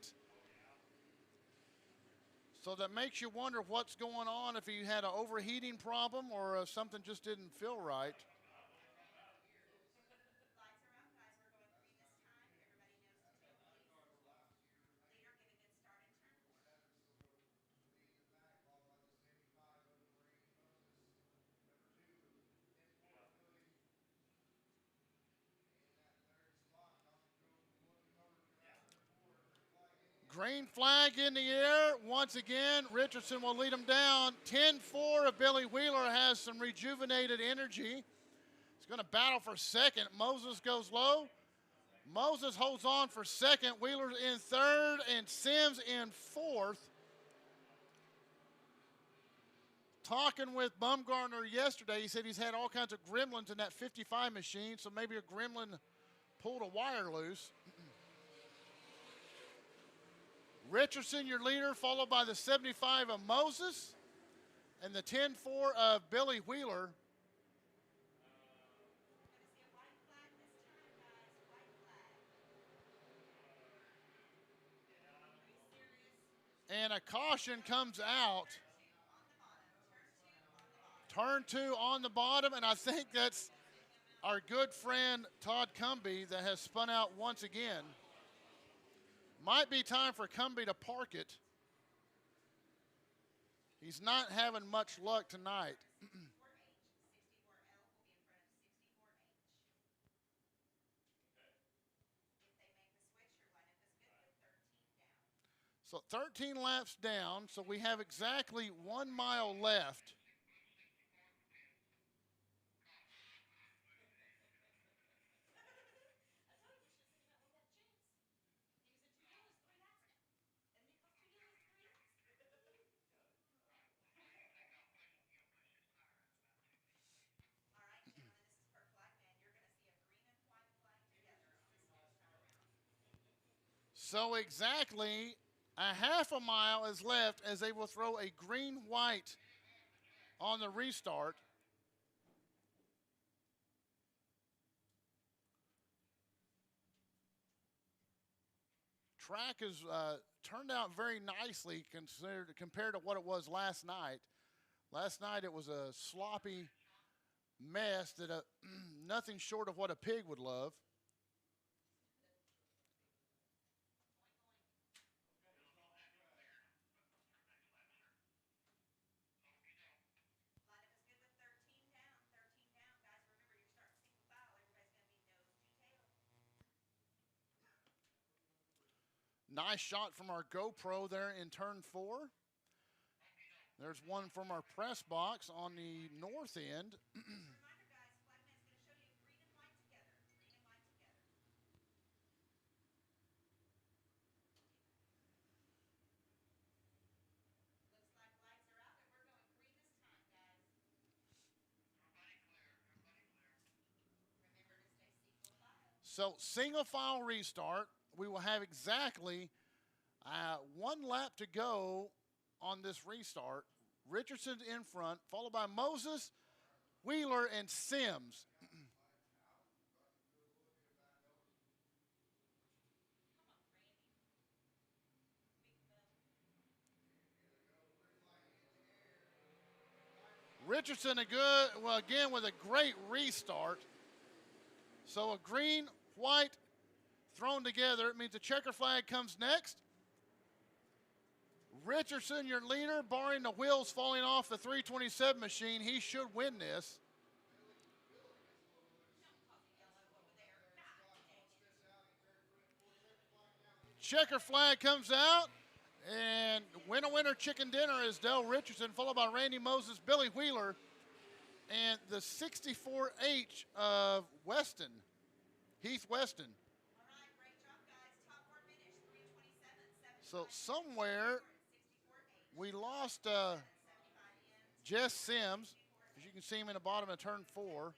So that makes you wonder what's going on, if he had an overheating problem or something just didn't feel right. Lights are up, guys. We're going green this time. Everybody nose to tail, please. Leader, get a good start in turn 4. Green flag in the air. Once again, Richardson will lead him down. 10-4 of Billy Wheeler has some rejuvenated energy. He's going to battle for second. Moses goes low. Moses holds on for second. Wheeler's in third, and Sims in fourth. Talking with Bumgarner yesterday, he said he's had all kinds of gremlins in that 55 machine, so maybe a gremlin pulled a wire loose. Richardson, your leader, followed by the 75 of Moses and the 10-4 of Billy Wheeler. Gonna see a white flag this time, guys. White flag. Pretty serious. And a caution comes out. On the bottom. Turn 2 on the bottom. Turn 2 on the bottom, and I think that's our good friend Todd Cumby that has spun out once again. Might be time for Cumby to park it. He's not having much luck tonight. 64H. 64L will be in front of 64H. If they make the switch, your lineup is good with 13 down. So 13 laps down, so we have exactly 1 mile left. All right, gentlemen, this is per flag man. You're going to see a green and white flag together on this next time around. So exactly a half a mile is left as they will throw a green-white on the restart. Track has turned out very nicely compared to what it was last night. Last night it was a sloppy mess that nothing short of what a pig would love. Lineup is good with 13 down. 13 down, guys. Remember, you're starting single file. Everybody's going to be nose to tail. Nice shot from our GoPro there in turn 4. There's one from our press box on the north end. Reminder, guys, flagman's going to show you a green and So single file restart. We will have exactly 1 lap to go on this restart. Richardson in front, followed by Moses, Wheeler, and Sims. Richardson again with a great restart. So a green, white thrown together. It means the checker flag comes next. Richardson, your leader, barring the wheels falling off the 327 machine. He should win this. Checker flag comes out. And winner chicken dinner is Dell Richardson, followed by Randy Moses, Billy Wheeler, and the 64H of Weston, Heath Weston. All right, great job, guys. Top 4 finish, 327, So somewhere 64H. we lost 75 ends. Jess Sims. As you can see him in the bottom of turn 4.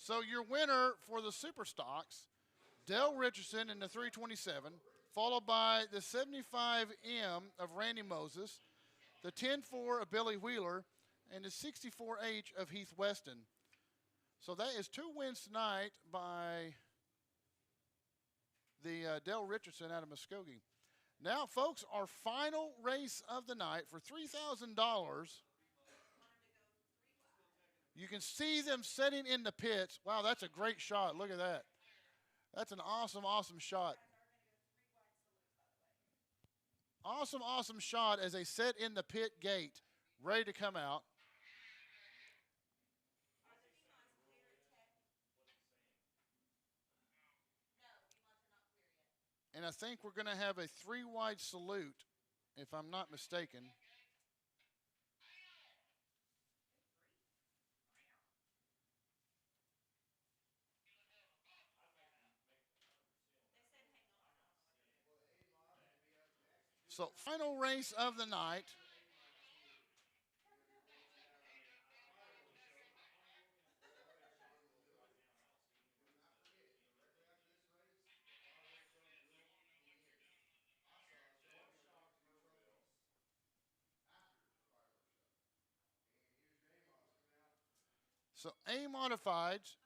So your winner for the Super Stocks, Dell Richardson in the 327, followed by the 75M of Randy Moses, the 10-4 of Billy Wheeler, and the 64H of Heath Weston. So that is 2 wins tonight by the Dell Richardson out of Muskogee. Now, folks, our final race of the night for $3,000. You can see them setting in the pits. Wow, that's a great shot. Look at that. That's an awesome, awesome shot. Awesome, awesome shot as they set in the pit gate, ready to come out. And I think we're going to have a 3-wide salute, if I'm not mistaken. So, final race of the night. So, A modifieds.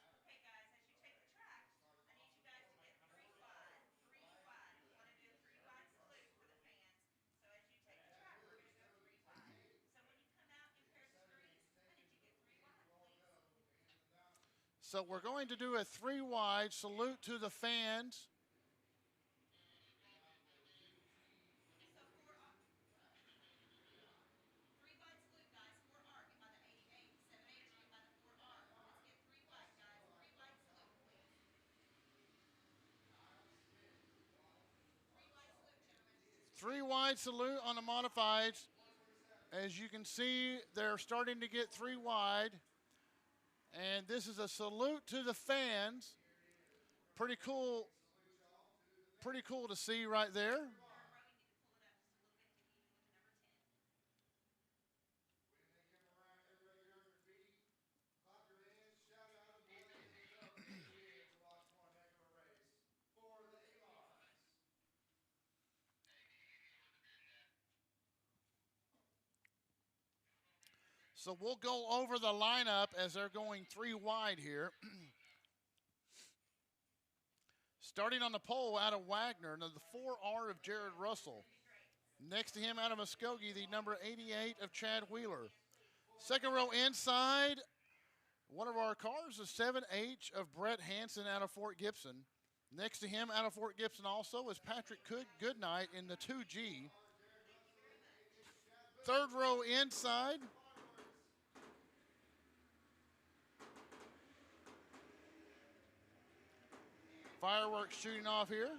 Okay, guys, as you take the track, I need you guys to get 3 wide. 3 wide. We want to do a 3-wide salute for the fans. So as you take the track, we're going to go 3 wide. So when you come out in pairs of 3s, I need you to get 3 wide, please. So, we're going to do a 3-wide salute to the fans. So 4 arc. 3 wide salute, guys. 4 arc. Get by the 88. 7H, get by the 4 arc. Let's get 3 wide, guys. 3 wide salute, please. 3 wide salute, gentlemen. 3-wide salute on the modifieds. As you can see, they're starting to get 3 wide. And this is a salute to the fans. Pretty cool. Pretty cool to see right there. Row, you need to pull it up just a little bit to even with the number 10. So we'll go over the lineup as they're going 3 wide here. Starting on the pole out of Wagner, the 4R of Jared Russell. Next to him out of Muskogee, the number 88 of Chad Wheeler. Second row inside, one of our cars, the 7H of Brett Hanson out of Fort Gibson. Next to him out of Fort Gibson also is Patrick Goodnight in the 2G. Third row inside. Fireworks shooting off here.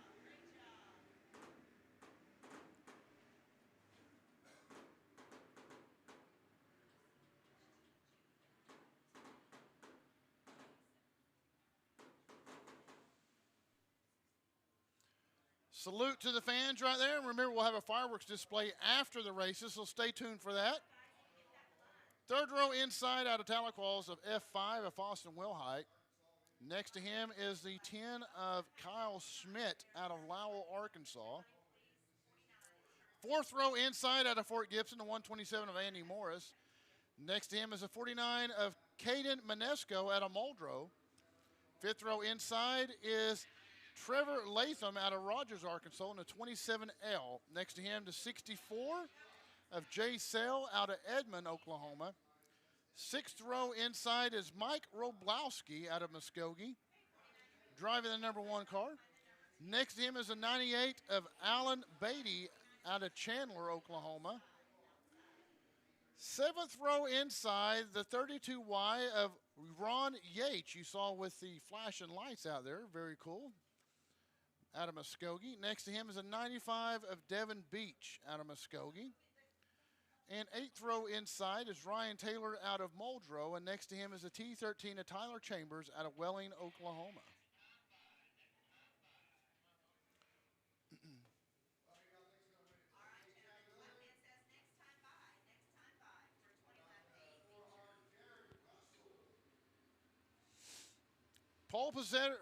Salute to the fans right there. And remember, we'll have a fireworks display after the races, so stay tuned for that. Third row inside out of Tahlequah's of F5 of Austin Wilhite. Next to him is the 10 of Kyle Schmidt out of Lowell, Arkansas. Fourth row inside out of Fort Gibson, the 127 of Andy Morris. Next to him is a 49 of Caden Manesco out of Muldrow. Fifth row inside is Trevor Latham out of Rogers, Arkansas, in the 27L. Next to him, the 64 of Jay Sell out of Edmond, Oklahoma. Sixth row inside is Mike Roblowski out of Muskogee, driving the number 1 car. Next to him is a 98 of Alan Beatty out of Chandler, Oklahoma. Seventh row inside, the 32Y of Ron Yates, you saw with the flashing lights out there. Very cool. Out of Muskogee. Next to him is a 95 of Devin Beach out of Muskogee. And eighth row inside is Ryan Taylor out of Muldrow. And next to him is a T13 of Tyler Chambers out of Welling, Oklahoma.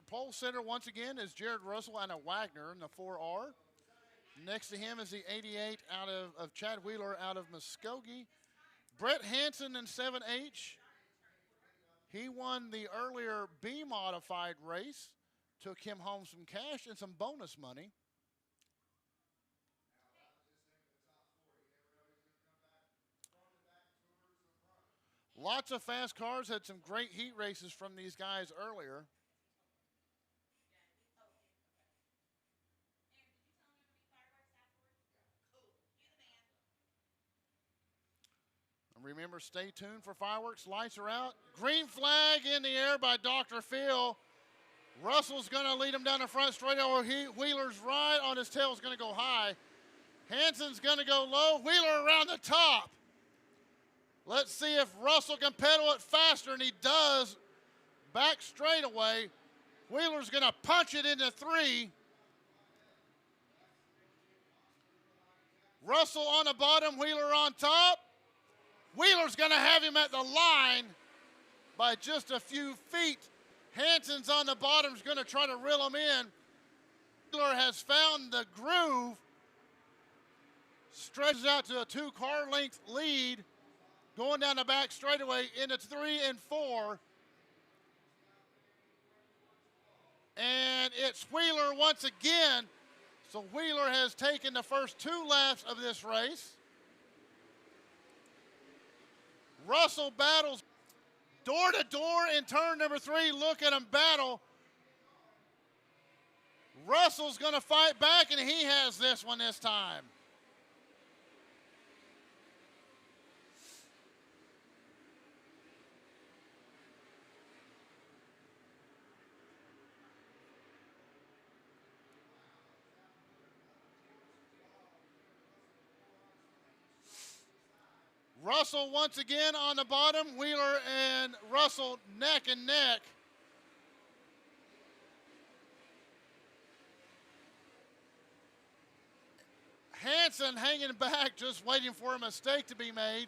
Pole setter once again is Jared Russell out of Wagner in the 4R. Next to him is the 88 out of Chad Wheeler out of Muskogee. Brett Hanson in 7H. He won the earlier B modified race. Took him home some cash and some bonus money. Lots of fast cars. Had some great heat races from these guys earlier. Remember, stay tuned for fireworks. Lights are out. Green flag in the air by Dr. Phil. Russell's going to lead him down the front straight over. Wheeler's right on his tail is going to go high. Hanson's going to go low. Wheeler around the top. Let's see if Russell can pedal it faster, and he does. Back straightaway. Wheeler's going to punch it into 3. Russell on the bottom, Wheeler on top. Wheeler's going to have him at the line by just a few feet. Hanson's on the bottom, is going to try to reel him in. Wheeler has found the groove. Stretches out to a 2-car length lead. Going down the back straightaway into 3 and 4. And it's Wheeler once again. So Wheeler has taken the first 2 laps of this race. Russell battles door to door in turn number 3. Look at him battle. Russell's going to fight back, and he has this one this time. Russell once again on the bottom. Wheeler and Russell neck and neck. Hanson hanging back, just waiting for a mistake to be made.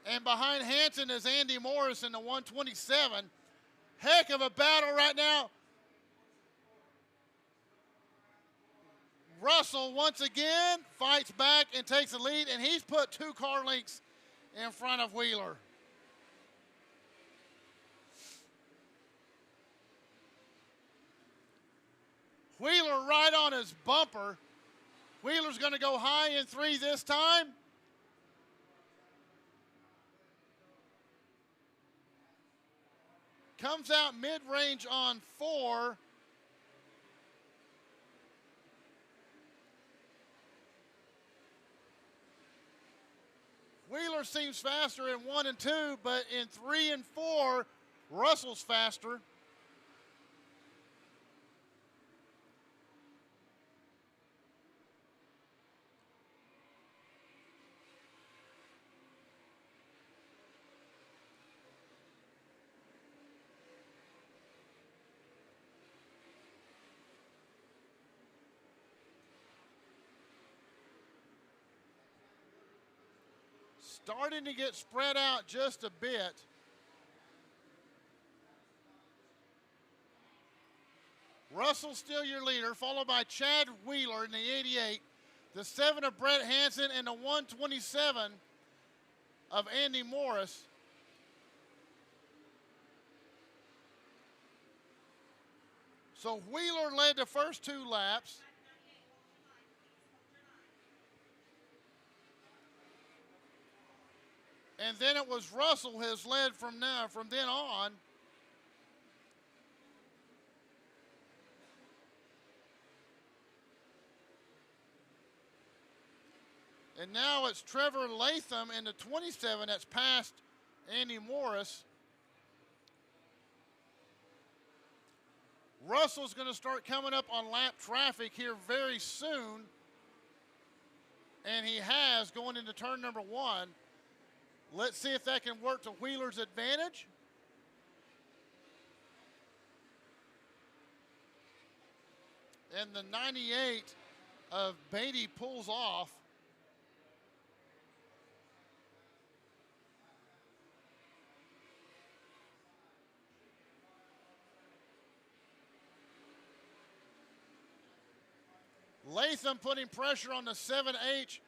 And behind Hanson is Andy Morris in the 127. Heck of a battle right now. Russell once again fights back and takes the lead, and he's put 2 car lengths in front of Wheeler. Wheeler right on his bumper. Wheeler's going to go high in 3 this time. Comes out mid-range on 4. Wheeler seems faster in 1 and 2, but in 3 and 4, Russell's faster. starting to get spread out just a bit. Russell still your leader, followed by Chad Wheeler in the 88, the 7 of Brett Hanson, and the 127 of Andy Morris. So Wheeler led the first 2 laps. And then it was Russell has led from then on. And now it's Trevor Latham in the 27 that's passed Andy Morris. Russell's going to start coming up on lap traffic here very soon. And he has going into turn number 1. Let's see if that can work to Wheeler's advantage. And the 98 of Beatty pulls off. Latham putting pressure on the 7H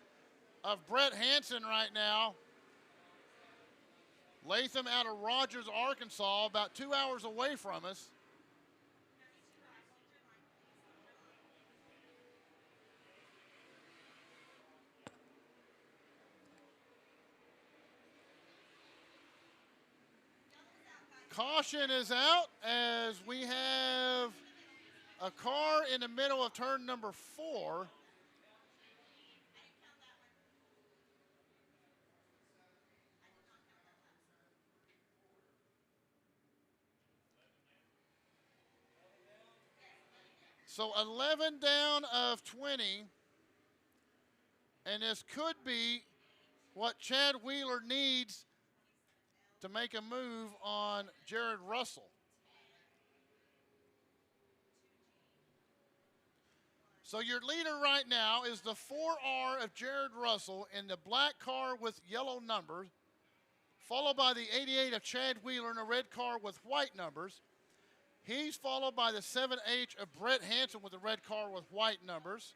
of Brett Hanson right now. Latham out of Rogers, Arkansas, about 2 hours away from us. Caution is out as we have a car in the middle of turn number 4. So 11 down of 20. And this could be what Chad Wheeler needs to make a move on Jared Russell. So your leader right now is the 4R of Jared Russell in the black car with yellow numbers, followed by the 88 of Chad Wheeler in a red car with white numbers. He's followed by the 7H of Brett Hanson with the red car with white numbers.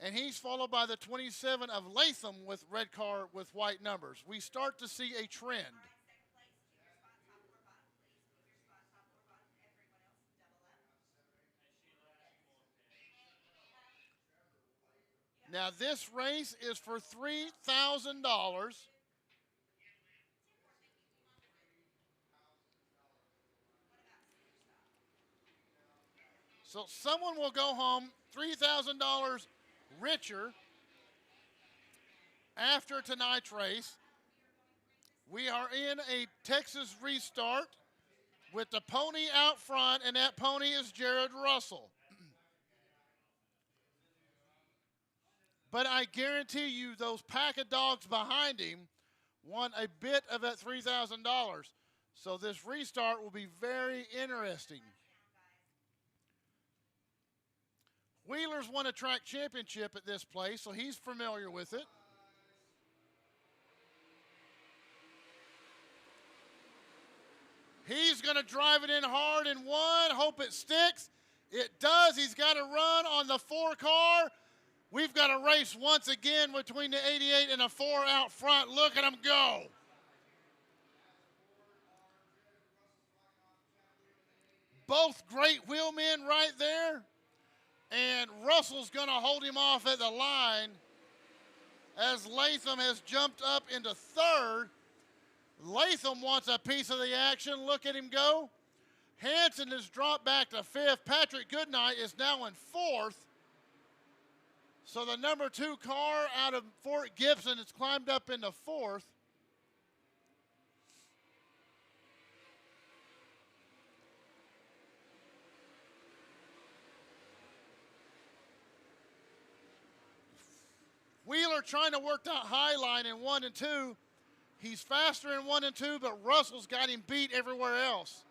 And he's followed by the 27 of Latham with red car with white numbers. We start to see a trend. Now this race is for $3,000. So someone will go home $3,000 richer after tonight's race. We are in a Texas restart with the pony out front, and that pony is Jared Russell. But I guarantee you those pack of dogs behind him won a bit of that $3,000. So this restart will be very interesting. Wheeler's won a track championship at this place, so he's familiar with it. He's going to drive it in hard in 1, hope it sticks. It does. He's got to run on the 4 car. We've got a race once again between the 88 and the 4 out front. Look at him go. Both great wheelmen right there. And Russell's going to hold him off at the line as Latham has jumped up into 3rd. Latham wants a piece of the action. Look at him go. Hanson has dropped back to 5th. Patrick Goodnight is now in 4th. So the number 2 car out of Fort Gibson has climbed up into 4th. Wheeler trying to work that high line in 1 and 2. He's faster in 1 and 2, but Russell's got him beat everywhere else.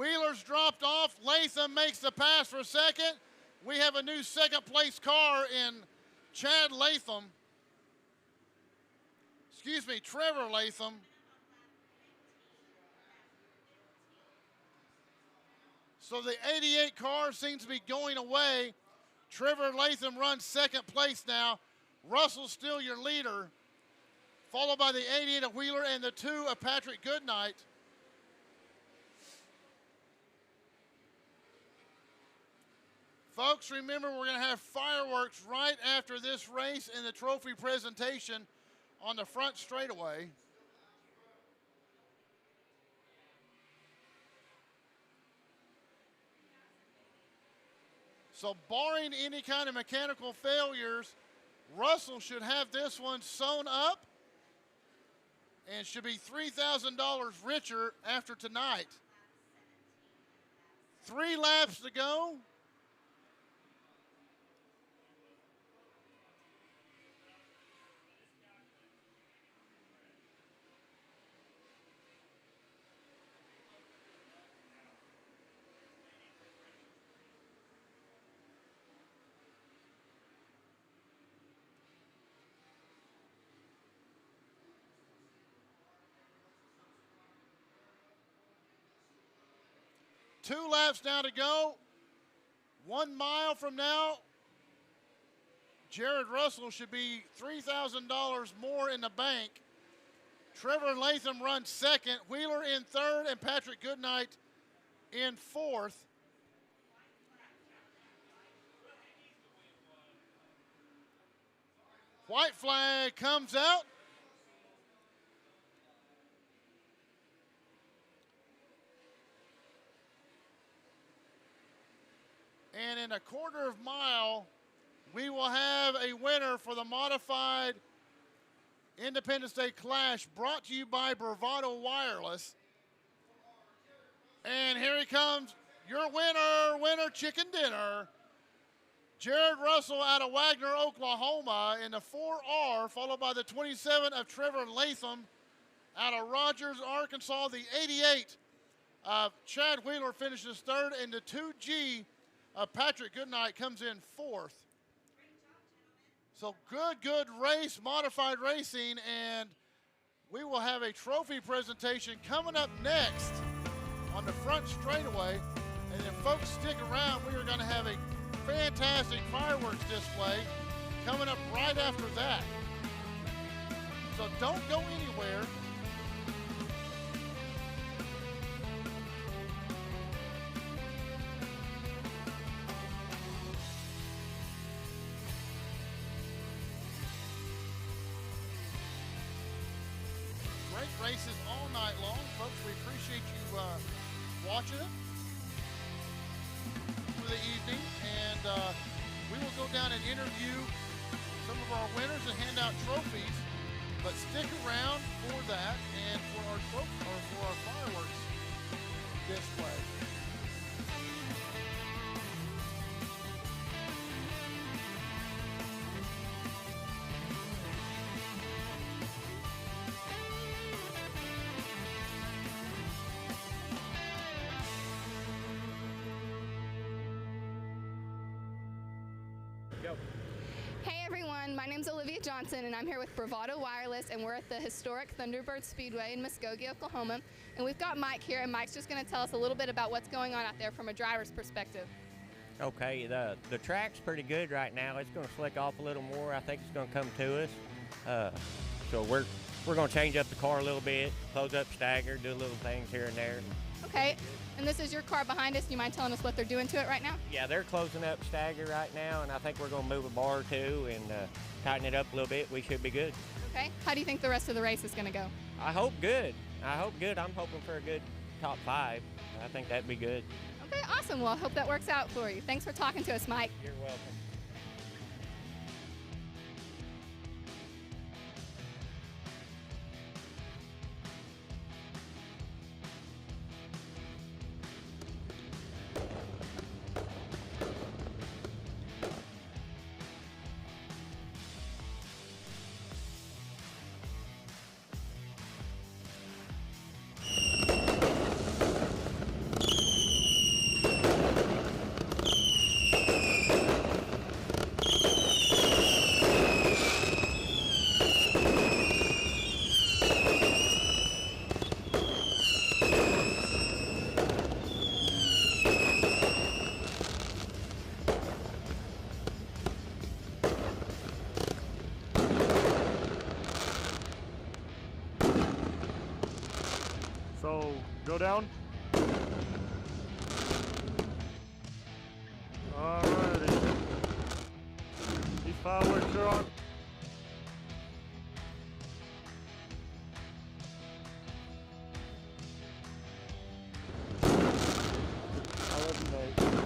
Wheeler's dropped off. Latham makes the pass for second. We have a new second place car in Chad Latham. Excuse me, Trevor Latham. So the 88 car seems to be going away. Trevor Latham runs second place now. Russell's still your leader, followed by the 88 of Wheeler and the 2 of Patrick Goodnight. Folks, remember we're going to have fireworks right after this race and the trophy presentation on the front straightaway. So barring any kind of mechanical failures, Russell should have this one sewn up and should be $3,000 richer after tonight. 3 laps to go. Two laps now to go. 1 mile from now, Jared Russell should be $3,000 more in the bank. Trevor Latham runs second. Wheeler in third and Patrick Goodnight in fourth. White flag comes out. And in a quarter of mile, we will have a winner for the modified Independence Day Clash, brought to you by Bravado Wireless. And here he comes, your winner chicken dinner. Jared Russell out of Wagner, Oklahoma in the 4R, followed by the 27 of Trevor Latham out of Rogers, Arkansas. The 88 of Chad Wheeler finishes third, and the 2G Patrick Goodnight comes in fourth. So good race, modified racing, and we will have a trophy presentation coming up next on the front straightaway. And if folks stick around, we are going to have a fantastic fireworks display coming up right after that. So don't go anywhere. Great races all night long, folks. We appreciate you watching it for the evening, and we will go down and interview some of our winners and hand out trophies. But stick around for that and for our for our fireworks display. Hey everyone, my name's Olivia Johnson and I'm here with Bravado Wireless, and we're at the historic Thunderbird Speedway in Muskogee, Oklahoma. And we've got Mike here, and Mike's just going to tell us a little bit about what's going on out there from a driver's perspective. Okay, the track's pretty good right now. It's going to slick off a little more. I think it's going to come to us. So we're going to change up the car a little bit, close up stagger, do little things here and there. Okay, and this is your car behind us. Do you mind telling us what they're doing to it right now? Yeah, they're closing up stagger right now, and I think we're going to move a bar or two and tighten it up a little bit. We should be good. Okay, how do you think the rest of the race is going to go? I hope good. I'm hoping for a good top 5. I think that'd be good. Okay, awesome. Well, I hope that works out for you. Thanks for talking to us, Mike. You're welcome. Go down. Alrighty. These fireworks are on. I love you, mate.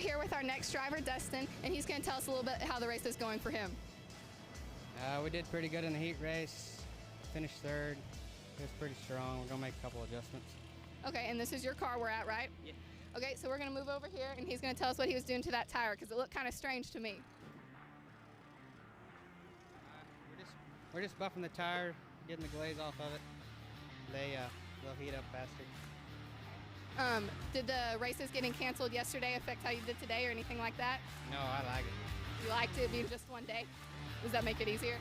here with our next driver, Dustin, and he's going to tell us a little bit how the race is going for him. We did pretty good in the heat race. Finished third. It was pretty strong. We're going to make a couple adjustments. Okay, and this is your car we're at, right? Yeah. Okay, so we're going to move over here, and he's going to tell us what he was doing to that tire, because it looked kind of strange to me. We're just buffing the tire, getting the glaze off of it. They'll heat up faster. Did the races getting canceled yesterday affect how you did today or anything like that? No, I like it. You liked it being just one day? Does that make it easier?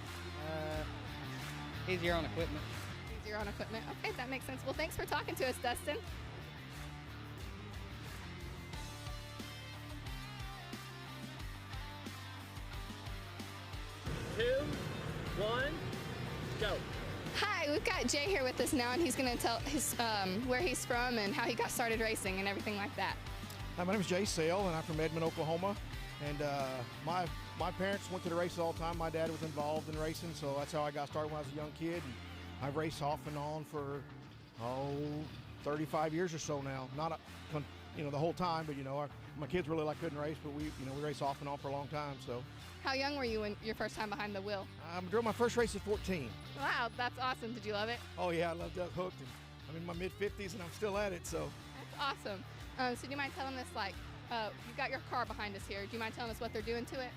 Easier on equipment. Easier on equipment. Okay, that makes sense. Well, thanks for talking to us, Dustin. Two, one, go. Hi, we've got Jay here with us now, and he's going to tell his where he's from and how he got started racing and everything like that. Hi, my name is Jay Sale, and I'm from Edmond, Oklahoma. And my parents went to the races all the time. My dad was involved in racing, so that's how I got started when I was a young kid. And I've raced off and on for 35 years or so now. Not the whole time, but my kids really couldn't race, but we race off and on for a long time. So. How young were you when your first time behind the wheel? I drove my first race at 14. Wow, that's awesome. Did you love it? Oh yeah, I love Duck Hooked, and I'm in my mid-50s and I'm still at it. So. That's awesome. So do you mind telling us, you've got your car behind us here. Do you mind telling us what they're doing to it?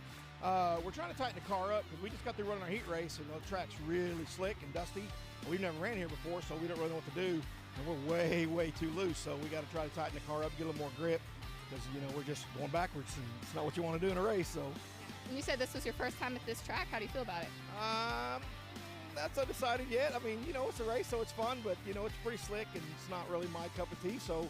We're trying to tighten the car up because we just got through running our heat race, and the track's really slick and dusty. We've never ran here before, so we don't really know what to do, and we're way too loose. So we got to try to tighten the car up, get a little more grip, because we're just going backwards, and it's not what you want to do in a race. So. And you said this was your first time at this track. How do you feel about it? That's undecided yet. I mean, it's a race, so it's fun, but it's pretty slick, and it's not really my cup of tea. So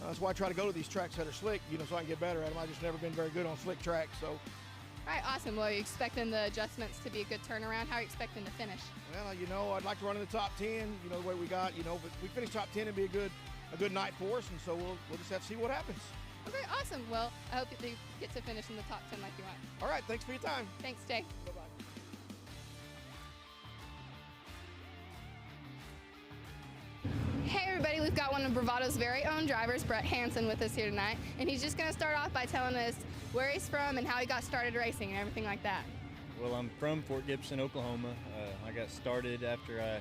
that's why I try to go to these tracks that are slick, so I can get better at them. I've just never been very good on slick tracks. So. All right, awesome. Well, are you expecting the adjustments to be a good turnaround? How are you expecting to finish? Well, I'd like to run in the top 10. The way we got, but we finish top 10 and be a good night for us, and so we'll just have to see what happens. Okay, awesome. Well, I hope that you get to finish in the top 10 like you want. All right, thanks for your time. Thanks, Jay. Bye-bye. Hey everybody, we've got one of Bravado's very own drivers, Brett Hanson, with us here tonight, and he's just going to start off by telling us where he's from and how he got started racing and everything like that. Well, I'm from Fort Gibson, Oklahoma. I got started after I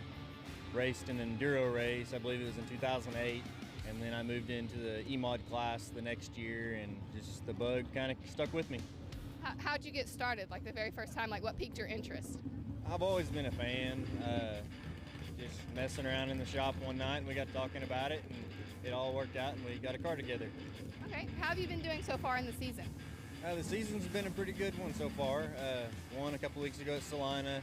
raced an enduro race. I believe it was in 2008, and then I moved into the E-Mod class the next year, and just the bug kind of stuck with me. How'd you get started, the very first time? What piqued your interest? I've always been a fan. Just messing around in the shop one night, and we got talking about it, and it all worked out, and we got a car together. Okay, how have you been doing so far in the season? The season's been a pretty good one so far. Won a couple weeks ago at Salina.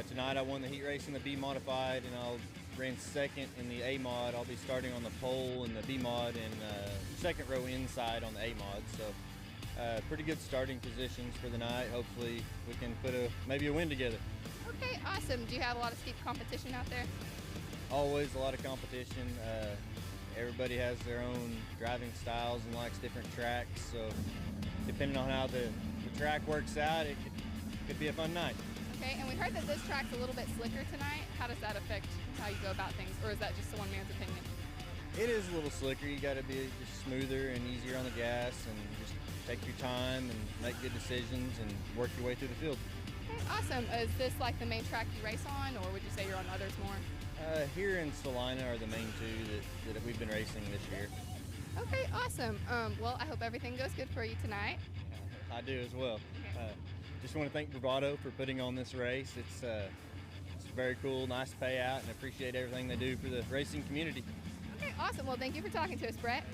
Tonight I won the heat race in the B modified, and I'll ran second in the A mod. I'll be starting on the pole in the B mod and second row inside on the A mod. So pretty good starting positions for the night. Hopefully we can put maybe a win together. Okay, awesome. Do you have a lot of steep competition out there? Always a lot of competition. Everybody has their own driving styles and likes different tracks. So depending on how the track works out, it could be a fun night. Okay, and we heard that this track's a little bit slicker tonight. How does that affect how you go about things, or is that just one man's opinion? It is a little slicker. You got to be just smoother and easier on the gas, and just take your time and make good decisions and work your way through the field. Okay, awesome. Is this the main track you race on, or would you say you're on others more? Here in Salina are the main two that we've been racing this year. Okay, awesome. Well, I hope everything goes good for you tonight. I do as well. Just want to thank Bravado for putting on this race. It's very cool, nice payout, and appreciate everything they do for the racing community. Okay, awesome. Well, thank you for talking to us, Brett.